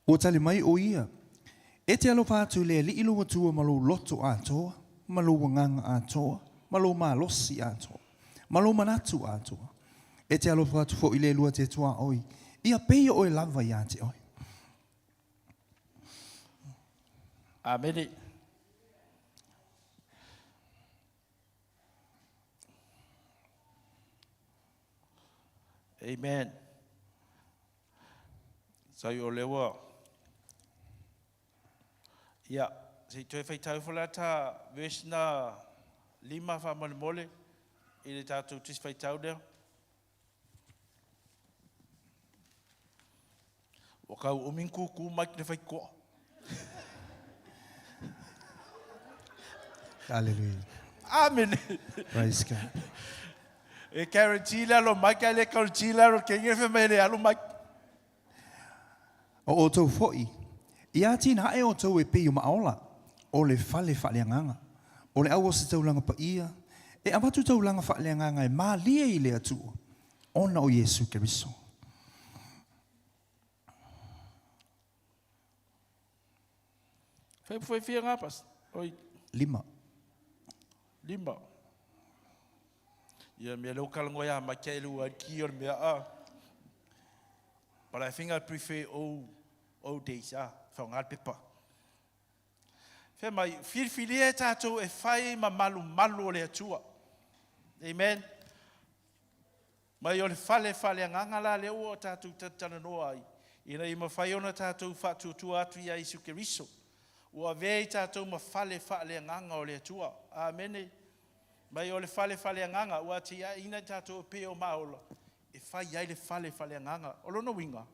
O tali mai o ia. E te alo pātu le li ilo atua malo loto atoa, malo wanganga atoa, malo malosi atoa, malo manatu atoa. E te alo pātu fo i le lua te tua oi. Ia peia oi lava ia te oi. Amen. Amen. Sai o lewa. Ia, se toi fai tau whalata vesna 5 whamane mole i le tātou tis fai tau leo. O kau ominku ku maik ne fai koa. Hallelujah. Amen. Praise God. E guarantee la lo maik ale guarantee la lo kengi fe mele alo maik. O tau foi. Ia tina e o tau e pei o maola. O le fale nganga. O le awa se tau langa pa ia. E amatu tau langa nganga e maa lia i le atua. Ona o Yesu Keriso. Foi fia ngapas. Oi. 5. Ia me lo kalango ya makelu a ki or me a. But I think I prefer old days from ngal pepa. Fe mai filfilia tato e fai ma malu le atua. Amen. Mai o le fale nganga la le o tato tatana no ai. Ina I ma fai ona tato fatu tu atu ia Isu Keriso. Ua vei tato ma fale nganga o le atua. Amen. Mai o le fale nganga ua tia ina tato pe o maola. E fai ai le fale nganga. O lono winga.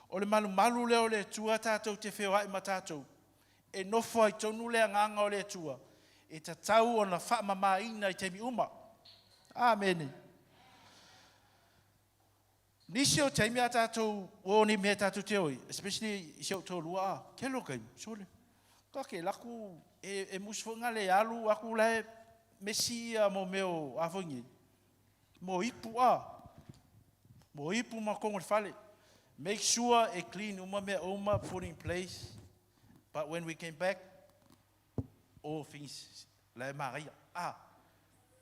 O le malu leo le tua tato te whewai ma tato. E nofo ai tonu le nganga o le tua. E ta tau o na wha mama ina I te mi uma. Amen. Nisi o te mea tato o ni mea tato te oi. Especially I seo tō lua. Ke lo kai, sole. Ka ke laku e musfonga le alu aku le mesi mo meo afongi. Mo ipu Mo ipu ma kongo fale. Make sure it clean uma put in place. But when we came back, all things like Maria.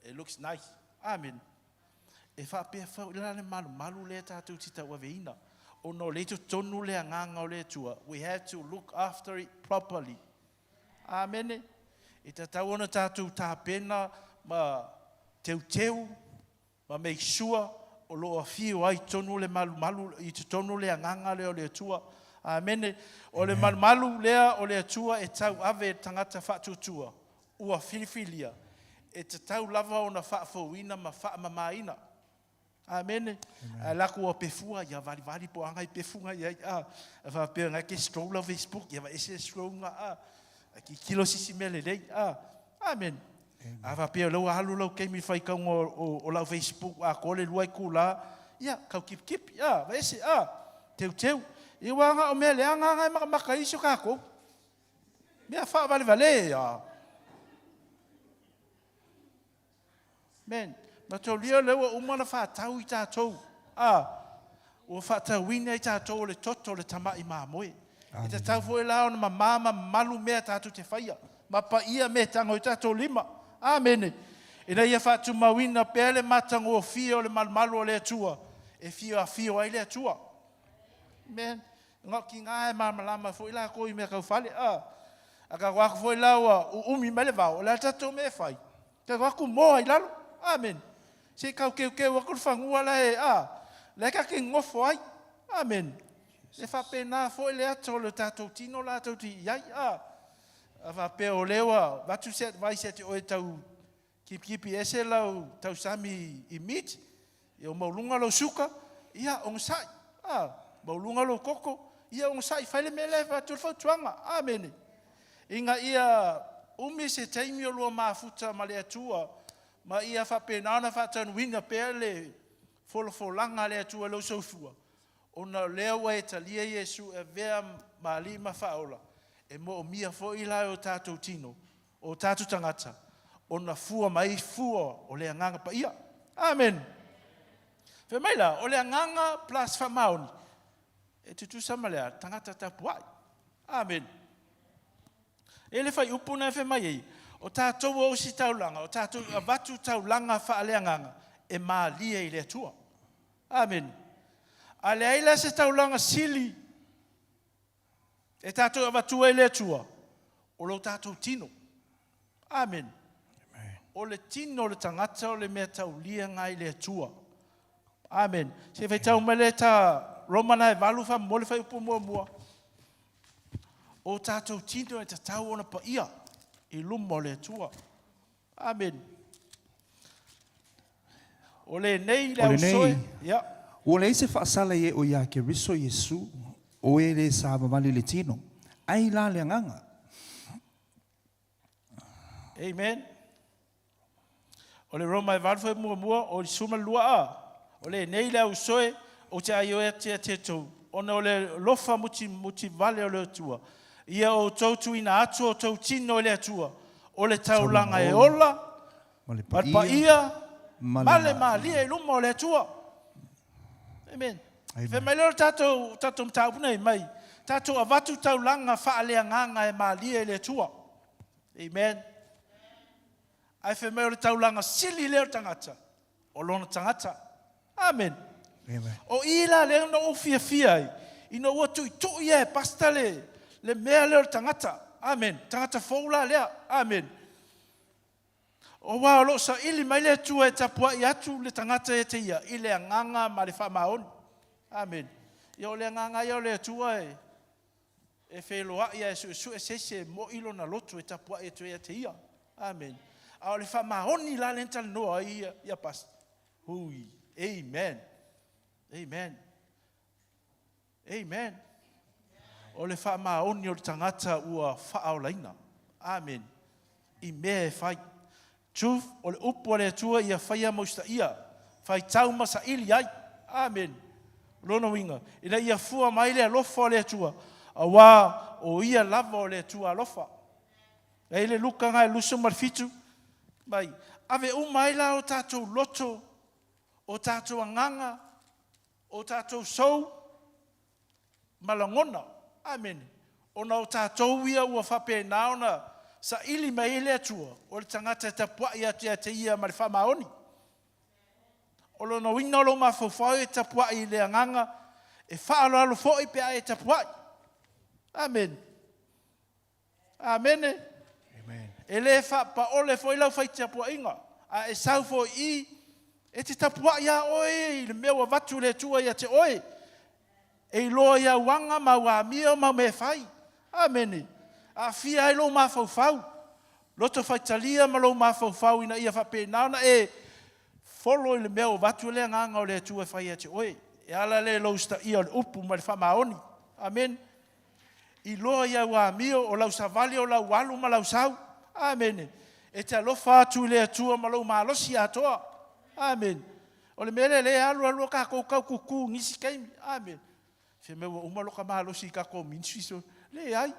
It looks nice. Amen. If I pay for malu le tatu tita wa veina. O no le tonu le nganga le tua. We have to look after it properly. Amen. Ita tawana tatu ta pena ma teu ma make sure o loa fiu ai tonu le malu I te tonu le nganga le o le tua. Amen. O le malu lea o le tua e tau ave tangata whatutua. Ua filifilia. E te tau lava o na whaafouina ma whaamamaina. Amen. Laku o pefua ia vali po angai pefunga ia va pe nga ke scroll o Facebook ia va ese scroll nga ki kilo sisi mele dei amen. Va pe lo halu lo ke mi fai ka o la Facebook a ko le luai kula ia ka kip ia va ese teu I wanga o mele anga ngai maka iso ka ko me fa vale ia men. Ma tō lia lewa umana whātau I tātou. O whātau wina I tātou le toto le tamai mā moe. E te tau fo e lao na mamama malu mea tātou te whaia. Mapa ia me tango i tatou lima. Amen. Ina ia whatu mawina pele matango o fio le malmalu o le atua. E fio ai le atua. Amen. Ngā ki ngā e mamalama fo ila ko i mea kau whale. Aka wako fo ila ua umi mele vau. O le tatou me whai. Ka wako moa i lalo. Amen. Se kau keu wako whangua la e. Leka ke ngofo ai. Amen. Se whapena fo ile ato le tatou tino la tau ti iai. Whape o lewa. Watu set vai seti oe tau kipi ese lau tau sami i mit. I o maulunga lo suka. Ia on sai. Maulunga lo koko. Ia on sai. Whaile me lewa tulfau tuanga. Amen. Inga ia umi se taimi o lua mafuta ma le atua. Ma ia whapena ana whatanu winga pele. Folanga le atua lo sofua. Ona lewa e talia Yesu e vea malima whaola. E mo o mia fo ila o tātou tino. O tātou tangata. Ona fua mai fua o le anganga pa ia. Amen. Whemaila, o le anganga plus whamaoni. E tutu samalea, tangata tapuai. Amen. E le whai upuna e whemai. O tātou o si taulanga. O tātou avatu taulanga wha le anganga. E maalia i le atua. Amen. A le aila se taulanga sili. E tātou avatua i le atua. O lo tātou tino. Amen. O le tino le tangata o le mea taulia ngai le atua. Amen. Se whai tau mele ta Romana e walu wha mole whai upo mua. O tātou tino e ta tau ona pa ia. I lumo le atua. Amen. O le nei le au soe. Ya. O le se whaasala e o ia ke riso Yesu. O e le sa mamali le tino. Ai la le nganga. Amen. O le Roma e valfo mua o le suma lua a. O le nei le au soe o te aio e te tau. Ona o le lofa muti vale o le atua. Ia o tautu ina atu o tau tino o le atua. O le taulanga e ola. Marpa ia. Male malia e luma o le atua. Amen. Fe mai lor tatou mtaupuna i mai. Tatou avatu taulanga whaalea nganga e malia e le atua. Amen. Ai fe mai lor taulanga sili leo tangata. O lona tangata. Amen. Amen. O ila leo no o fia ai. Ino ua tui e pasta le mea leo tangata. Amen. Tangata foula lea. Amen. O wā lo sa ili mai le tua e tapua i atu le tangata e te ia. I le anganga ma le whamaoni. Amen. Ia o le anganga ia o le tua e. E wheloa ia e su e sese mo ilo na lotu e tapua e te ia. Amen. A o le whamaoni la le entale noa ia pas. Hui. Amen. Amen. Amen. O le whamaoni o le tangata ua whaaolaina. Amen. I mea e whai. Tuf, o le upo le tua ia whaia mausta ia. Whai tau masa ili ai. Amen. Lona winga. Ina ia fua mai le alofa o le tua. A wā o ia lava o le tua alofa. E le luka ngai luso marfitu. Mai. Ave umai la o tātou loto. O tātou anganga. O tātou sou. Malangona. Amen. Ona o tātou ia ua whape naona. Sa ili mai le atua, o le tangata e tapua i atu te ia ma le whamaoni. O lo no wina o lo mawhawhau e tapua i le anganga, e whaalo alo fo i pia e tapua. Amen. Amen. Amen. E le pa o le fo i lau whai tapua inga, a e sau fo i, e te tapua ia oe, i le mea watu le tua ia te oe. E loa ia wanga ma wa mia ma me whai. Amen. A fia ai lo mafau. Loto faitalia ma lo mafau ina ia whapenauna e folo i le mea o watu le nganga o le tua whai ate oe. E ala le lo sta ia o le upu ma le whamaoni. Amen. I loa ia wa mio o lau savali o lau walu ma lau sau. Amen. E te alofa atu le atua ma lo malosi atoa. Amen. O le mele le alu ka kau kuku ngisi kaimi. Amen. Fe mewa umaloka malosi kako minsuiso. Le ai.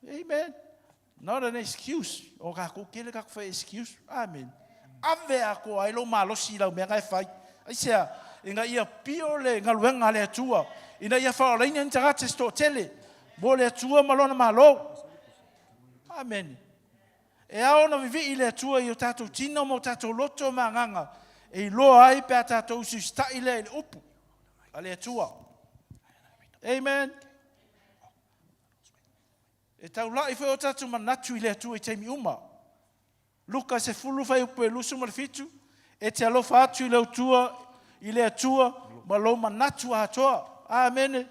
Amen. Not an excuse. O kako kele kako fa excuse. Amen. Ave ako ai lo malosi lau mea ngai fai. Ai sea, inga ia pio le ngaluenga le atua. Ina ia wha olaina ni tagate sto tele. Mo le atua malona malo. Amen. E ao na vivi le tua i o tātou tino mo tātou loto manganga. E loa ai pe a tātou si stai le upu. A le tua. Amen. E tau lai whai o tātou manatu i le tua i teimi uma. Luka se fulu whai upu e lusu marifitu. E te alofa atu i le tua, i le tua, ma lo manatu a toa. Amen.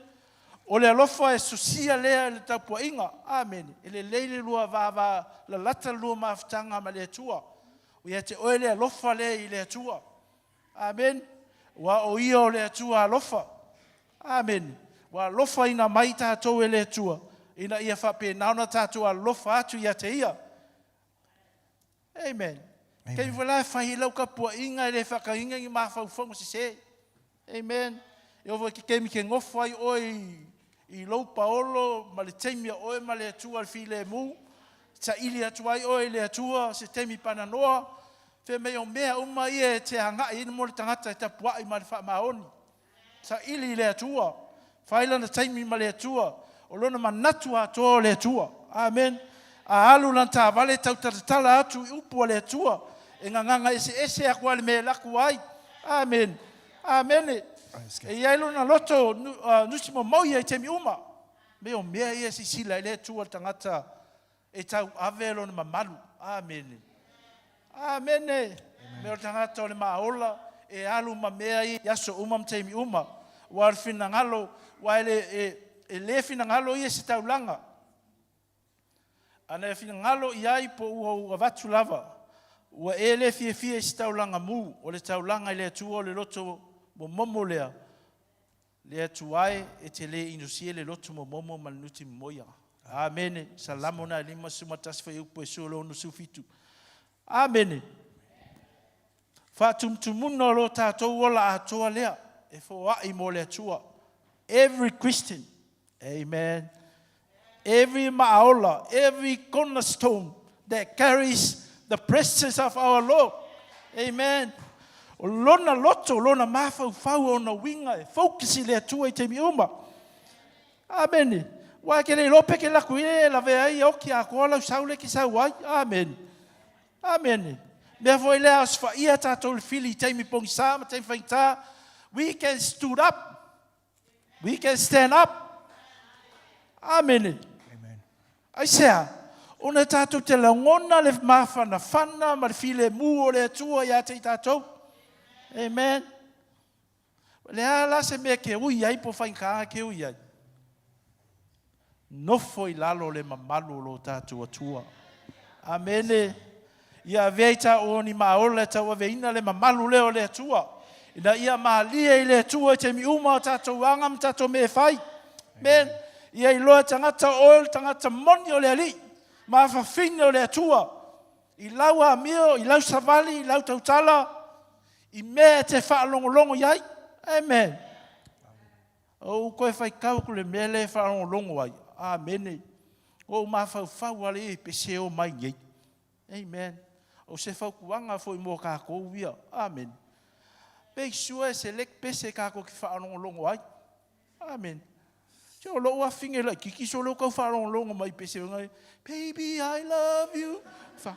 O le alofa e susia lea le tau pua inga. Amen. E le leile lua vava la lata lua maafutanga ma le tua. O ia te oe le alofa lea i le tua. Amen. Wa o ia o le tua alofa. Amen. Wa alofa ina mai tātou e le tua. Ina ia whape nauna tātou alofa atu ia te ia. Amen. Kei wala whahi lau ka pua inga e le whakainga i mawhauwhongo se se. Amen. E ovo ki kemi ke ngofai oi i lau paolo ma le teimia oi ma le atua al fi le mu. Ta ili atuai oi le atua se teimi pananoa. Fe mei o mea uma ia te hanga i mo le tangata e tapua i ma le wha maoni. Ta ili le atua. Whaila na teimi ma le atua. O lona manatu atoa le atua. Amen. A alu lan tā vale tau tatatala atu i upu le atua. E nganganga ese a kua le mea laku ai. Amen. Amen. E iailu na loto nusi mo mau ia i temi uma. Me o mea ia si sila i le atua tangata e tau avelo na mamalu. Amen. Amen. Me o tangata o le maaola e alu ma mea i aso umam temi uma. Wa fina ngalo wa e le fina ngalo ia si taulanga. Ana fina ngalo iai po ua watu lava. Ua ele fie si taulanga mu. O le taulanga i le atua o le loto mo momo lea. Le atuai e te le inusie le loto mo momo manuti moia. Amen. Salamo na lima sumatas fa upo e solo no sufitu. Amen. Fatumtumuno lo tātou ola atoa lea. E fo ai mo le atua. Every Christian. Amen. Every ma'aola, every cornerstone that carries the presence of our Lord. Amen. O lona loto, lona mawhau o na winga, e focus i le atua i te miuma. Amen. Wa ke le lope ke laku e la vea i oki a koa lau saule ki sau ai. Amen. Amen. Mea foi lea as whaia tātou le fili i teimi pongi sā, ma teimi whaingtā. We can stood up. We can stand up. Amen. Ai sea, ona tātou te langona le mawhana whana, ma le file mu o le atua ia te i tātou. Amen. Le ala se mea ke ui ai po whainkaa ke ui ai. Nofo i lalo le mamalu lo tātou atua. Amen. Ia veita o ni maola tau aveina le mamalu leo le atua. Ina ia maalia i le atua te mi uma o tātou angam tātou me whai. Amen. Ia i loa tangata oil, tangata moni o le ali. Ma whawhine o le atua. I lau a mio, i lau savali, i lau tautala. I mea te whaalongolongo iai. Amen. O koe whaikau ko le mea le whaalongolongo ai. Amen. O ma whau ale e pese o mai ngei. Amen. O se whaukuanga fo i mua kākou wia. Amen. Make sure se lek pese kākou ki whaalongolongo ai. Amen. O lo ua finge la kiki so lo kau whalong longa mai pese ngai. Baby, I love you.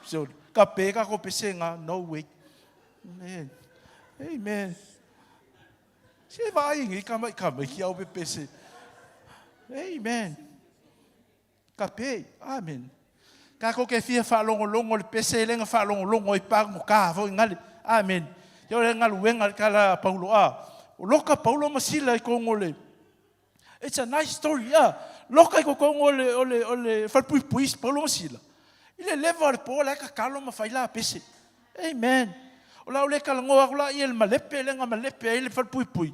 So, ka peka ko pese nga, no way. Amen. Amen. Se vai ngi ka mai ki au pe pese. Amen. Ka pe. Amen. Ka ko ke fia whalong longa le pese lenga whalong longa i pag mo ka fo ngali. Amen. Yo le ngalu wenga kala Paulo a. O loka Paulo masila i kongole. It's a nice story, yeah. Loka i kokongo ole falpui puis Paulo masila. Ile leva le po la ka kalo ma faila pese. Amen. Ola ole kalangoa ola i el malepe lenga malepe ile falpui pui.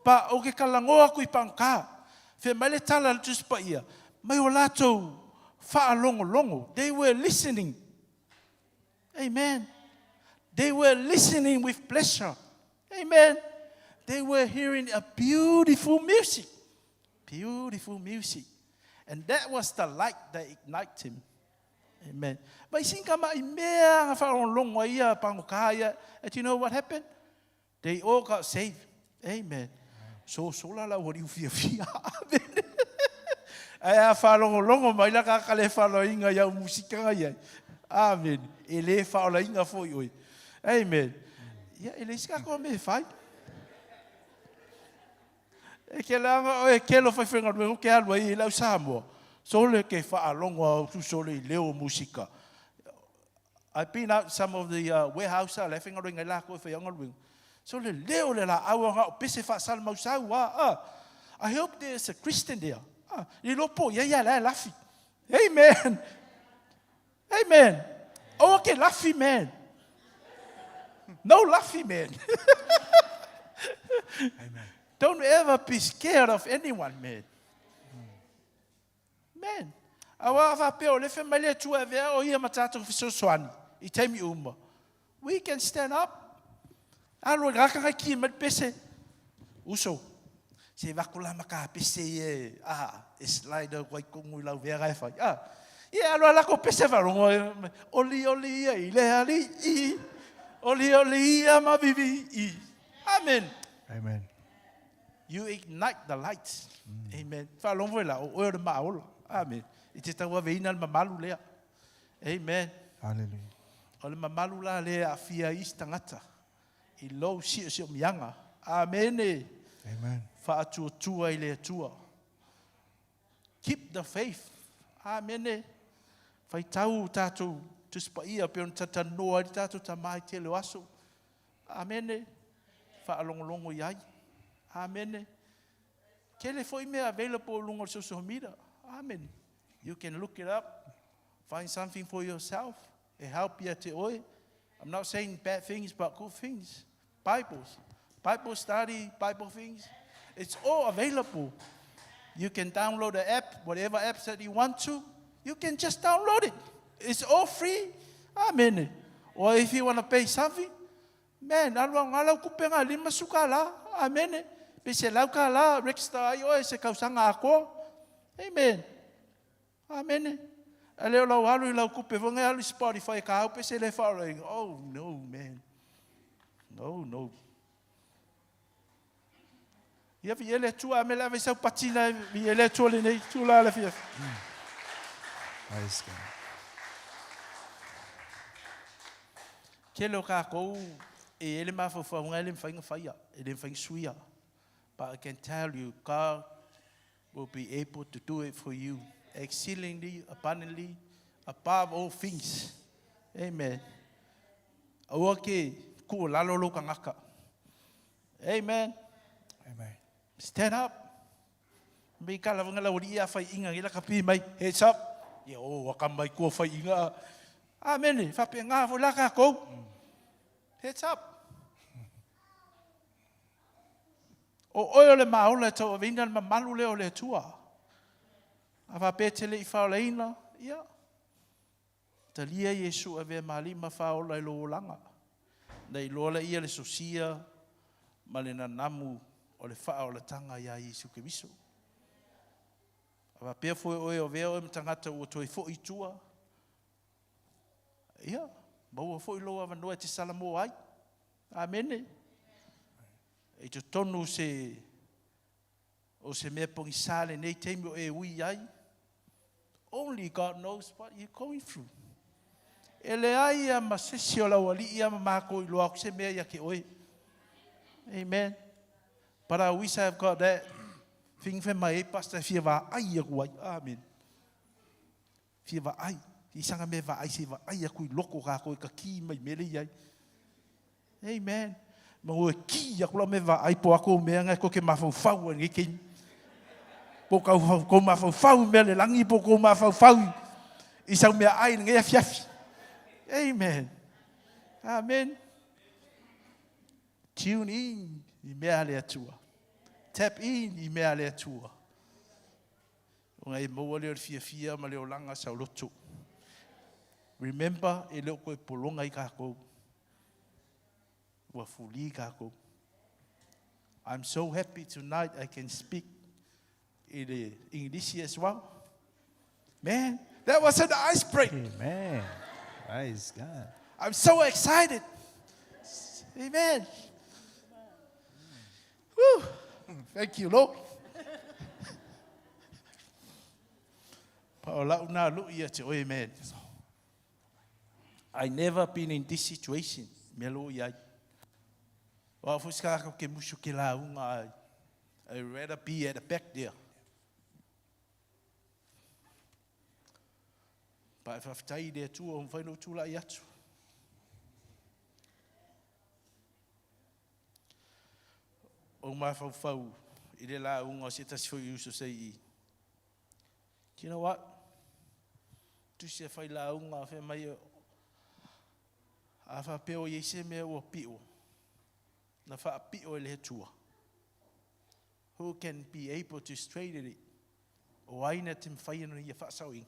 Pa o ke kalangoa ku i panka. Fe male tala le tus pa ia. Mai ola to fa longo. They were listening. Amen. They were listening with pleasure. Amen. They were hearing a beautiful music. Beautiful music. And that was the light that ignited him. Amen. But and you know what happened? They all got saved. Amen. So la what do you feel? Amen. Aya falong longo mai la ka kale falo inga ya musika ya. Amen. E le whaola inga foi oi. Amen. Ia, e le iska ko me whai. E ke langa o e kelo whai whenga rue ke alua i lau Samoa. Sole ke whaalongo au tu sole i leo musika. I've been out some of the warehouse le whenga rue ngai la koe whaianga rue. Sole leo le la awa ngā o pese whaasala mausau I hope there's a Christian there. I lopo, ia la lafi. Amen. Amen. Oh, okay, laughy man. No laughy man. Amen. Don't ever be scared of anyone, man. Man. Awa fa pe o le fe male tu ave o ia matatu fiso swani. I temi uma. We can stand up. Alo raka ki mat pese. Uso. Se vakula maka pese e slider koi kongu lau vera fa. Ia alo ala ko pese varongo oli ia ile ali I oli ia ma vivi I. Amen. Amen. You ignite the lights. Amen. Fa longo la o o ma o. Amen. I te taua veina le mamalu lea. Amen. Hallelujah. O le mamalu la lea a fia I tangata. I lo si mianga. Amen. Amen. Fa atua I le atua. Keep the faith. Amen. Fai tau tātou tu spaia pe on tata noa di tātou ta mai te leo aso. Amen. Fa alongolongo iai. Amen. Kele foi me available lungo social media. Amen. You can look it up. Find something for yourself. It help you te oi. I'm not saying bad things, but good things. Bibles. Bible study, Bible things. It's all available. You can download the app, whatever apps that you want to. You can just download it. It's all free. Amen. Or if you want to pay something, man, alau kupenga lima suka la. Amen. Pese lau ka la, register ai o se kausanga ako. Amen. Amen. Aleo lau halu I lau kupe vonga alu Spotify ka hau pese le following. Oh no, man. No. Ia vi ele tua me lave sau patina vi ele tua le nei tu la fia. Praise God. Kelo ka ko e ele ma fa nga ele mfainga faia, ele mfainga suia. But I can tell you, God will be able to do it for you exceedingly, abundantly, above all things. Amen. Awake ku lalo lo kangaka. Amen. Amen. Stand up. Me kala vanga la uria fai inga ila kapi mai. Heads up. Ia o waka mai ko fai inga. Amen. Fa pe nga vo la ka ko. Heads up. O oyo le maula to vinga ma malu le o le tua. Ava petele I fa le ina. Ia. Talia Yesu ave malima fa o le lo langa. Nei lo le ia le sosia malena namu o le wha o le tanga ia Yesu ke viso. Awa pia foi oe o veo e mtangata ua toi fo I tua. Ia, maua fo I loa wanoa te salamo ai. Amene. E te tonu o se mea pongi sale nei teimi o e ui ai. Only God knows what you're going through. Ele ai a masesi o la wali ia mamako I loa se mea ia ke oe. Amen. But I wish I've got that thing for my pastor fia va ai aku ai. Amen. Fia va ai. I sanga me va ai se va ai aku I loko ka ko ka ki mai mele ai. Amen. Ma o ki aku la me va ai po ako me nga ko ke mafau fau ngi kin. Po ka ko mafau fau me le langi po ko mafau fau. I sang me ai ngi fiafi. Amen. Amen. Tune in I mea le atua. Tap in I mea le atua. O ngai maua leo fia ma leo langa sa loto. Remember e leo koe polonga I kako. Ua fuli kako. I'm so happy tonight I can speak in English as well. Man, that was an ice break. Amen. Praise God. I'm so excited. Amen. Woo. Thank you, Lord. Paola una lu ia te amen. I never been in this situation. Melo ia. Wa fuska ka ke musu ke la unga. I'd rather be at the back there. But if I've tied there too, I'm fine to la yatu. O mai fau I le la unga se tasi fo yusu sei. Do you know what? Tu se fai la unga fe mai a fa peo ye se me o pio. Na fa pio le tua. Who can be able to straighten it? O aina te mwhai no ia whaasauing.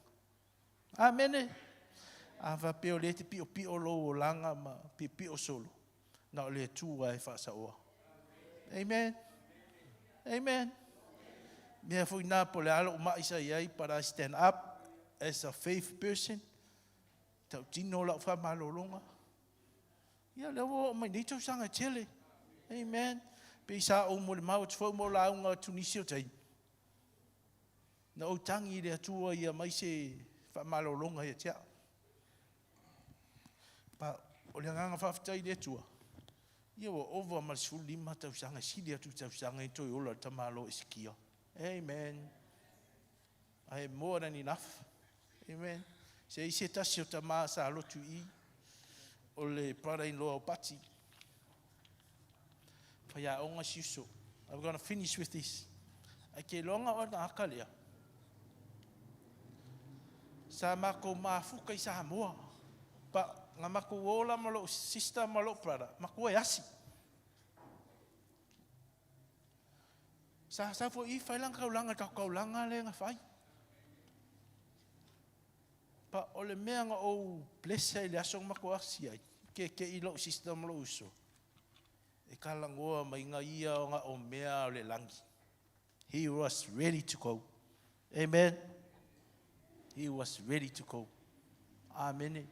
Amen. A fa peo le te pio lo o langa ma pio solo. Na o le tua e whaasaua. Amen. Amen. Mea fui nā po le alo maisa iai para I stand up as a faith person. Tau tino lau wha malolonga. Ia lewa o mai nito sanga tele. Amen. Pe sa o mo le mau tfo mo la unga tunisio tai. Na o tangi le atua ia mai se wha malolonga ia tia. Pa o le nganga whaftai le atua. Ia wa over ma su lima tau sanga sili atu tau sanga I toi ola tamalo isikia. Amen. I have more than enough. Amen. Se I se tasi o tama sa lotu I o le brother-in-law o pati. Paya onga siuso. I'm going to finish with this. Ai ke longa o na akalea. Sa mako mafuka I sa moa. Pa nga mako wola malo sister malo brother. Mako e asi. Sa fo I whailang kaulanga tau kaulanga le nga whai. Pa o le mea nga o blessa I le asong mako asi ai. Ke I lo sister malo uso. E kalangoa mai nga ia o nga o mea o le langi. He was ready to go. Amen. He was ready to go. Amen.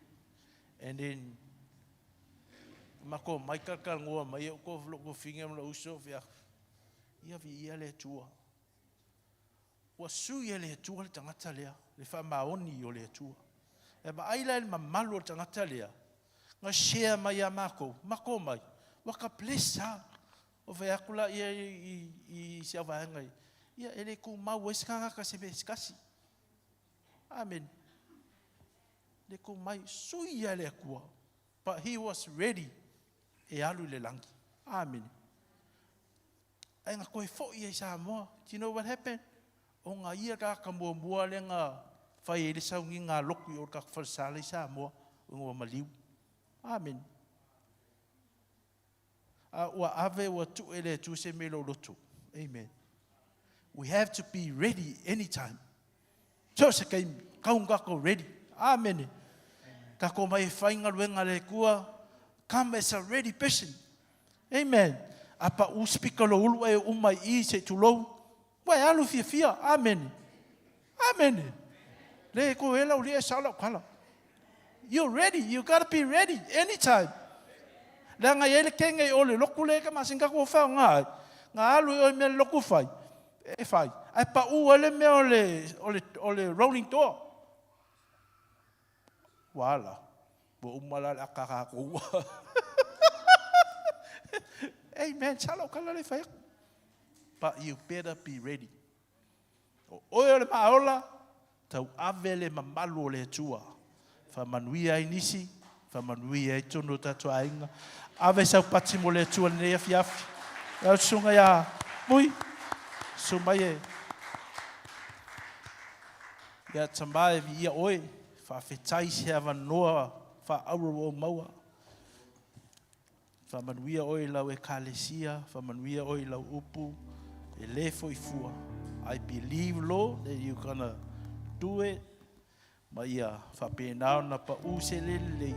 And then mako mai kalangoa mai o ko vloko finga malo uso via. Ia vi ia le tua. Wa su ia le tua le tangata lea. Le wha maoni o le tua. E ma aila le mamalu o tangata lea. Nga share mai a mako. Mako mai. Waka plesa. O vea kula ia I sia vaengai. Ia ele ku mau eskanga ka sebe skasi. Amen. Le ku mai su ia le kua. But he was ready. E alu le langi. Amen. Ai nga koe fo'i ai sa moa. Do you know what happened? O nga ia ka mua le nga whai ele saungi ngā loku o ka whalsale sa moa. O ngā maliu. Amen. Ua ave ua tu ele tu se melo lotu. Amen. We have to be ready anytime. So se kai kaunga ko ready. Amen. Ka ko mai whainga luenga le kua. Come as a ready person. Amen. Apa uspika lo ulu e umai I se tulou. Wai alu fia. Amen. Amen. Le ko hela uli e sala kala. You're ready. You got to be ready anytime. Le nga ele kenga I ole loku le ka masinga ko fa nga. Nga alu o me loku fai. E fai. Ai pa u ele me ole rolling door. Wala. Bo umala la ka ko. Amen. Salo kala le fai. But you better be ready. O le maola tau avele mamalu le tua. Fa manuia inisi, fa manuia tono tatu ainga. Ave sa pati mo le tua ne fiafi. Ya sunga ya. Mui. Sumaye. Ya tambae vi ia oi. Fa fetai se ava noa fa auro o maua. Fa manuia oi lau e kalesia, fa manuia oi lau upu, e lefo I fua. I believe, Lord, that you're gonna do it. Ma ia fa penao na pa use lele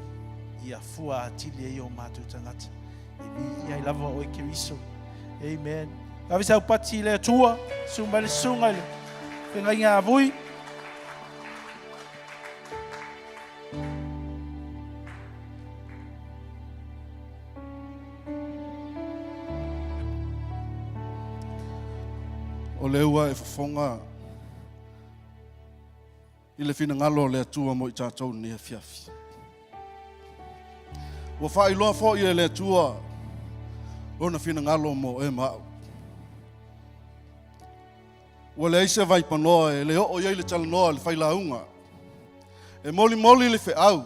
ia fua atili e o matu tangata. E vi ia I lava oi keriso. Amen. Kavi sa upati le tua, sumba le sunga le. Penga inga avui. O le ua e whafonga I le whina ngalo le atua mo I tātou nea fiafi. Ua whailoa fo i le tua. Ona fina ngalo mo e mau. Ua le aise vai panoa e le o iei le talanoa le whailaunga. E moli le wheau.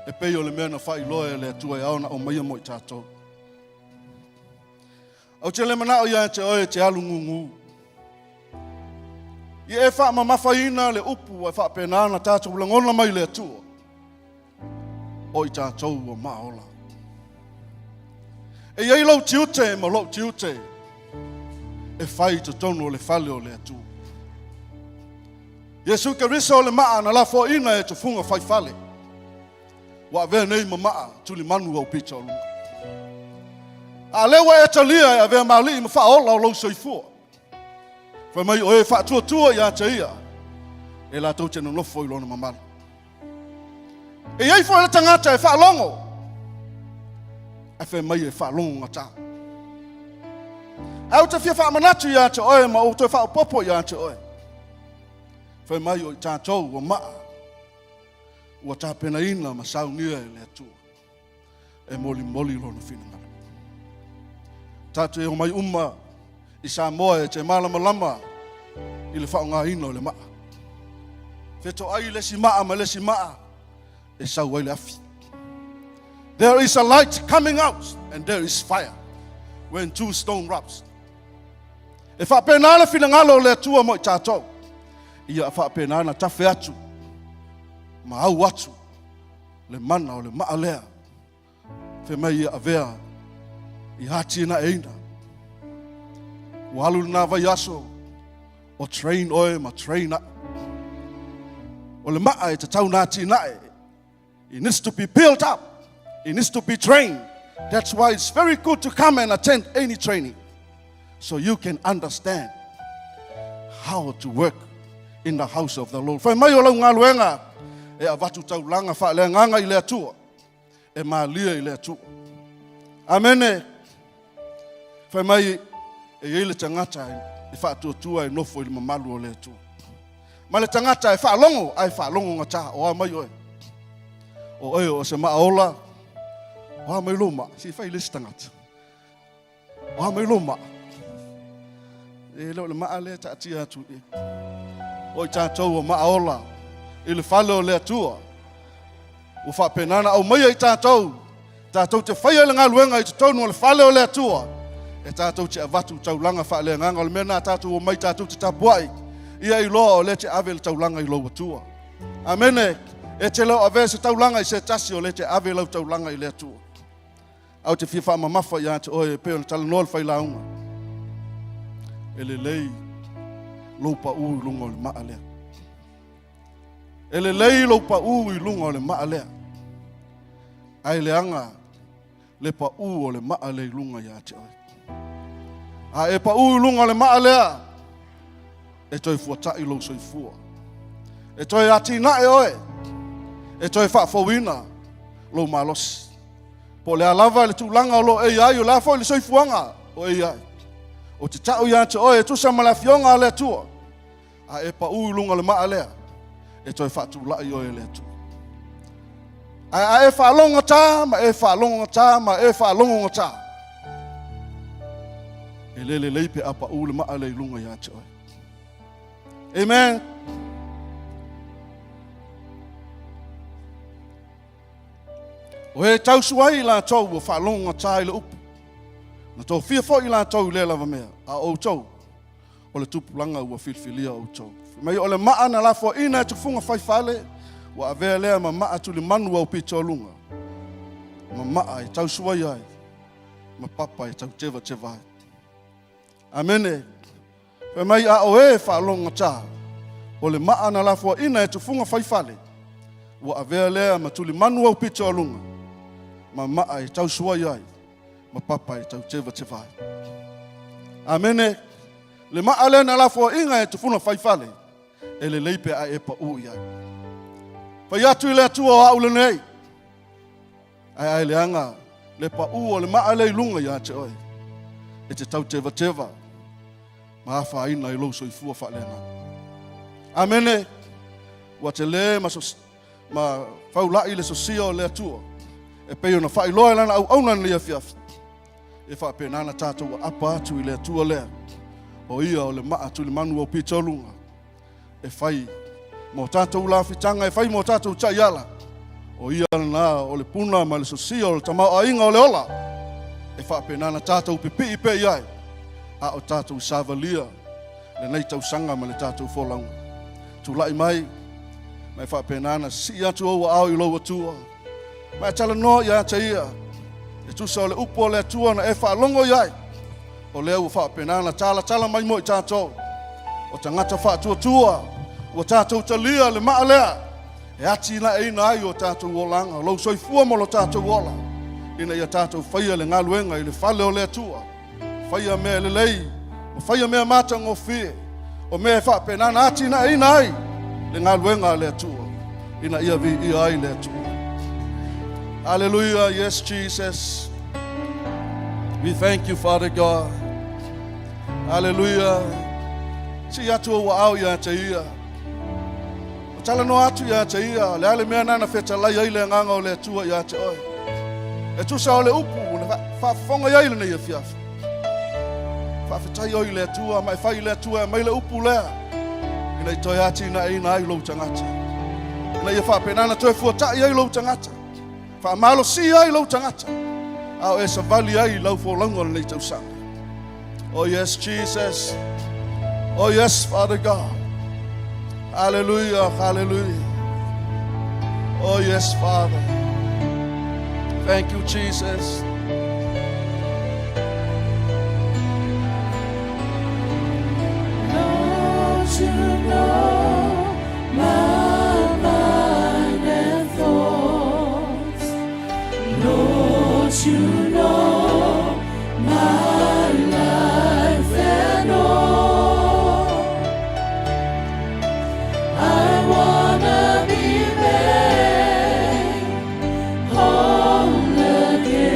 E pei o le mea na whailoa e le atua e aona o maia mo i tātou. Au te le mana o ia te oe te alu ngungu. I e wha mawhaiina le upu e wha penana tātou langona mai le atua. O i tātou o maola. E iei lau tiute ma lau tiute. E whai te tono le whale o le atua. Yesu ke risa o le maa na la fo ina e te funga whai whale. Wa vea nei ma maa tuli manu au pita o lunga. A lewa e talia e a vea maali i ma wha ola o lau soifua. Whai mai o e wha tua i a te ia. E la tau tena nofo i lona mamala. E iei fo e le tangata e wha longo. E whai mai e wha longo ngata. Au te fia wha manatu i a te oe ma o te wha popo i a te oe. Whai mai o i tātou o maa. Ua tāpena ina ma Sauniga e le atua. E moli lona whina ngara. Tātou e o mai uma i Samoa e te malama i le whaonga ina o le maa. Wheto ai lesi maa ma lesi maa e sau ai le afi. There is a light coming out and there is fire when two stone rubs. E whapena le whina ngalo le atua mo i tātou. Ia whapena na tawhi atu. Ma au atu. Le mana o le maa lea. Whe mai ia avea. I hati na eina. Walu na vai aso. O train oe ma train na. O le maa e te tau nati na e. It needs to be built up. It needs to be trained. That's why it's very good to come and attend any training. So you can understand how to work in the house of the Lord. Whai mai o lau ngā luenga. E a watu tau langa wha le nganga i le atua. E maa lia i le atua. Amene. Whai mai e ile tangata e wha tua e nofo i le mamalu o le atua. Ma le tangata e wha longo ai wha longo ngata o a mai oe. O oe o se maa ola. O a mai loma. Si whai lesi tangata. O a mai loma. E leo le maa le ta atia atu e. O i tātou o maa ola. I le whale o le atua. O wha penana au mai i tātou. Tātou te whaia le ngā luenga i te tonu o le whale o le atua. E tātou te avatu taulanga wha le nganga o le mena tātou o mai tātou te tapuai. Ia i loa o le te ave le taulanga i lau atua. Amene. E te lau ave se taulanga i se tasi o le te ave lau taulanga i le atua. Au te fia wha mamafa i ate oe peo le tala noa le whailaunga. E le lei loupa ui lunga o le maa lea. E le lei lo pa u i lunga o le maa lea. Ai le anga le pa u o le maa le lunga ia te oe. A e pa u i lunga o le maa lea. E toi fuata i lo soifua. E toi ati na e oe. E toi wha fawina lo malos. Po le alava le tūlanga o lo e ai o la fo le soifuanga o e ai. O te tau ia te oe e tusa ma la fionga le tua. A e pa u i lunga o le maa lea. E toi whatu lai o e le atu. A e whalonga tā, ma e whalonga tā, ma e whalonga tā. E lele leipe apa ule maa le lunga ia te oi. Amen. O e tau suai i la tau o whalonga tā i le upu. Na tau fia fo i la tau i le lava mea. A o tau. O le tupulanga ua filfilia o tau. Mai o le maa na la fo ina e tufunga whai whale. Wa avea lea ma maa tuli manu au pita o lunga. Ma maa e tau suai ai. Ma papa e tau teva ai. Amene. Pe mai a o e whaalonga tā. O le maa na la fo ina e tufunga whai whale. Wa avea lea ma tuli manu au pita o lunga. Ma maa e tau suai ai. Ma papa e tau teva ai. Amene. Le maa lea na la fo ina e tufunga whai whale. E le leipe a e pa ui ai. Pai atu i le atua o aule nei. Ai le anga, le pa u o le maa le lunga ia te oi. E te tau teva. Ma awha ina i lau soifua wha lena. Amene, wa te le ma whaulai le sosia o le atua. E pei ona whai loa lana au auna ni afiafi. E wha pe nana tātou apa atu i lea tua lea. O ia o le maa tu le manu au pitolunga. E whai mo tātou la fitanga, e whai mo tātou taiala. O ia na o le puna ma le sosia o le tamau a inga o le ola. E wha pe nana tātou pipi i pe iai. A o tātou savalia. Le nei tau sanga ma le tātou wholaunga. Tu lai mai, mai wha pe nana si atu au au i loa tua. Mai tala no ia te ia. E tu sa o le upo le tua na e wha longo iai. O lea ua wha pe nana tala mai mo i tātou. O tangata wha tua. O tātou talia le maa lea. E ati na e ina ai o tātou wolanga. O lau soifua mo lo tātou wola. Ina ia tātou whaia le ngaluenga i le whale o lea tua. Whaia mea le lei. O whaia mea mata ngō whie. O mea wha pe nana ati na e ina ai. Le ngaluenga lea tua. Ina ia vi ia ai lea tua. Hallelujah. Yes, Jesus. We thank you, Father God. Hallelujah. Si atu o au ia te ia. O tala no atu ia te ia. Le ale mea nana wheta lai ai le nganga o le tua ia te oi. E tu sa o le upu. Whaafonga ia ile nei a fiafi. Whaafetai oi le tua. Mai whai le tua. Mai le upu lea. Ina i toi ati na e ina ai lou tangata. Ina ia whaapenana toi fuatai ai lou tangata. Whaamalo si ai lou tangata. Au e sa vali ai lau wholango nei tau sanga. Oh yes, Jesus. Oh yes, Father God. Hallelujah, hallelujah. Oh yes, Father. Thank you, Jesus. Lord, you know my mind and thoughts. Lord, you know my life and all. I wanna be made whole again.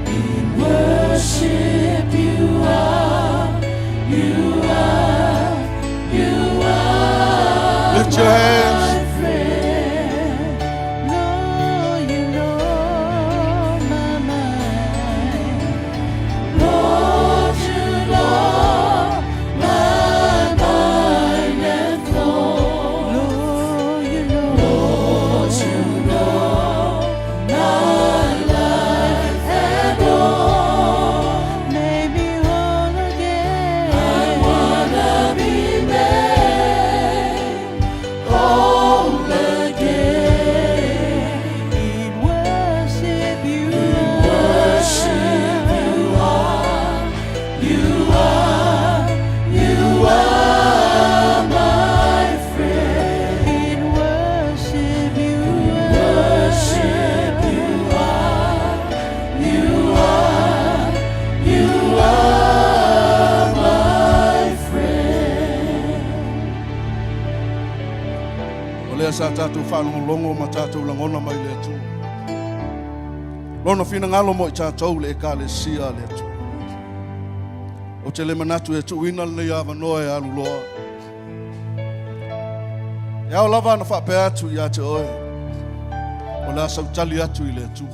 In worship you are, you are, you are. Lift your hands. Sa tātou whanongo ma tātou langona mai le atu. Lona whina ngalo mo I tātou le eka le sia le atu. O te le manatu e tu ina le awa noa e alu loa. E au lava na whape atu I a te oe. O le asau tali atu I le atu.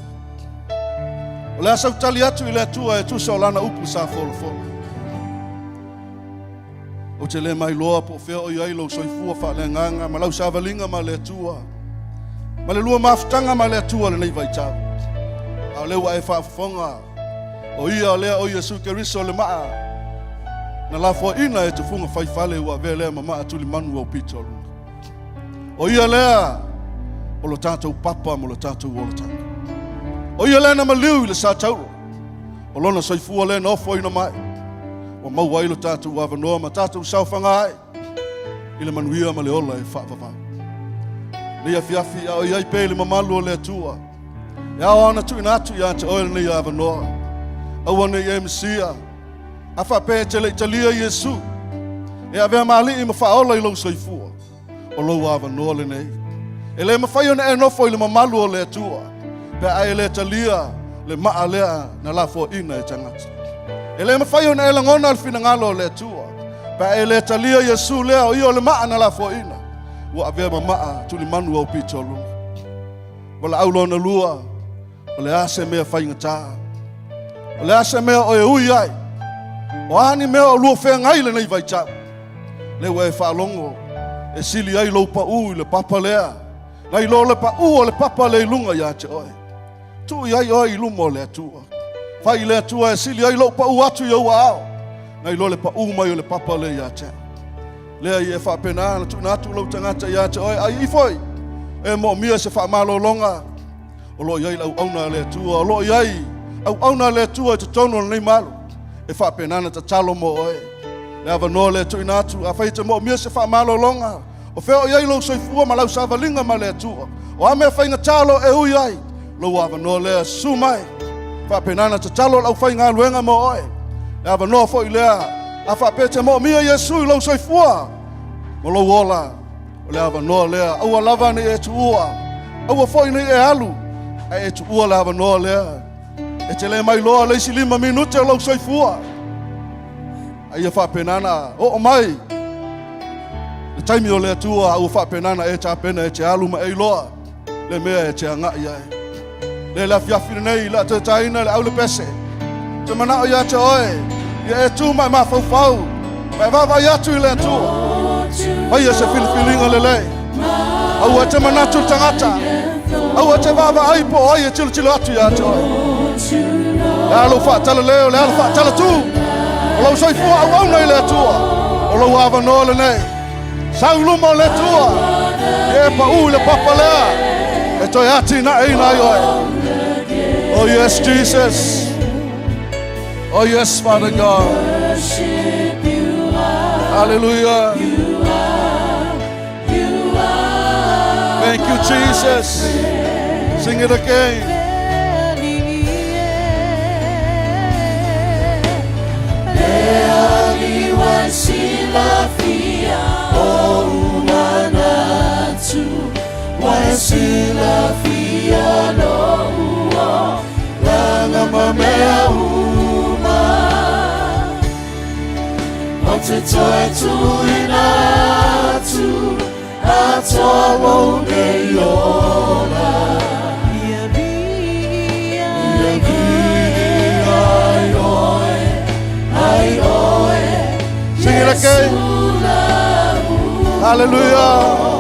O le asau tali atu I le atu e tu sa o lana upu sa folo folo. O te le mai loa po fea o iai lau soifua wha le nganga, ma lau savalinga ma le atua. Ma le lua maftanga ma le atua le nei vai tau. Au lewa e whaafonga. O ia o lea o Iesu Keriso le maa. Na la fua ina e te funga whaifale ua vea lea ma maa tuli manu au pitolu. O ia lea o lo tātou papa mo lo tātou wolotanga. O ia lea na maliu I le sa tauro. O lona soifua lea na ofo ina mai. O mau ailo tātou awanoa ma tātou sauwhanga ai. I le manuia ma le ola e whaavavau. Nei a fiafi a o iai pēle mamalu o le atua. E ao ana tu inatu I a te oile nei awanoa. Au ana I e Mesia. A whapē te le italia Iesu. E a vea maali I ma whaola I lau soifua. O lau awanoa le nei. E le mawhai na e nofo I le mamalu o le atua. Pe a e le italia le maa lea na la fo ina e tangata. E le mawhai o na e langona al fina ngalo le tua. Pa e le talia Iesu lea o i o le maa na la fo ina. ua avea mamaa tuli manu au pitolu. Wala aulona lua, ole ase mea whaingata. Ole ase mea o e ui ai. O ani mea o lua whea ngai le nei vai tau. Le ua e whaalongo, e sili ai lau pa ui le papa lea. Ngai lo le pa ua le papa le ilunga ia te oe. Tu iai oe ilumo le atua. Whai le atua e sili ai lau pa ua atu iau ao. Ngai lo le pa ua mai o le papa le ia te. Lea i e whapena na tu natu lau tangata ia te oe. Ai ifoi, e mo mia se whaamalo longa. O lo iai lau auna le atua. O lo iai au auna le atua e te tono nei malu. E whapena na ta talo mo oe. Le ava no le tu natu. A whaite mo mia se whaamalo longa. O wheo iai lau soifua ma lau savalinga ma le atua. O ame whainga talo e ui ai. Lau ava no lea sumai. Whapenana te talo lau whainga luenga mo oe. Le ava no fo i lea. A whapete mo mia Yesu i lau soifua. Mo lau ola. O le ava no lea. Aua lava ni e tu ua. Aua fo i ni e alu. E tu ua le ava no lea. E te le mai loa leisi 5 minute lau soifua. Ai e whapenana. O mai. Le taimi o le atua au whapenana e tāpena e te alu ma e loa. Le mea e te anga iai. Le la fiafine nei la te taina le au le pese. Te manao ia te oe. Ia e tu mai ma fau. Mai vava ia tu i le atua. Ai e se filifilinga le le. Au e te manatu tangata. Au e te vava aipo ai e tilo atu ia te oe. Le alu whaatala leo, le alu whaatala tu. O lau soifua au au nei le atua. O lau ava no le nei. Sauluma le tua. E pa u le papa lea. E toi ati na e na ioe. Oh yes, Jesus. Oh yes, Father God. Hallelujah. Thank you, Jesus. Sing it again. Sila fia no ua langa mamea uma o te toi tuina atu atoa wau nei ola ia bi ai oe Sing it again. Hallelujah.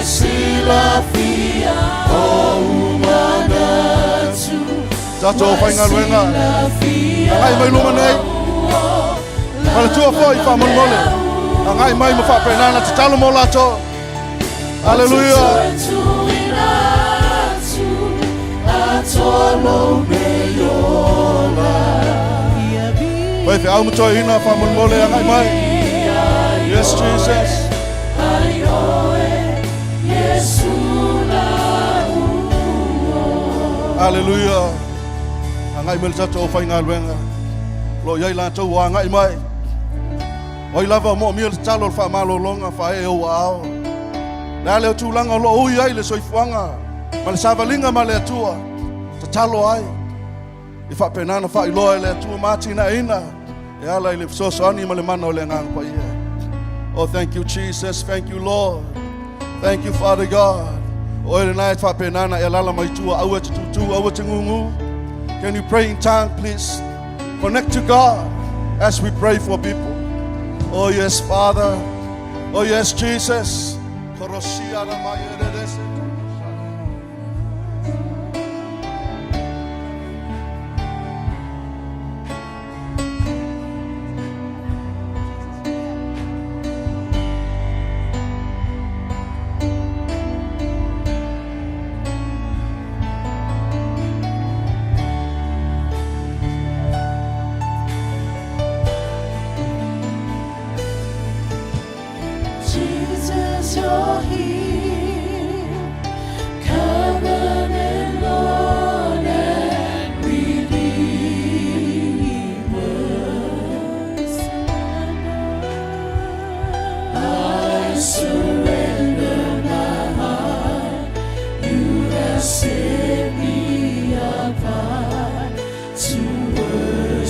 Sila fia o umanatu Tato whainga luenga. Angai mai luma nei. Mala tua fo i whamon Angai mai ma whapenana te talo mo lato. Hallelujah. Wai te au matoa ina whamon mole angai mai. Yes, Jesus. Hallelujah. Angai mel tato o whainga luenga. Lo iai la tau wa angai mai. Oi lava mo miel talo fa malo longa fa e o ao. La le tu langa lo ui ai le soifuanga. Ma le savalinga ma le atua. Ta talo ai. I fa penana fa i loa le atua mati na ina. E ala i le fsoso ani ma le mana o le ngang pa ia. Oh, thank you, Jesus. Thank you, Lord. Thank you, Father God. O le nai fa penana e lala mai tua au te tutu au te ngungu. Can you pray in tongue, please? Connect to God as we pray for people. Oh yes, Father. Oh yes, Jesus. Korosia na mai erese. Jesus, you're here. Come and Lord and redeem us. I surrender my heart. You have set me apart to worship.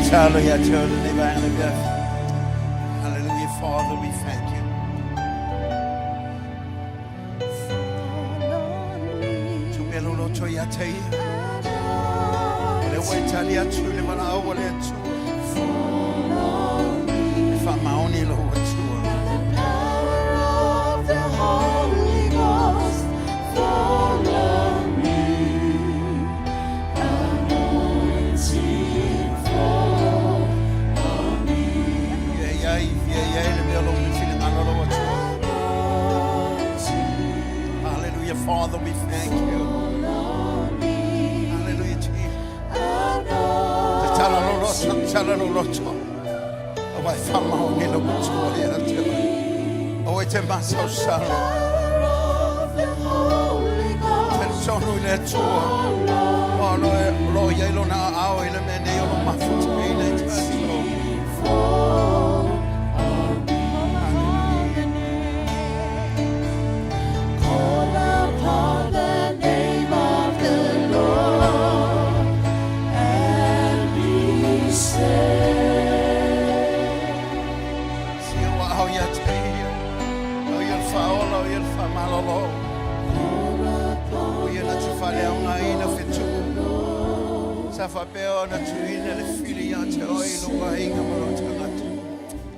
Hallelujah, hallelujah, Father, we thank you. Tupelo lo choya tei. Le waitalia tu le mana o le tu. Fa maoni lo tu. Father, we thank you. Hallelujah, Jesus. Tala lo roto. O vai fama o ni lo roto e la tela. O te masa o sala. Per sono le tuo. O lo yelo na ao ile mene o mafuta ile tso.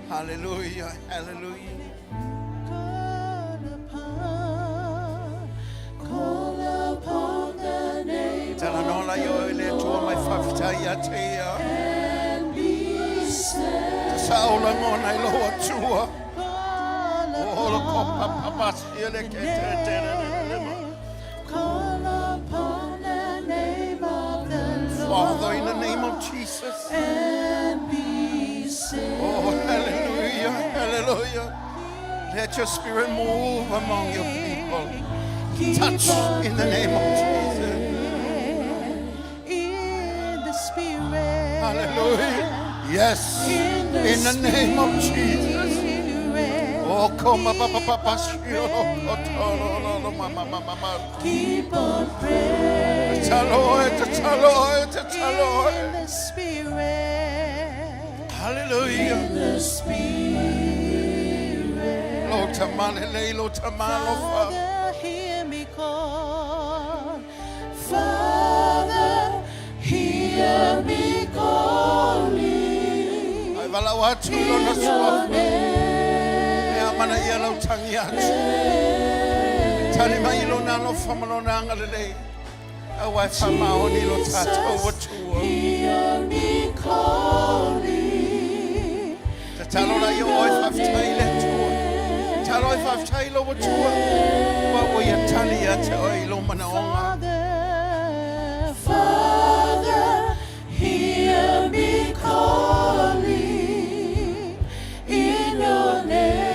Hallelujah, hallelujah. Call upon the name and be saved. Saula mona ilo tua. Call upon the name of the Lord. Father, in the name of Jesus. And be saved. Oh, hallelujah, hallelujah. Let your spirit move among your people. Touch in the name of Jesus. In the spirit. Hallelujah. Yes. In the name of Jesus. Oh, come up, Keep on praying. In the spirit. Hallelujah. In the spirit. Lord, Father, hear me call. Father, hear me calling. In your name. Mana yellow tongue yet. Tell him I don't know from an angle. A wife from my own little touch over to hear me calling. Tell her your wife of Taylor to her. Tell her if I've Taylor over to her. What will you tell you to Illuminati? Father, hear me calling in your name.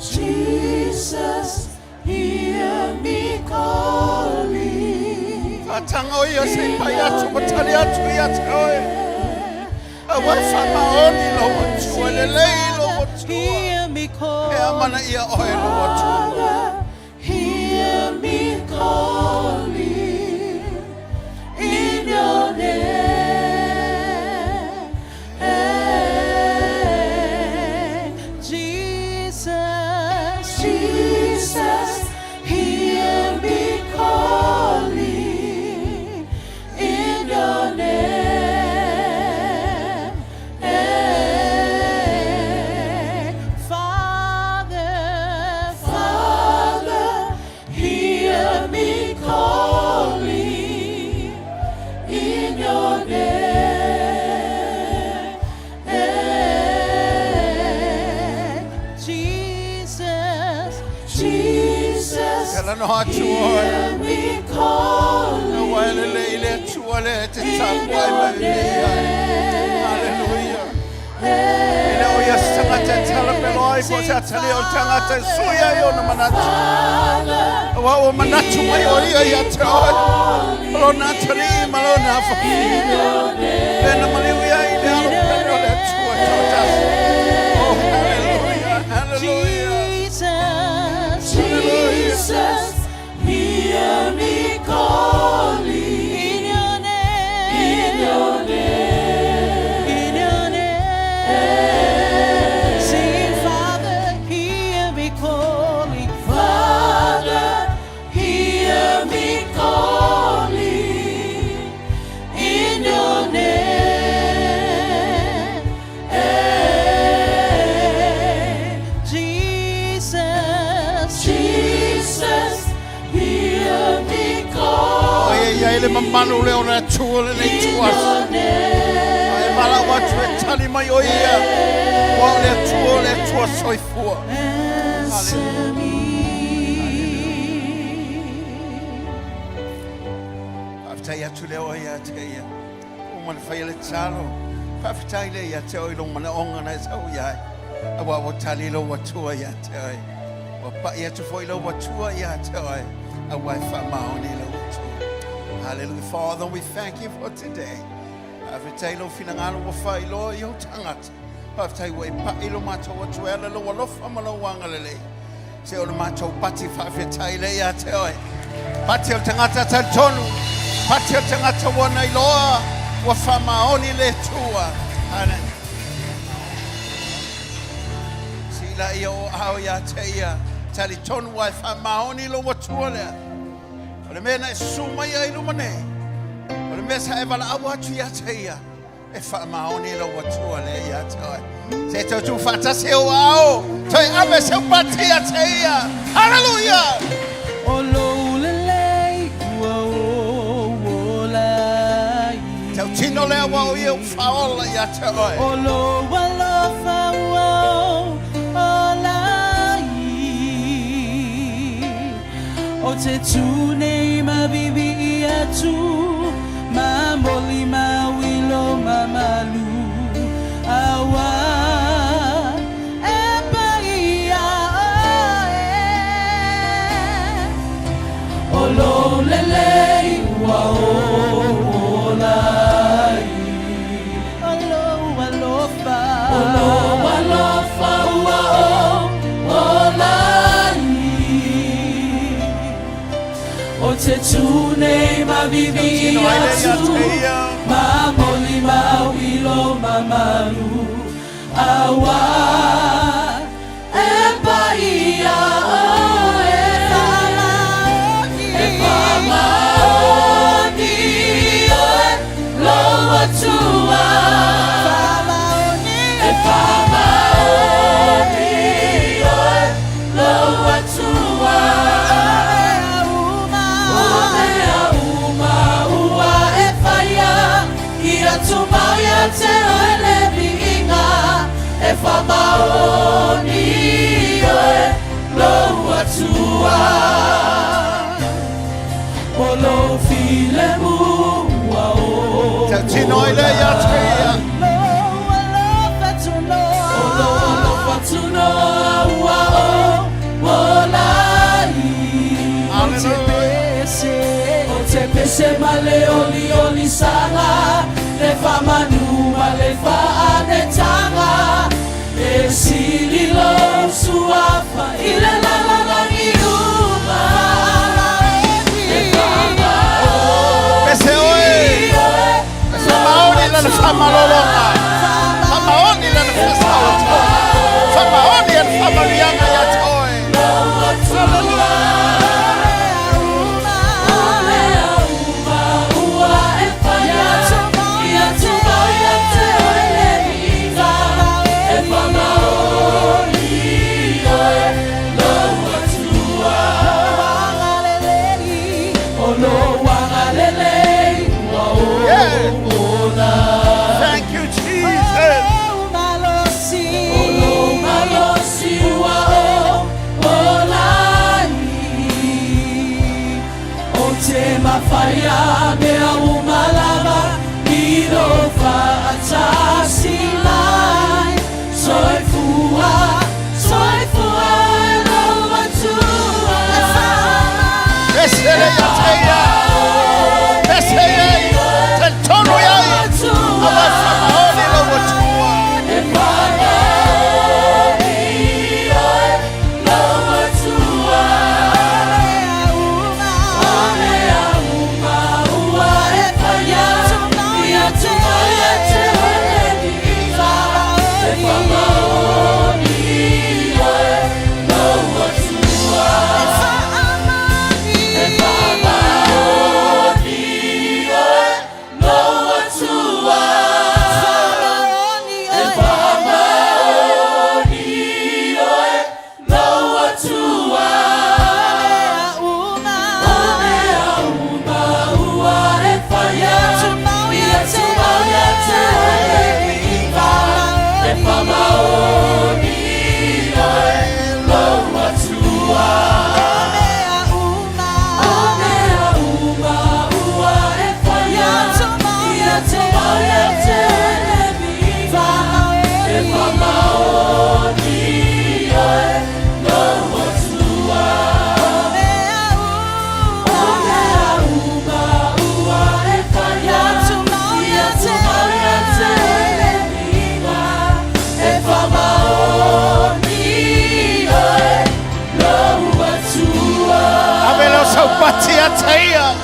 Jesus, hear me calling. Hear me calling. Hear me calling in your name. Hear me calling. Hallelujah. Tell him the Lord was at the Tangata Suya Yonamanat. What woman not to my oil yet? Oh, Natalie, Malona for me. Then the Malia, oh, hallelujah, hallelujah. Jesus, hear me calling in your name. In your name. In your name. Sing, Father, hear me calling. Father, hear me calling in your name. Jesus, hear me calling. Ele mamano leo na chule ni chuas. Ai mala watu etali mayoia. Wale chule chuas soifua. Answer me. After ya chule oia teia. Uman faile chalo. After ile ya teo ilong mana onga na sa uya. Awa watali lo watua ya teo. Wapa ya tufoilo watua ya teo. Awa fa maoni lo watua. Hallelujah. Father, we thank you for today. Avitalo finangalo wa failo yo tangat. After we pailo macho wa tuela lo lo famalo wangalele. Se o macho pati fa fitaile ya teoi. Pati o tangata tonu. Pati o tangata wana iloa wa fama oni le tua. Hallelujah. Sila yo au ya teia. Tali tonu wa fama oni lo wa tuole. Ole mena suma ya ilumane. Ole mesa evala awatu ya teia. E fama oni lo wa tuole ya teoi. Se to tu fata se o ao. Toi abe se pati ya teia. Hallelujah. Tau tino lea wau iu faola ya teoi. O te tune ma bibi atu ma moli ma wilo ma malu awa tune mavivi atu mamoli mawilo mamalu awa epaia epamaoni loa tua epamaoni loa tua Tumaya te ole biinga e famaoni oe lo atua polo file mua o Tinoi le ya tria. lo fatuno ua o molai o te pese male oli sanga le famanu le faane tanga e sili lo suafa ile la iuma e fama Pese oe. Pese maoni la fama lolonga. Famaoni la festa oto. Famaoni la fama lianga ya toe. Thank you, Jesus. Mafaya me umalama miro fa atasilai soifua no matua Besele ya teia. Besele. Tentono ya. Awa famaoni lo watua. Patia teia.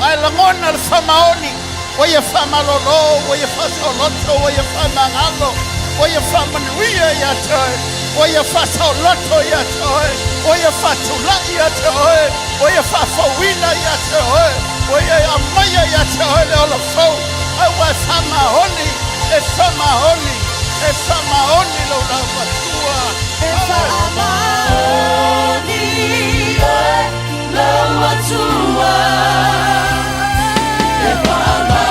Ai langona le famaoni. Oia fama lolo, oia fasa loto, oia fama ngalo, oia fama nuia ya toe, oia fasa loto ya toe, oia fatula ya toe, oia fafawina ya toe, oia amaya ya toe le olofo. Ai wa fama honi, e fama honi, e fama honi lo la patua. e fama honi lo atua e fama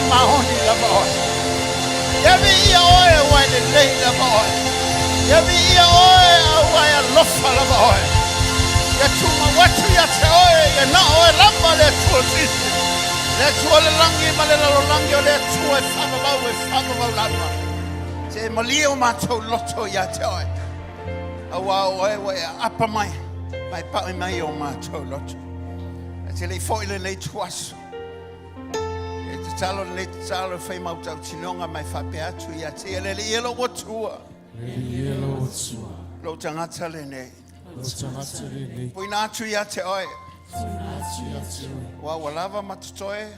Mahoni la boy. Yabi ia oe wa le nei la boy. Yabi ia oe wa ya lofa la boy. Ya tuma watu ya te oe ya na oe lamba le tuo sisi. Le tua le langi ma le langi o le tua whamamau lama. Te malio mātou loto ia te oi. Awa o e apa mai pa'i mai o mātou loto. Te lei foile nei tuaso. E te talo nei te talo whai mautau tinonga mai whape atu ia te ele le ielo o tua. Lo tangata le nei. Puina atu ia te oi. Wa walava matutoe.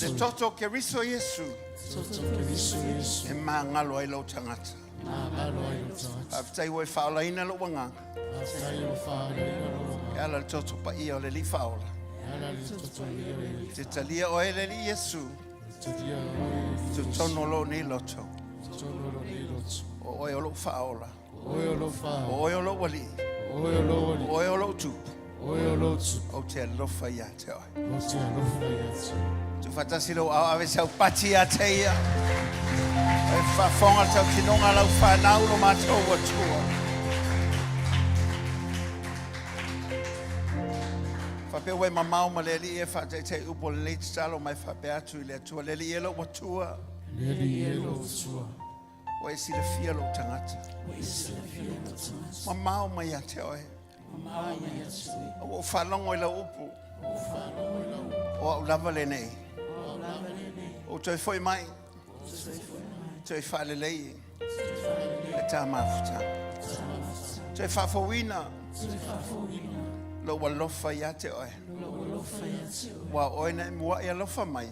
Le toto ke riso Yesu. E mā ngalo ai lo tangata. Aftai wai whaola ina lo wanganga. E ala le toto pa ia o le li whaola. Te talia o ele li Yesu. Te tono lo ni loto. O oi o lo whaola. O oi o lo wali. O oi o lo tupu. O te alofa ia te oi. Tu fatasi lo au ave sau pati a te ia. E whafonga tau tinonga lau whanau lo mātou wa tua. Whape wai mamau ma leli e whatei te upo le te talo mai whape atu i le atua. Leli e lo wa tua. Wai si le fia lo tangata. Mamau mai a te oi. O whalongo i la upu. O au lava le nei. O toi foi mai. Toi whale lei. E tā mafuta. Toi whafawina. Lo wa lofa ia te oi. Wa oina i mua ia lofa mai.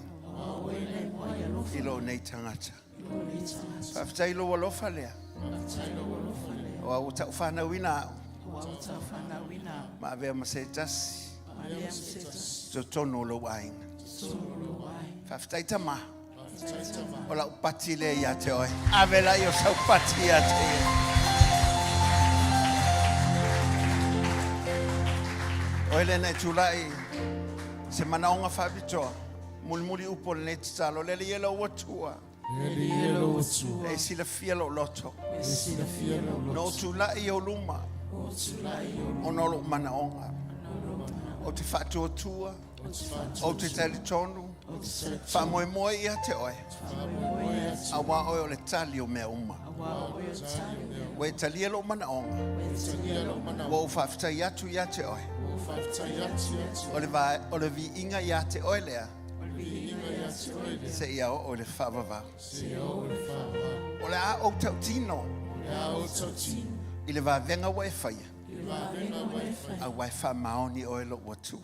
I lo nei tangata. Whaftai lo wa lofa lea. Wa o tau whanawina au. Ma avea ma se tasi. So tono lo wainga. Whaftai tama. O lau pati le ia te oi. Avela i o sau pati ia te ia. Oile nei tulai. Se manaonga whabitoa. Mulmuli upo le nei talo. Lele ielo watua. E sila fia lo loto. No tulai o luma. O nolo manaonga. O te whatua tua. O te tali tonu. Whamoe moe ia te oi. A wā oi o le tali o mea uma. Wai talia lo manaonga. Wa o whawhitai atu ia te oi. O le vi inga ia te oi lea. Se ia o le whawawau. O le a o tau tino. I le wāwenga wai whaia. A wai whamaoni o e lo watua.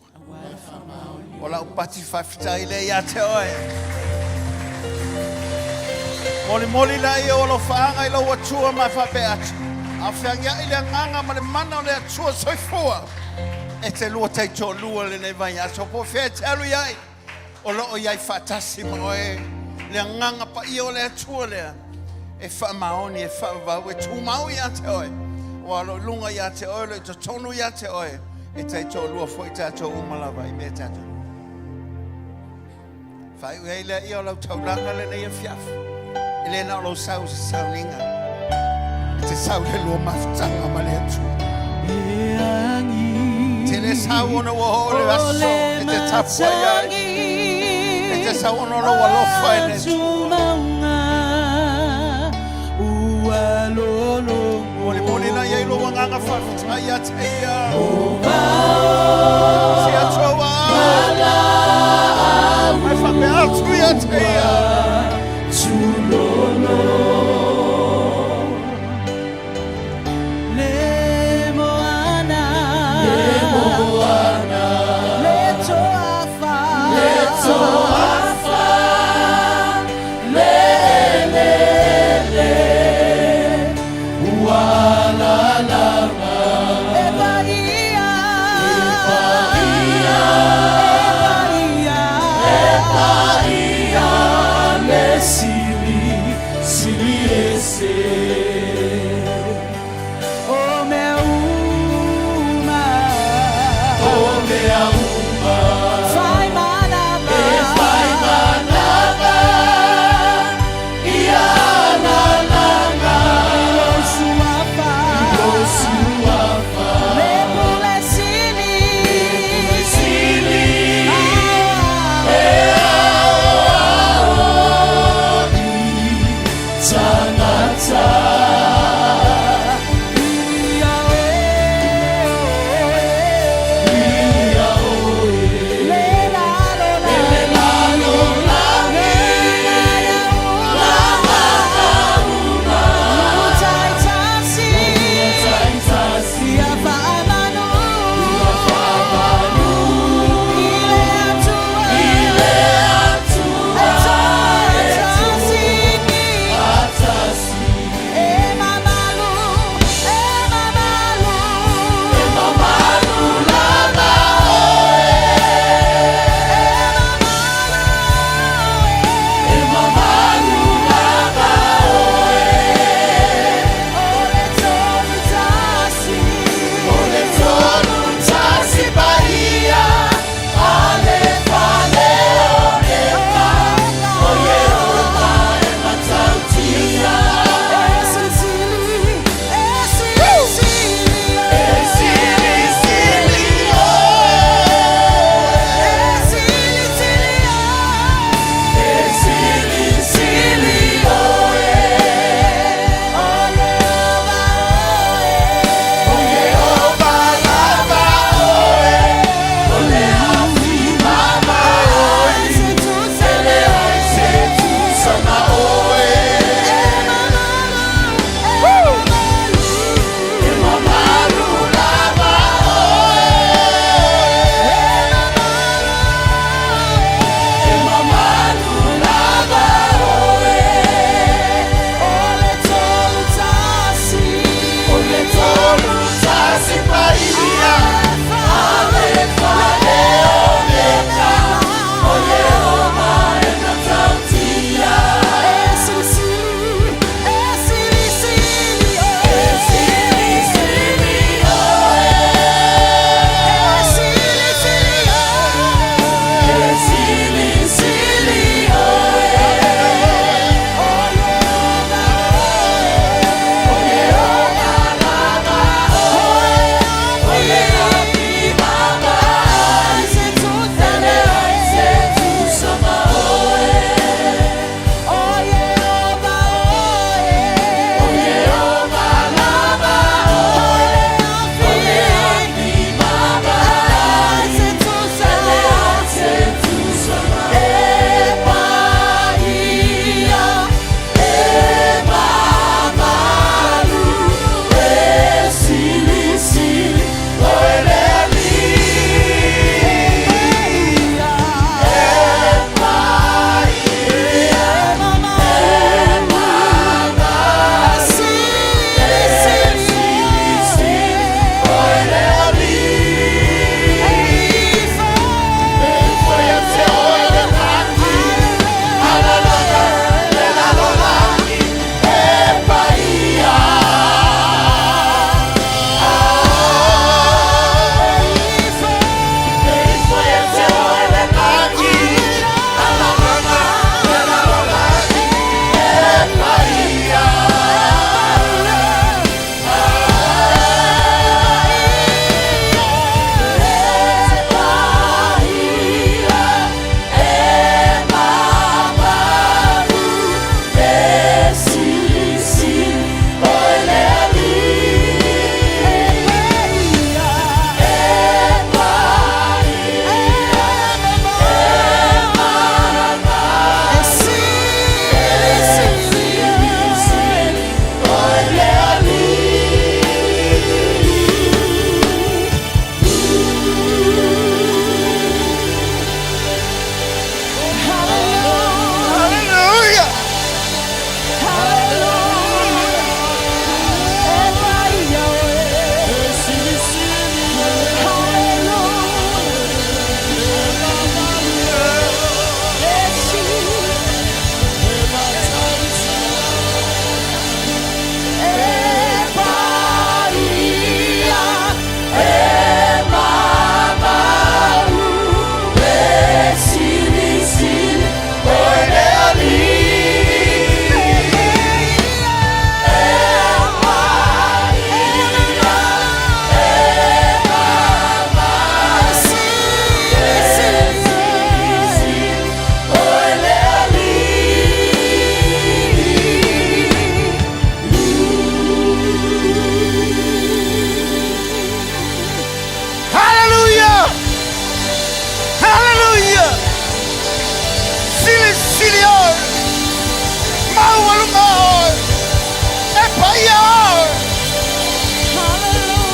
O lau pati whawhitai le ia te oi. Moli la i o lo whaanga i lo watua mai whape atu. A whiangia i le nganga ma le mana o le atua soifua. E te lua tei tō lua le nei vai aso. Po whea te alu iai. O lo o iai whatasi ma o e. Le nganga pa i o le atua lea. E whamaoni e whawau e tūmau ia te oi. O alo lunga ia te oi, le to tonu ia te oi. E tei tō lua fwoi tātou umalawa i me tātou. Whai ui lea i o lau tauranga le nei a fiafu. I le na o lau sau se Sauniga. I te sau le lua mafutanga ma le atu. Te le sau ona wa ho le aso, e te tapua iai. E te sau ona wa lofa e le tu. Moli na iei lo wanganga whawhitai a te ia. Si atoa. Mai whape atu ia te ia. Eva ia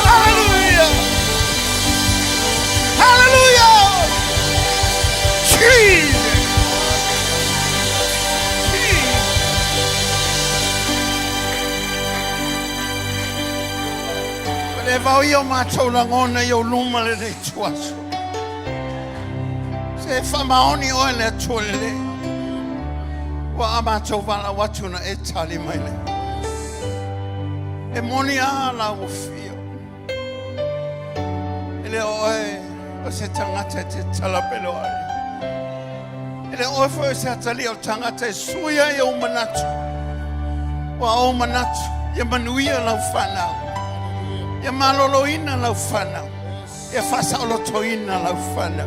Hallelujah. Hallelujah. Jesus. Whatever your macho langona yo luma le tuaso. Se famaoni o le tuole. Wa amacho vala watuna etali maile. E monia la ufio. Ele oe o se tangata te talapelo ali. Ele oe fo se atali o tangata suya e o manatu. Wa o manatu ye manuia la ufana. Ye maloloina la ufana. Ye fasalotoina la ufana.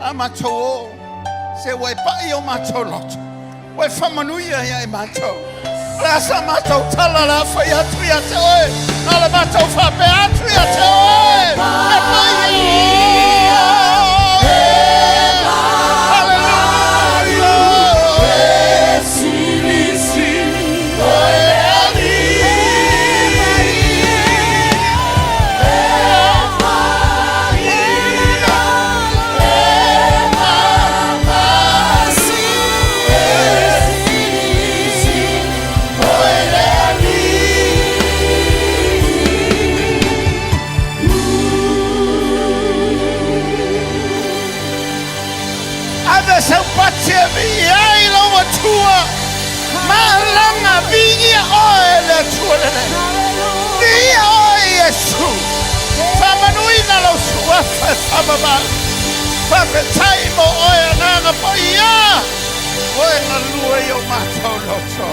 Amato se we pa yo macho lot. We famanuia ya macho. Rasa macho tala la fa ya tu ya te oe. Ala macho fa pe atu ya te oe. Malanga vinha oele tuolene. Dia oe Yesu. Famanuina lo suafa sababa. Fape taimo oe nanga paia. Oe na lua yo mato loto.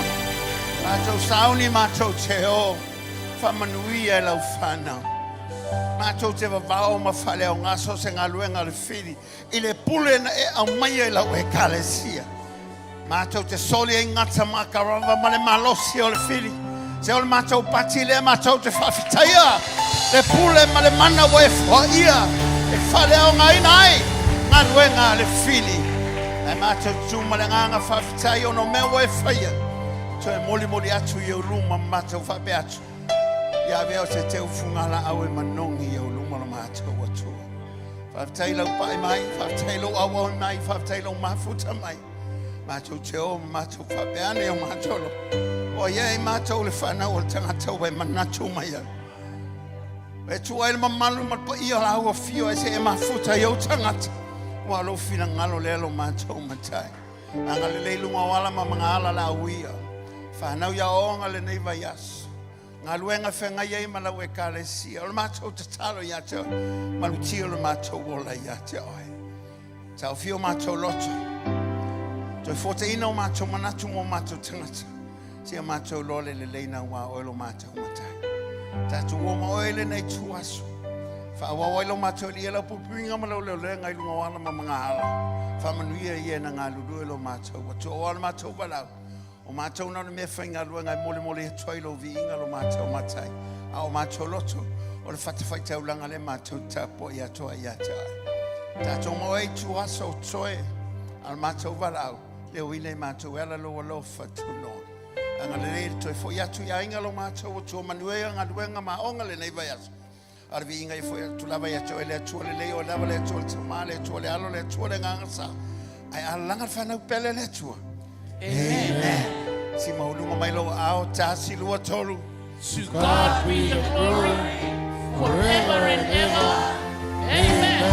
Mato sauni mato teo. Famanuia lo fana. Mato te vavao mafale o ngaso se ngaluenga le fili. Ile pule na e au maia la we kalesia. Mato te soli e ngata makarava male malosi o le fili. Se o le mato patile mato te whawhitaia. Le pule male mana we fwaia. E whale o ngai nai. Ngā ruenga le fili. E mato tu male nganga whawhitaia o no mea we whaia. To e moli moli atu i o luma mato whape atu. Ia veo se te ufungala au e manongi i o luma lo mato watua. Whawhitai lau pai mai. Whawhitai lau awa mai. Whawhitai lau mafuta mai. Mato teo mato fabeane o matolo. O ye mato le fana o tangata o manatu mai. E tu ai mamalu ma pa ia la o fio e se mafuta yo tangata. Wa lo fina ngalo lelo mato matai. Anga le leilu wala ma mangala la uia. Fana ya o ngale nei vaias. Ngaluenga fenga ye mala we kalesia. O mato tatalo ya te. Malutio le mato wola ya te oi. Tau fio mato loto. Toi fote ina o mato manatu mo mato tangata. Sia mato lole le leina wa oilo mato matai. Tatu woma oile nei tuasu. Fa wa oilo mato li ela pupuinga ma lole le ngai lunga wala ma mga hala. Fa manuia ie na ngā lulu ilo mato. Watu o wala mato balau. O mato na me whainga lua ngai mole mole toilo vi inga lo mato matai. A o mato loto. O le whatawhai taulanga le mato tapo ia toa ia tai. Tatu mo e tuaso toe. Al mato balau. Leo ile mato ela lo fatu no. Anga le to fo ya tu ya inga lo mato o tu manue anga duenga ma onga le nei vai as. Arvi inga fo tu lava ya to ele tu le o lava le tu le male tu le alo le tu le nganga sa. Ai alanga fa na pele le tu. Amen. Si maulu mai lo ao ta si lo tolu. To God be the glory forever and ever. Amen.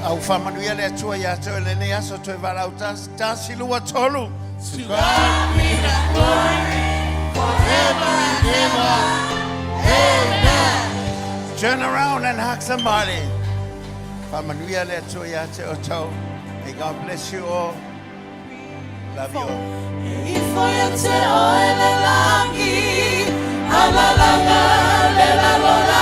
Au famanuia le atua ia te le nei aso te varau ta silua tolu. To God be the glory forever and ever. Amen. Turn around and hug somebody. Famanuia le atua ia te o tau. May God bless you all. Love you all. Ifoya te oe le langi, alalanga le la lola.